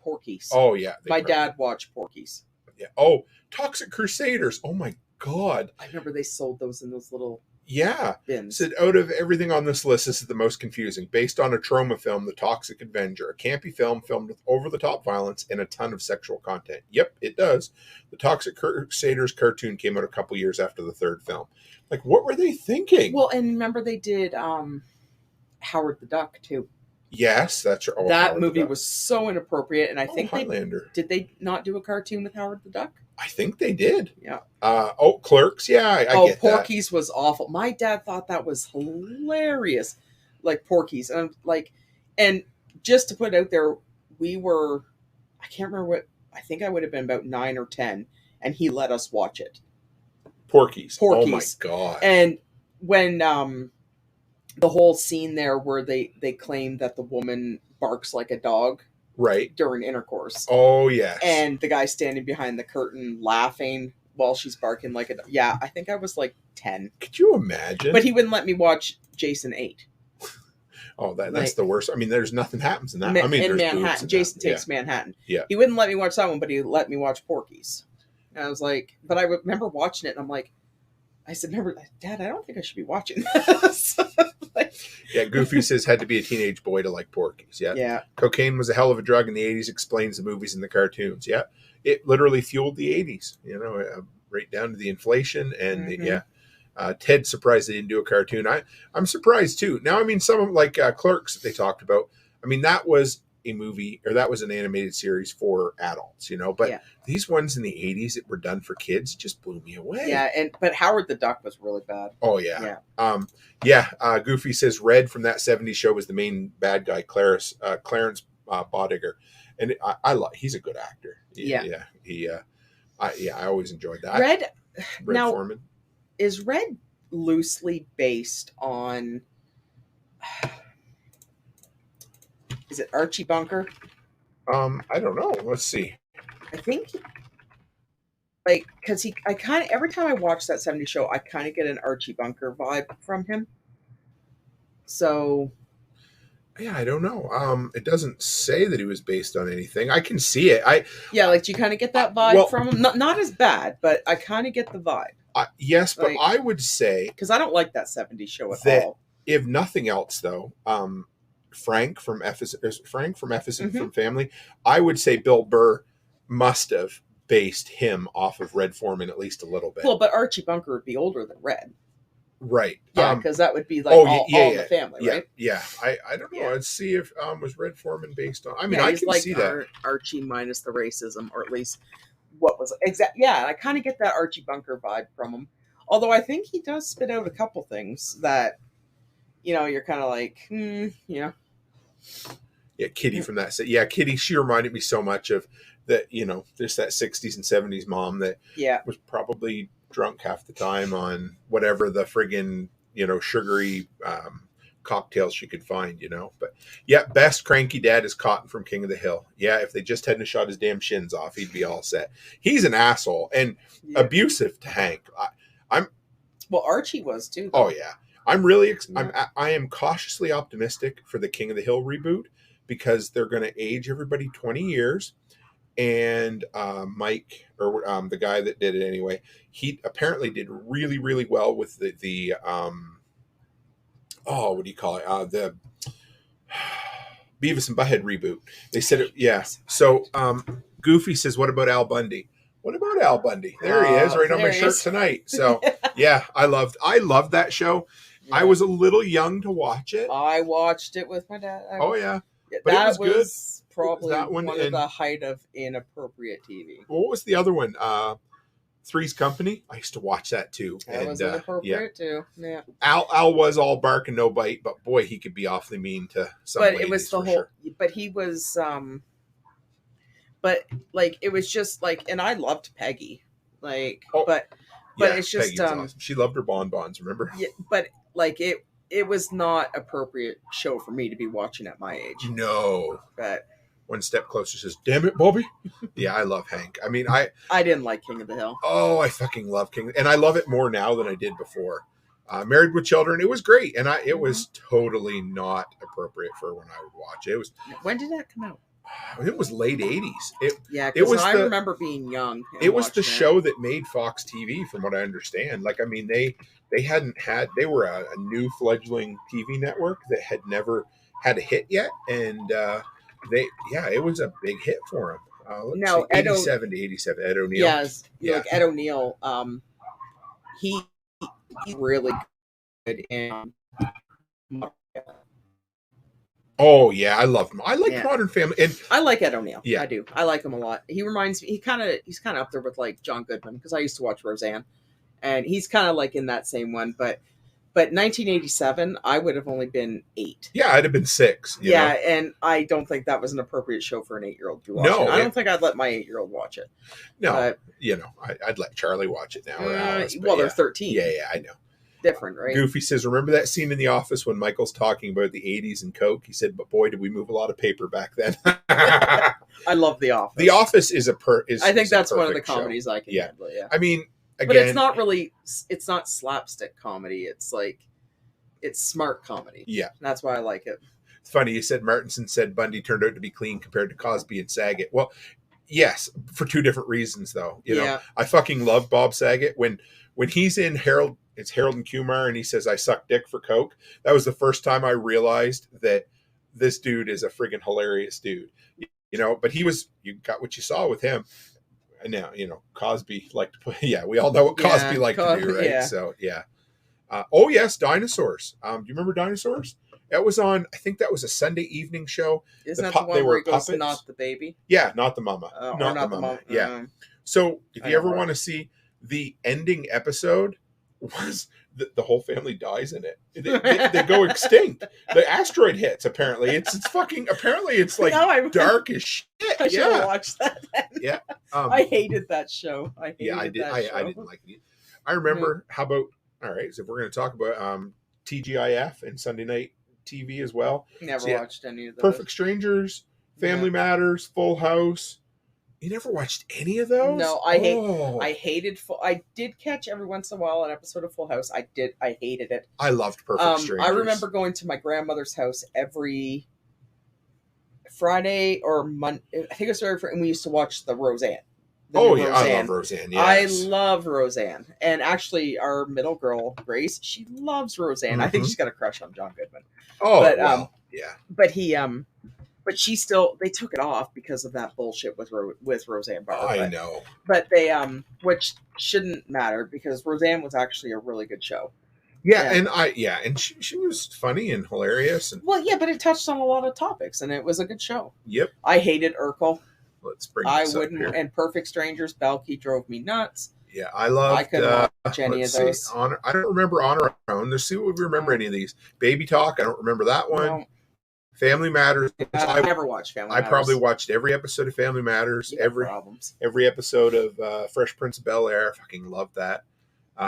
Porky's. Oh yeah, my dad watched Porky's. Yeah. Oh, Toxic Crusaders. Oh my God. I remember they sold those in those little bins. Said out of everything on this list, this is the most confusing. Based on a trauma film, The Toxic Avenger, a campy film filmed with over-the-top violence and a ton of sexual content. Yep, it does. The Toxic Crusaders cartoon came out a couple years after the third film. Like, what were they thinking? Well, and remember they did Howard the Duck too. Yes, that's right. That movie was so inappropriate, and I think Highlander. Did they not do a cartoon with Howard the Duck? I think they did. Yeah. Clerks. Yeah, I get Porky's was awful. My dad thought that was hilarious, like Porky's, and just to put it out there, I can't remember what. I think I would have been about 9 or 10, and he let us watch it. Porky's. Oh my God. And when the whole scene there where they claim that the woman barks like a dog. Right. During intercourse. Oh, yes. And the guy standing behind the curtain laughing while she's barking like a dog. Yeah, I think I was like 10. Could you imagine? But he wouldn't let me watch Jason 8. Oh, that's the worst. I mean, there's nothing happens in that. In Manhattan. Jason Takes Manhattan. Yeah. He wouldn't let me watch that one, but he let me watch Porky's. And I was like, but I remember watching it, and I'm like, Dad, I don't think I should be watching this. Yeah, Goofy says had to be a teenage boy to like Porky's. Yeah. Yeah. Cocaine was a hell of a drug in the 80s, explains the movies and the cartoons. Yeah. It literally fueled the 80s, right down to the inflation. And Ted's surprised they didn't do a cartoon. I'm surprised too. Now, I mean, some of like Clerks that they talked about, I mean, that was a movie or that was an animated series for adults, but these ones in the 80s that were done for kids just blew me away. Yeah. But Howard the Duck was really bad. Oh yeah. Goofy says Red from that 70s show was the main bad guy, Clarence Bodiger. And he's a good actor. I always enjoyed that. Red now, Foreman. Is Red loosely based on is it Archie Bunker? I don't know. Let's see. I think because I kind of every time I watch that 70s show, I kind of get an Archie Bunker vibe from him. So yeah, I don't know. It doesn't say that he was based on anything. I can see it. Do you kind of get that vibe from him? Not as bad, but I kind of get the vibe. Yes, but I would say because I don't like that 70s show at all. If nothing else, though, Frank from Ephesus from Family, I would say Bill Burr must have based him off of Red Foreman at least a little bit. Well, but Archie Bunker would be older than Red. Right. Yeah, because that would be like all in the family, right? Yeah. I don't know. Let's see if was Red Foreman based on. I mean, I can see that. Archie minus the racism, or at least what was exact. Yeah, I kind of get that Archie Bunker vibe from him. Although I think he does spit out a couple things that, you're kind of like, Yeah, Kitty from that set. Yeah, Kitty, she reminded me so much of that, just that 60s and 70s mom that was probably drunk half the time on whatever the friggin', sugary cocktails she could find, But yeah, best cranky dad is Cotton from King of the Hill. Yeah, if they just hadn't shot his damn shins off, he'd be all set. He's an asshole and abusive to Hank. Well, Archie was too, though. Oh yeah. I'm really I am cautiously optimistic for the King of the Hill reboot because they're going to age everybody 20 years and Mike, or the guy that did it anyway, he apparently did really, really well with the what do you call it? The Beavis and Butthead reboot. They said it, yeah. So Goofy says, "What about Al Bundy?" What about Al Bundy? There he is, right on my shirt tonight. So yeah, I loved that show. Yeah. I was a little young to watch it. I watched it with my dad. Oh yeah, but that was good. Probably one of the height of inappropriate TV. What was the other one? Three's Company. I used to watch that too. That was inappropriate too. Yeah. Al was all bark and no bite, but boy, he could be awfully mean to some ladies. But it was the whole. Sure. But he was. But like it was just like, and I loved Peggy, like, but it's just Peggy was awesome. She loved her bonbons. Remember? Yeah, but like it was not appropriate show for me to be watching at my age. No, but. One Step Closer says, "Damn it, Bobby." Yeah, I love Hank. I mean, I didn't like King of the Hill. Oh, I fucking love King, and I love it more now than I did before. Married with Children, it was great, and it was totally not appropriate for when I would watch it. It was. When did that come out? It was late 80s. Because I remember being young. It was the show that made Fox TV, from what I understand. Like, I mean, they were a new fledgling TV network that had never had a hit yet, and it was a big hit for him. No, 87 to 87. Ed O'Neill. Yes, like Ed O'Neill. He's really good in. Oh yeah, I love him. I like Modern Family, and I like Ed O'Neill. Yeah, I do. I like him a lot. He reminds me. He's kind of up there with like John Goodman, because I used to watch Roseanne, and he's kind of like in that same one. But 1987, I would have only been 8. Yeah, I'd have been 6. You know? And I don't think that was an appropriate show for an 8-year-old to watch. No, I don't think I'd let my 8-year-old watch it. No, but, I'd let Charlie watch it now. Or Alice, they're 13. Yeah, I know. Different, right? Goofy says, "Remember that scene in The Office when Michael's talking about the 80s and Coke? He said, but boy, did we move a lot of paper back then." I love The Office. The Office is I think that's one of the comedies I can handle. Yeah. I mean, again, but it's not slapstick comedy. It's like, it's smart comedy. Yeah. That's why I like it. It's funny. You said Martinson said Bundy turned out to be clean compared to Cosby and Saget. Well, yes, for 2 different reasons though. You know, I fucking love Bob Saget when he's in Harold. It's Harold and Kumar, and he says, "I suck dick for Coke." That was the first time I realized that this dude is a friggin' hilarious dude. You know, but you got what you saw with him. And now, Cosby liked to put, we all know what Cosby liked to do, right? Yeah. So, yeah. Oh, yes, Dinosaurs. Do you remember Dinosaurs? That was on, I think that was a Sunday evening show. Isn't that the one where he goes, "Not the baby"? Yeah, not the mama. Not the mama. Yeah. So, if you ever want to see the ending episode, was the whole family dies in it. They go extinct. The asteroid hits. Apparently, it's like dark as shit. I should have watched that then. Yeah, I hated that show. I didn't like it. I remember. How about all right? So if we're going to talk about TGIF and Sunday night TV as well. Never watched any of those. Perfect Strangers, Family Matters, Full House. You never watched any of those? No, I hated I did catch every once in a while an episode of Full House. I hated it. I loved Perfect Strangers. I remember going to my grandmother's house every Friday or Monday. I think it was every Friday, and we used to watch the Roseanne. I love Roseanne. Yes. I love Roseanne. And actually, our middle girl, Grace, she loves Roseanne. Mm-hmm. I think she's got a crush on John Goodman. Oh, but, yeah. But but she still, they took it off because of that bullshit with Roseanne Barr. I know. But they, which shouldn't matter because Roseanne was actually a really good show. Yeah, and she was funny and hilarious. And well, yeah, but it touched on a lot of topics, and it was a good show. Yep. I hated Urkel. Let's bring this up here. And Perfect Strangers, Belky drove me nuts. Yeah, I couldn't watch any of those. I don't remember On Our Own. Let's see if we remember any of these. Baby Talk, I don't remember that one. No. Family Matters. I never watched Family Matters. I probably watched every episode of Family Matters. Every episode of Fresh Prince of Bel-Air. I fucking loved that.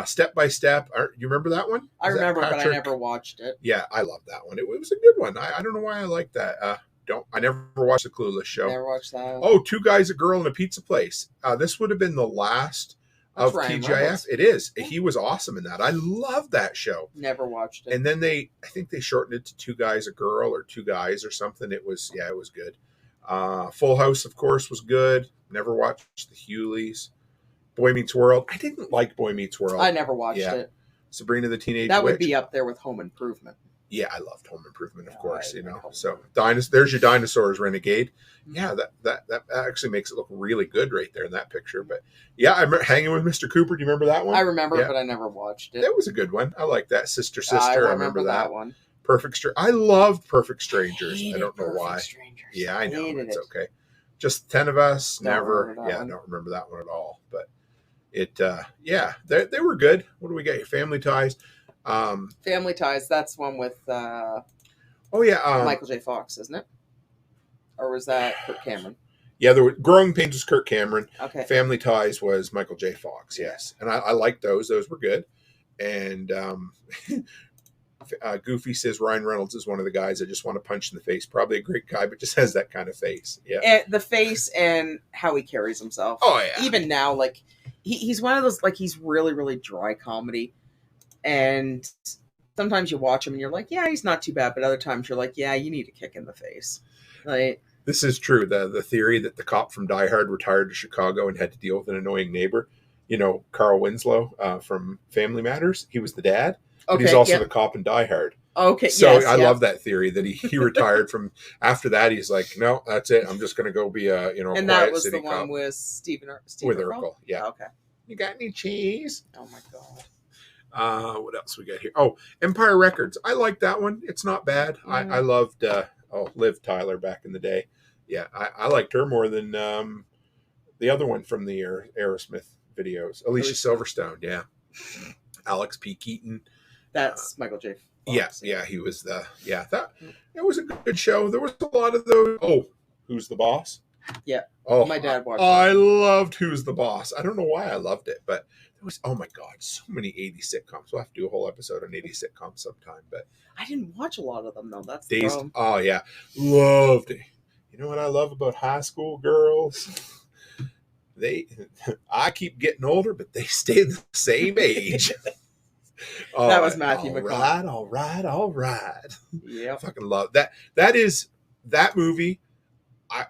Step by Step. You remember that one? I remember, but I never watched it. Yeah, I love that one. It was a good one. I don't know why I like that. I never watched the Clueless show. Never watched that. Oh, Two Guys, a Girl, and a Pizza Place. This would have been the last of TGIF. It is. He was awesome in that. I love that show. Never watched it. And then I think they shortened it to Two Guys, a Girl, or Two Guys or something. It was good. Full House, of course, was good. Never watched the Hewleys. Boy Meets World. I didn't like Boy Meets World. I never watched it. Sabrina the Teenage That Witch. would be up there with Home Improvement. Yeah, I loved Home Improvement, of course. I like So there's your dinosaurs, Renegade. Yeah, that actually makes it look really good right there in that picture. But yeah, I remember Hanging with Mr. Cooper. Do you remember that one? I remember, but I never watched it. That was a good one. I like that. Sister. I I remember that one. Perfect Stranger. I loved Perfect Strangers. I don't know Perfect why. Strangers. Yeah, I know. Hated It's it. okay. Just 10 of Us. Don't Never. remember that one. I don't remember that one at all. But it, they were good. What do we got here? Family Ties. Family Ties. That's one with Michael J. Fox, isn't it? Or was that Kirk Cameron? Yeah, there were Growing Pains was Kirk Cameron. Okay. Family Ties was Michael J. Fox. Yes, and I liked those. Those were good. And Goofy says Ryan Reynolds is one of the guys I just want to punch in the face. Probably a great guy, but just has that kind of face. Yeah, And the face and how he carries himself. Oh yeah. Even now, like he's one of those, like, he's really, really dry comedy, and sometimes you watch him and you're like, yeah, he's not too bad, but other times you're like, yeah, you need a kick in the face. Like, this is true. The theory that the cop from Die Hard retired to Chicago and had to deal with an annoying neighbor. You know, Carl Winslow from Family Matters. He was the dad, but he's also the cop in Die Hard. Okay, so I love that theory that he retired from. After that, he's like, no, that's it. I'm just going to go be a and quiet that was city the one cop. with Steve With Urkel. Yeah. Okay. You got any cheese? Oh my god. What else we got here? Oh, Empire Records. I like that one. It's not bad. I loved Liv Tyler back in the day. Yeah, I liked her more than the other one from the Aerosmith videos. Alicia Silverstone. Yeah. Alex P. Keaton. That's Michael J. Fox. Yeah, he was that was a good show. There was a lot of those. Oh, Who's the Boss? Yeah. Oh, my dad watched I loved Who's the Boss. I don't know why I loved it, but it was, oh my God, so many 80s sitcoms. We'll have to do a whole episode on 80s sitcoms sometime. But I didn't watch a lot of them, though. That's Dazed. Oh, yeah. Loved it. You know what I love about high school girls? I keep getting older, but they stay the same age. That was Matthew McConaughey. All right. Yeah. Fucking love that. That movie. I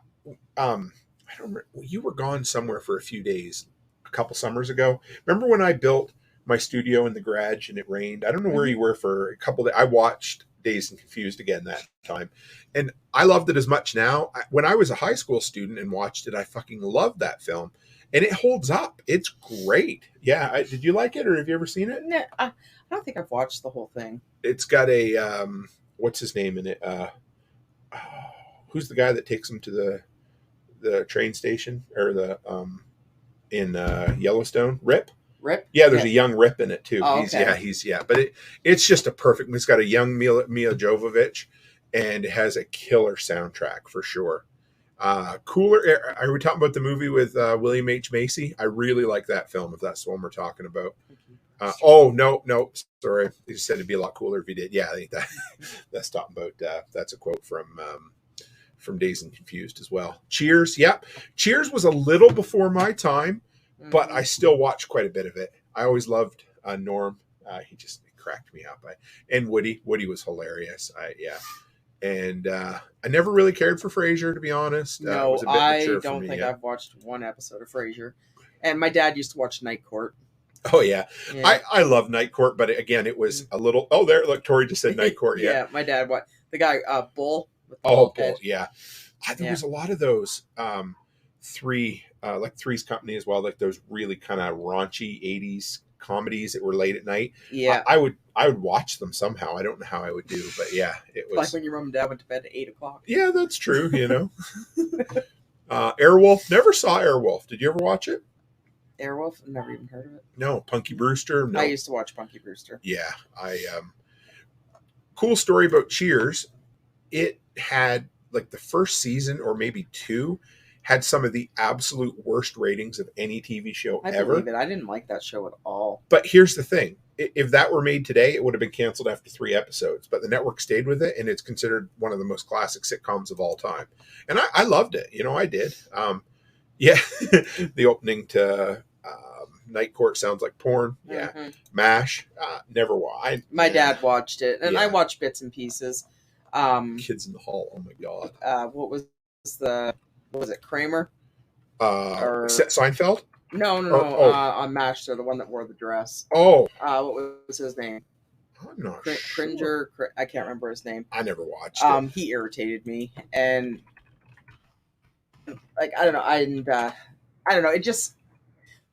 don't remember. You were gone somewhere for a few days a couple summers ago. Remember when I built my studio in the garage and it rained? I don't know where you were for a couple days. I watched Dazed and Confused again that time. And I loved it as much now. When I was a high school student and watched it, I fucking loved that film. And it holds up. It's great. Yeah. Did you like it, or have you ever seen it? No, I don't think I've watched the whole thing. It's got a, what's his name in it? Who's the guy that takes him to the train station or in Yellowstone? Rip? Yeah, there's a young Rip in it too. Oh, But it's just a perfect. It's got a young Mila Jovovich, and it has a killer soundtrack for sure. Cooler. Are we talking about the movie with William H. Macy? I really like that film. If that's the one we're talking about. No, sorry. You said it'd be a lot cooler if you did. Yeah, I think that's talking about. That's a quote from Dazed and Confused as well. Cheers. Yep. Cheers was a little before my time, but I still watched quite a bit of it. I always loved Norm. He just cracked me up. And Woody. Woody was hilarious. And I never really cared for Frasier, to be honest. No, it was a bit I mature don't for me, think I've watched one episode of Frasier. And my dad used to watch Night Court. Oh, yeah. I love Night Court, but again, it was a little... Oh, there, look, Tori just said Night Court, yeah. Yeah, my dad watched... The guy, Bull. Bull, yeah. There was a lot of those Three's Company as well, like those really kind of raunchy 80s comedies that were late at night. Yeah. I would watch them somehow. I don't know how I would do, but yeah, it was... Like when your mom and dad went to bed at 8 o'clock. Yeah, that's true, you know. Airwolf. Never saw Airwolf. Did you ever watch it? Airwolf? Never even heard of it. No. Punky Brewster? No. I used to watch Punky Brewster. Yeah. Cool story about Cheers. It had, like, the first season or maybe two had some of the absolute worst ratings of any TV show ever. I believe it. I didn't like that show at all. But here's the thing. If that were made today, it would have been canceled after 3 episodes. But the network stayed with it, and it's considered one of the most classic sitcoms of all time. And I loved it. You know, I did. The opening to Night Court sounds like porn. Yeah. Mm-hmm. MASH. Never watched. My dad watched it, and I watched bits and pieces. Kids in the Hall. Oh, my God. What was the, what was it, Kramer? Seinfeld? No. On MASH, they're the one that wore the dress. Oh. What was his name? I'm not Cringer. I can't remember his name. I never watched it. He irritated me, and like I don't know. It just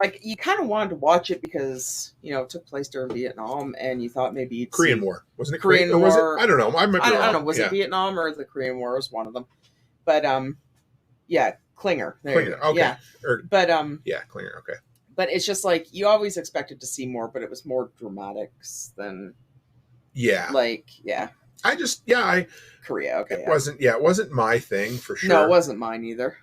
like you kind of wanted to watch it because it took place during Vietnam, and you thought maybe you'd Korean see War, wasn't it? Korean War? War? Was it? I don't know. I don't know. Was it Vietnam or the Korean War? Was one of them, but yeah, Klinger. Klinger. Okay. Yeah. But yeah, Klinger. Okay. But it's just like you always expected to see more, but it was more dramatics than. Yeah. Like, yeah. Korea. Okay. It wasn't my thing for sure. No, it wasn't mine either.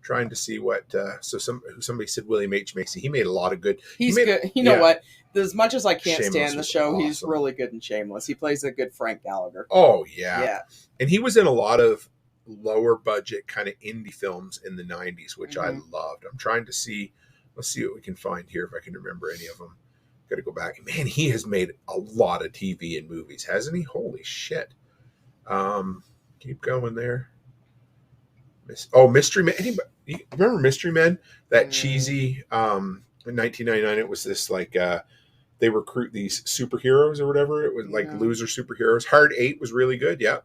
Trying to see what. Somebody said William H. Macy. He made a lot of good. He's good. You know what? As much as I can't Shameless stand the show, awesome. He's really good in Shameless. He plays a good Frank Gallagher. Oh yeah. Yeah. And he was in a lot of lower budget kind of indie films in the 90s, which I loved. I'm trying to see. Let's see what we can find here if I can remember any of them. Got to go back. Man, he has made a lot of TV and movies, hasn't he? Holy shit. Keep going there. Mystery Men. Anybody, you remember Mystery Men? That cheesy, in 1999, it was this like, they recruit these superheroes or whatever. It was like loser superheroes. Hard 8 was really good. Yeah.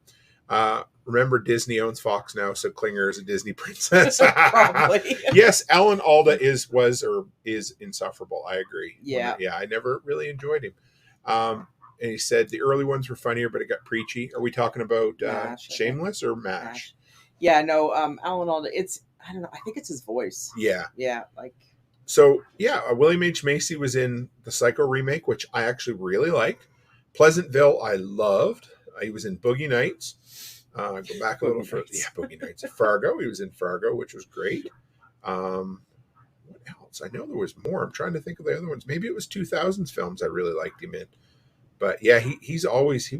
Remember, Disney owns Fox now, so Klinger is a Disney princess. Probably. Yes, Alan Alda is insufferable. I agree. Yeah. Yeah, I never really enjoyed him. And he said the early ones were funnier, but it got preachy. Are we talking about Shameless or MASH? Yeah, no, Alan Alda, I don't know, I think it's his voice. Yeah. Yeah, like. So, yeah, William H. Macy was in the Psycho remake, which I actually really liked. Pleasantville, I loved. He was in Boogie Nights. Go back a little further. Yeah, Boogie Nights. Fargo. He was in Fargo, which was great. What else? I know there was more. I'm trying to think of the other ones. Maybe it was 2000s films I really liked him in. But yeah, he was always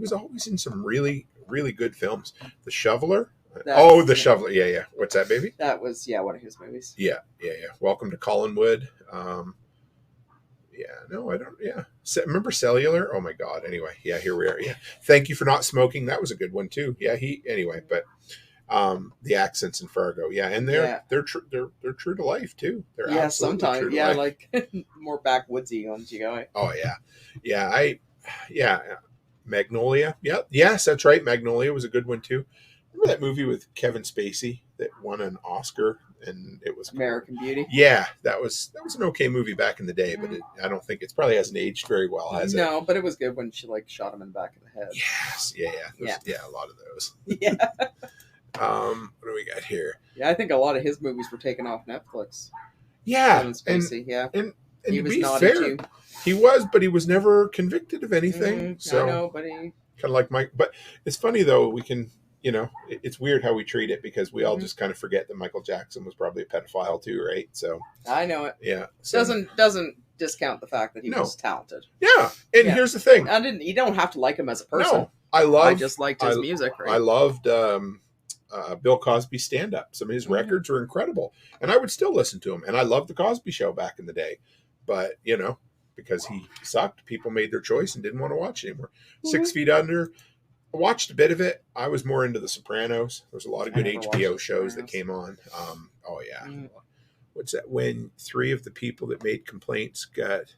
in some really, really good films. The Shoveler. The Shoveler. Yeah. What's that, baby? That was, one of his movies. Yeah. Welcome to Collinwood. No, I don't. Yeah. Remember Cellular? Oh my God. Anyway. Yeah, here we are. Yeah. Thank You for Not Smoking. That was a good one too. Yeah. But the accents in Fargo. Yeah. And they're true to life too. They're sometimes. Yeah. Like more backwoodsy ones you go. Oh yeah. Yeah. Magnolia. Yep. Yes, that's right. Magnolia was a good one too. Remember that movie with Kevin Spacey that won an Oscar, and it was American Beauty? Yeah, that was an okay movie back in the day, but I don't think it's probably hasn't aged very well, has it? No, but it was good when she shot him in the back of the head. Yes, yeah, a lot of those. Yeah. What do we got here? Yeah, I think a lot of his movies were taken off Netflix. Yeah, Kevin Spacey, and he to was be naughty fair, too. he was, but he was never convicted of anything. So I know, but kind of like Mike. But it's funny though. We can. It's weird how we treat it because we all just kind of forget that Michael Jackson was probably a pedophile too, right? So I know it. Yeah. So, doesn't discount the fact that he was talented. Yeah. And here's the thing. You don't have to like him as a person. No. I just liked his music, right? I loved Bill Cosby's stand-up. Some of his records are incredible. And I would still listen to him. And I loved the Cosby Show back in the day. But, because he sucked, people made their choice and didn't want to watch it anymore. 6 Feet Under. I watched a bit of it. I was more into The Sopranos. There was a lot of good HBO shows that came on. What's that? When 3 of the people that made complaints got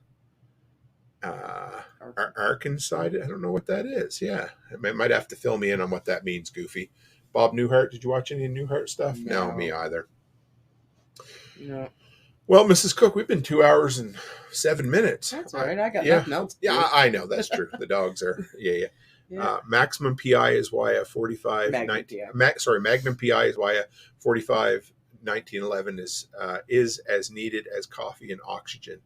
arc inside it. I don't know what that is. Yeah. I might have to fill me in on what that means, Goofy. Bob Newhart. Did you watch any Newhart stuff? No, me either. No. Well, Mrs. Cook, we've been 2 hours and 7 minutes. That's all right. I got nothing else. Yeah, I know. That's true. The dogs are, yeah. Maximum PI is why a 45 Magnum PI is why a 45 1911 is as needed as coffee and oxygen.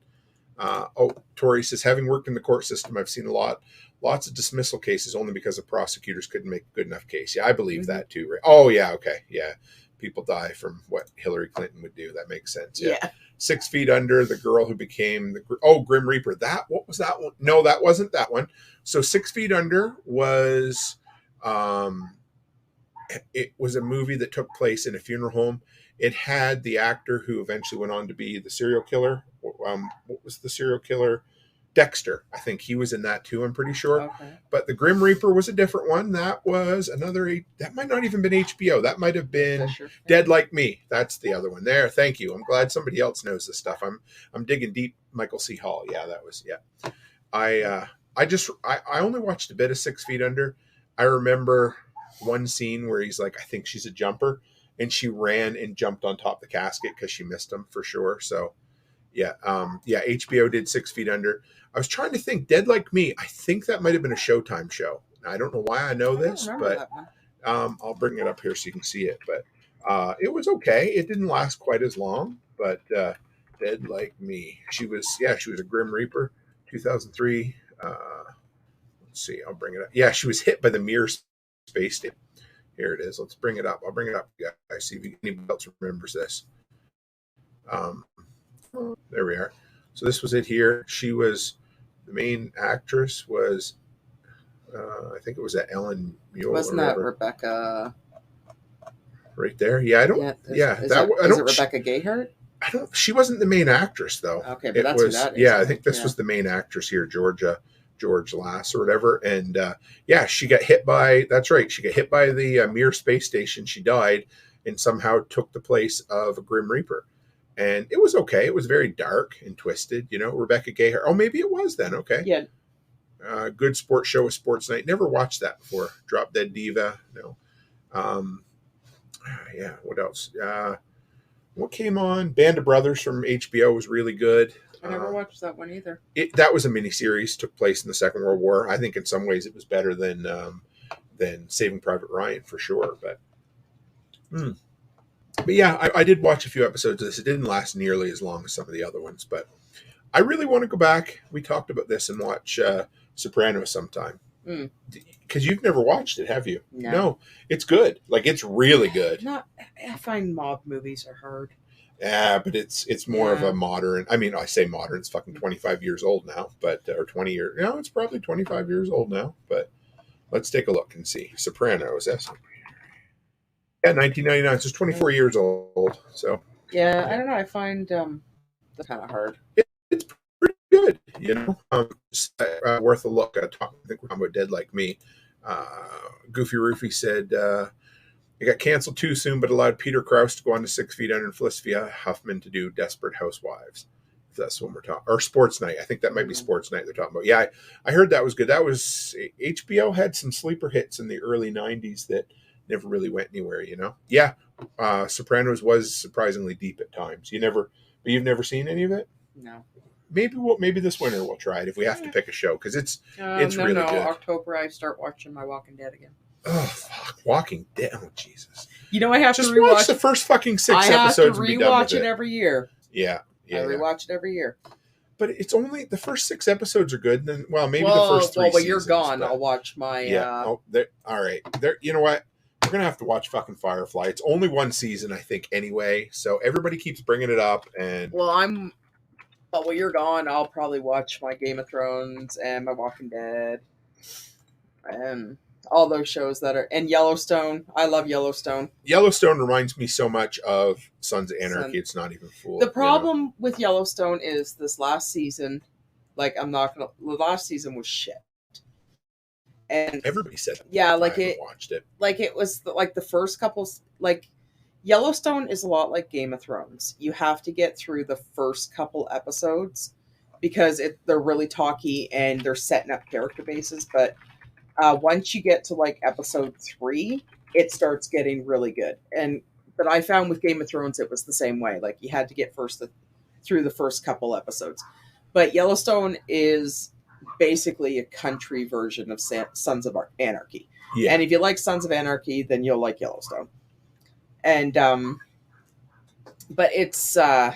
Tori says, having worked in the court system, I've seen lots of dismissal cases only because the prosecutors couldn't make a good enough case. Yeah, I believe that too. Right? Oh yeah, okay, yeah. People die from what Hillary Clinton would do. That makes sense. Yeah. 6 Feet Under, the girl who became Grim Reaper. What was that one? No, that wasn't that one. So 6 Feet Under was, it was a movie that took place in a funeral home. It had the actor who eventually went on to be the serial killer. What was the serial killer Dexter. I think he was in that too, I'm pretty sure. Okay. But the Grim Reaper was a different one. That was that might not even been HBO. That might have been Dead Like Me. That's the other one there. Thank you. I'm glad somebody else knows this stuff. I'm digging deep. Michael C. Hall. Yeah, that was, yeah. I only watched a bit of 6 Feet Under. I remember one scene where he's like, I think she's a jumper, and she ran and jumped on top of the casket because she missed him for sure. So yeah, HBO did 6 Feet Under. I was trying to think, Dead Like Me, I think that might have been a Showtime show. I don't know why I know this, but I'll bring it up here so you can see it. But it was okay. It didn't last quite as long, but Dead Like Me. She was a Grim Reaper, 2003. Let's see, I'll bring it up. Yeah, she was hit by the Mir space station. Here it is. Let's bring it up. I'll bring it up. Yeah, I see if anybody else remembers this. There we are. So this was it here. She was, the main actress was, I think it was that Ellen Mueller. Wasn't that Rebecca? Right there. Yeah, I don't. Is it Rebecca Gayheart? I don't. She wasn't the main actress though. Okay, but that's who that is. Yeah, I think this was the main actress here, George Lass or whatever. And she got hit by. That's right. She got hit by the Mir space station. She died, and somehow took the place of a Grim Reaper. And it was okay. It was very dark and twisted, Rebecca Gayheart. Oh, maybe it was then. Okay. Yeah. Good sports show with Sports Night. Never watched that before. Drop Dead Diva. No. Yeah. What else? What came on? Band of Brothers from HBO was really good. I never watched that one either. That was a miniseries. Took place in the Second World War. I think in some ways it was better than Saving Private Ryan for sure. But yeah, I did watch a few episodes of this. It didn't last nearly as long as some of the other ones, but I really want to go back. We talked about this and watch Sopranos sometime. Because you've never watched it, have you? No. It's good. Like, it's really good. I find mob movies are hard. Yeah, but it's more of a modern. I mean, I say modern. It's fucking 25 years old now, but or 20 years. No, it's probably 25 years old now. But let's take a look and see. Sopranos. Yeah, 1999. So it's 24 years old. So yeah, I don't know. I find that's kind of hard. It's pretty good, worth a look. I think we're talking about Dead Like Me. Goofy Roofy said it got canceled too soon, but allowed Peter Krause to go on to 6 Feet Under and Felicity Huffman to do Desperate Housewives. If that's what we're talking, or Sports Night. I think that might be Sports Night they're talking about. Yeah, I heard that was good. That was HBO had some sleeper hits in the early 90s that never really went anywhere, Yeah, Sopranos was surprisingly deep at times. But you've never seen any of it? No. Maybe this winter we'll try it if we have to pick a show, because it's really good. October I start watching my Walking Dead again. Oh fuck, Walking Dead! Oh Jesus! I have to rewatch watch the first fucking 6 episodes. I have to rewatch it every year. Yeah. I rewatch it every year. But it's only the first 6 episodes are good. Then maybe the first 3. Well, when you're gone, I'll watch my. Yeah. All right. There. You know what? We're gonna have to watch fucking Firefly. It's only 1 season, I think, anyway. So everybody keeps bringing it up, and when you're gone, I'll probably watch my Game of Thrones and my Walking Dead, and all those shows and Yellowstone. I love Yellowstone. Yellowstone reminds me so much of Sons of Anarchy. It's not even full. The problem with Yellowstone is this last season. The last season was shit. And everybody said that. Yeah, watched it. It was the first couple. Yellowstone is a lot like Game of Thrones. You have to get through the first couple episodes because they're really talky and they're setting up character bases. But once you get to episode 3, it starts getting really good. But I found with Game of Thrones it was the same way. You had to get through the first couple episodes. But Yellowstone is basically a country version of Sons of Anarchy. Yeah. And if you like Sons of Anarchy, then you'll like Yellowstone. And but it's the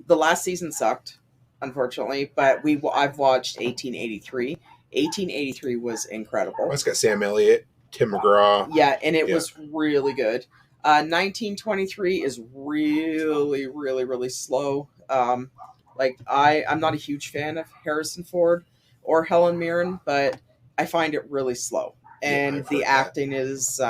last season sucked, unfortunately, but I've watched 1883. 1883 was incredible. It's got Sam Elliott, Tim McGraw. Yeah, and it was really good. 1923 is really, really, really slow. I'm not a huge fan of Harrison Ford or Helen Mirren, but I find it really slow. And the acting is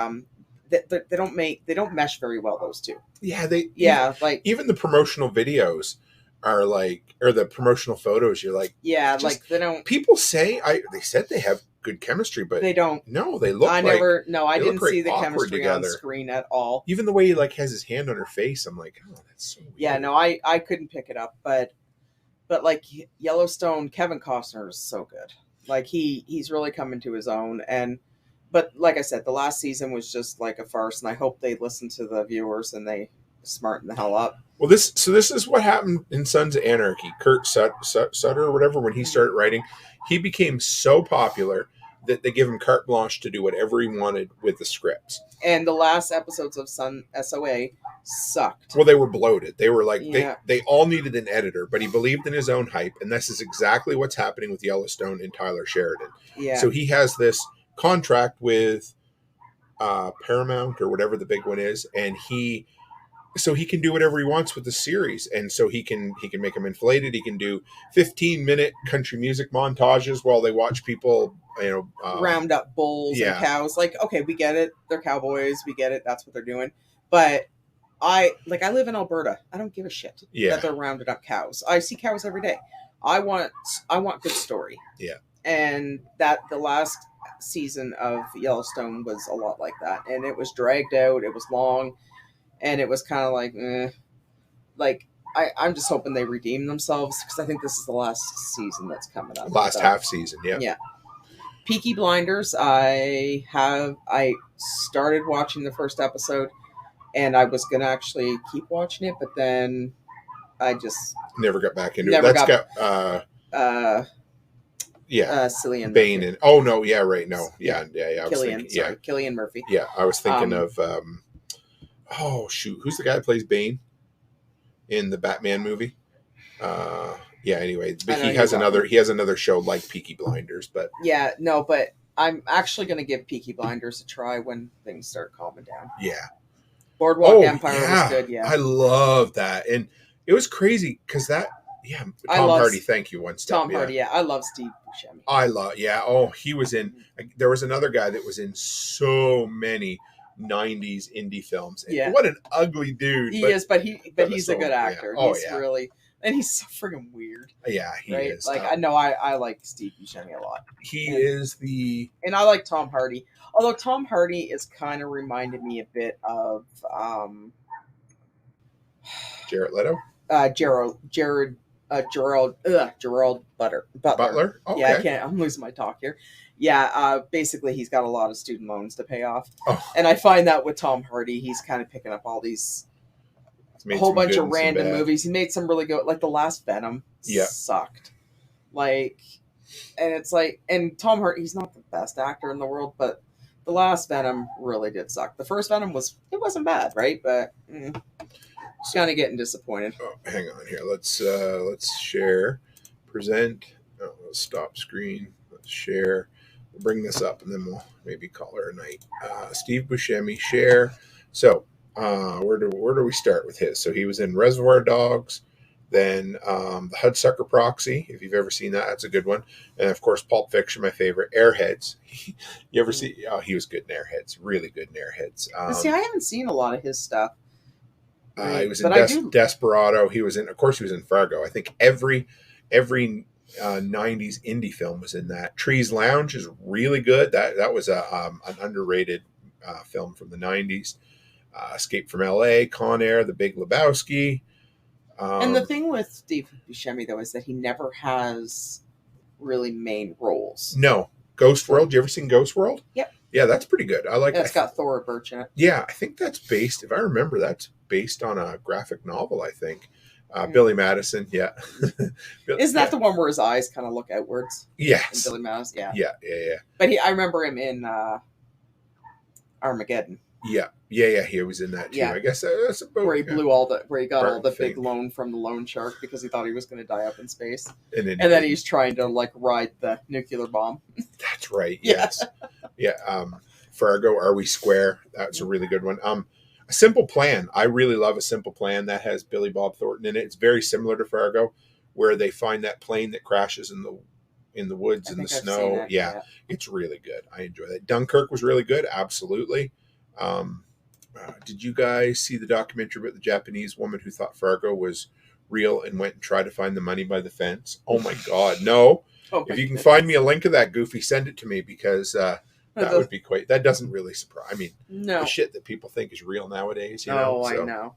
they don't mesh very well, those two. Yeah, Yeah, even the promotional videos are like, or the promotional photos, you're like, Yeah, just, like they don't. people say they said they have good chemistry, but They don't. No, they look. I didn't see the chemistry together on screen at all. Even the way he like has his hand on her face, I'm like, oh, that's so weird. Yeah, no, I couldn't pick it up, but like Yellowstone, Kevin Costner is so good. Like he's really coming to his own, but like I said, the last season was just like a farce, and I hope they listen to the viewers and they smarten the hell up. Well, this is what happened in Sons of Anarchy. Kurt Sutter or whatever, when he started writing, he became so popular that they give him carte blanche to do whatever he wanted with the scripts. And the last episodes of SOA sucked. Well, they were bloated. They were like, Yeah. they all needed an editor, but he believed in his own hype, and this is exactly what's happening with Yellowstone and Tyler Sheridan. Yeah. So he has this contract with Paramount or whatever the big one is, and he can do whatever he wants with the series, and so he can make them inflated. He can do 15-minute country music montages while they watch people, round up bulls and cows. Like, okay, we get it. They're cowboys. We get it. That's what they're doing. But I live in Alberta. I don't give a shit that they're rounding up cows. I see cows every day. I want good story. Yeah. And that the last season of Yellowstone was a lot like that, and it was dragged out. It was long. And it was kind of like, like I'm just hoping they redeem themselves, because I think this is the last season that's coming up. Last half season, yeah. Yeah. Peaky Blinders, I started watching the first episode, and I was gonna actually keep watching it, but then I just never got back into it. That's got Cillian Bane Murphy. and oh no, yeah, right, no, yeah. Cillian Murphy. Yeah, I was thinking of oh shoot, who's the guy that plays Bane in the Batman movie? Anyway, but he has another show like Peaky Blinders, but but I'm actually going to give Peaky Blinders a try when things start calming down. Yeah, Boardwalk Empire was good. Yeah, I love that, and it was crazy because Tom Hardy. Thank you. One step. Tom Hardy. Yeah, I love Steve Buscemi. He was in. There was another guy that was in so many 90s indie films. And what an ugly dude. He is, but he's a good actor. He's really, and he's so friggin' weird. Yeah, he is. Like, I know I like Steve Buscemi a lot. And I like Tom Hardy. Although Tom Hardy is kind of reminded me a bit of Jared Leto? Gerald Butler. Okay. Yeah, I'm losing my talk here. Yeah, basically he's got a lot of student loans to pay off. Oh. And I find that with Tom Hardy, he's kind of picking up all these whole bunch of random movies. He made some really good, like the last Venom sucked. Like, and it's like, and Tom Hardy, he's not the best actor in the world, but the last Venom really did suck. The first Venom wasn't bad, right? But it's kind of getting disappointed. Oh, hang on here. Let's share, present. Oh, let's stop screen. Let's share. We'll bring this up and then we'll maybe call her a night. Steve Buscemi, share. So where do we start with his? So he was in Reservoir Dogs, then the Hudsucker Proxy, if you've ever seen that, that's a good one. And of course, Pulp Fiction, my favorite. Airheads. You ever see? Oh, he was good in Airheads. Really good in Airheads. See, I haven't seen a lot of his stuff. He was in Desperado. He was in Fargo. I think every 90s indie film was in that. Trees Lounge is really good. That was an underrated film from the 90s. Escape from L.A., Con Air, The Big Lebowski. And the thing with Steve Buscemi, though, is that he never has really main roles. No. Ghost World. You ever seen Ghost World? Yep. Yeah, that's pretty good. I like it. It's got Thora Birch in it. Yeah, I think that's based, if I remember, that's based on a graphic novel, I think. Billy Madison, yeah. Isn't that the one where his eyes kind of look outwards? Yes. Billy Madison, yeah. Yeah. But I remember him in Armageddon. Yeah, he was in that too. Yeah. I guess that's about, where he got all the big loan from the loan shark because he thought he was going to die up in space, and then he's trying to like ride the nuclear bomb. That's right. Yes. Yeah. Fargo, Are We Square? That's a really good one. A Simple Plan. I really love A Simple Plan. That has Billy Bob Thornton in it. It's very similar to Fargo, where they find that plane that crashes in the woods in the snow. Yeah, it's really good. I enjoy that. Dunkirk was really good. Absolutely. Did you guys see the documentary about the Japanese woman who thought Fargo was real and went and tried to find the money by the fence. Oh my God, no. Oh, If you can find me a link of that, Goofy, send it to me, because that would be quite. That doesn't really surprise. I mean, no. The shit that people think is real nowadays. I know.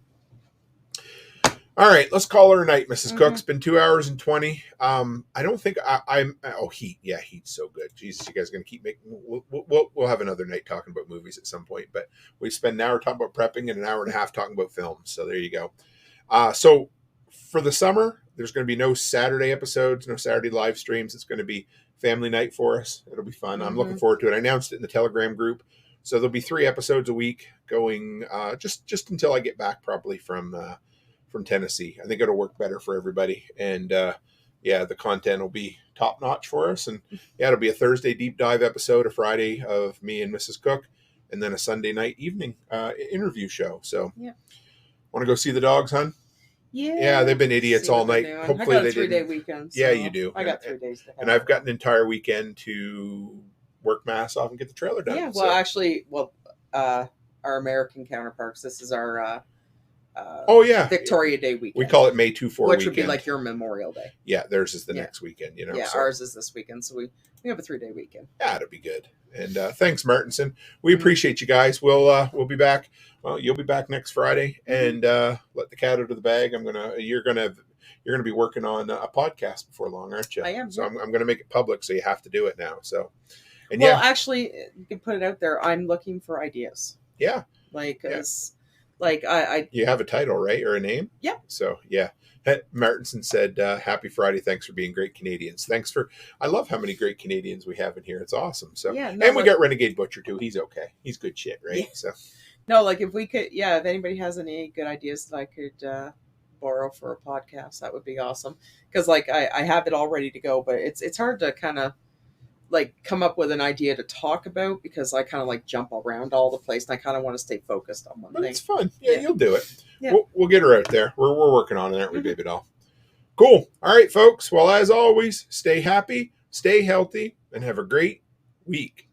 All right, let's call her a night, Mrs. Cook. It's been 2 hours and 20. I don't think I'm. Oh, Heat. Yeah, Heat's so good. Jesus, you guys are gonna keep making. We'll have another night talking about movies at some point. But we spend an hour talking about prepping and an hour and a half talking about films. So there you go. So for the summer, there's going to be no Saturday episodes, no Saturday live streams. It's going to be family night for us. It'll be fun. I'm looking forward to it. I announced it in the Telegram group. So there'll be 3 episodes a week going just until I get back, probably from Tennessee. I think it'll work better for everybody. And the content will be top notch for us. And it'll be a Thursday deep dive episode, a Friday of me and Mrs. Cook, and then a Sunday night evening interview show. So want to go see the dogs, hon? Yeah, they've been idiots all night. Hopefully, I got a 3-day weekend. So yeah, you do. I got 3 days. And I've got an entire weekend to work my ass off and get the trailer done. Yeah, well, actually, our American counterparts, this is our Victoria Day weekend. We call it May 2-4 weekend. Which would be like your Memorial Day. Yeah, theirs is the next weekend. Yeah, ours is this weekend. So we have a 3-day weekend. Yeah, it'll be good. And thanks, Martinson. We appreciate you guys. We'll be back. Well, you'll be back next Friday, and let the cat out of the bag. You're gonna be working on a podcast before long, aren't you? I am. So I'm gonna make it public, so you have to do it now. So, and actually, you can put it out there. I'm looking for ideas. Yeah. You have a title, right, or a name? Yeah. So yeah. Martinson said, "Happy Friday! Thanks for being great Canadians. I love how many great Canadians we have in here. It's awesome. So and we got Renegade Butcher too. He's okay. He's good shit, right? Yeah. So no, like if we could, if anybody has any good ideas that I could borrow for a podcast, that would be awesome. Because I have it all ready to go, but it's hard to kind of come up with an idea to talk about, because I kind of jump around all the place, and I kind of want to stay focused on one thing. It's fun. Yeah, you'll do it. Yeah. We'll get her out there. We're working on it, aren't we, baby doll? Cool. All right, folks. Well, as always, stay happy, stay healthy, and have a great week.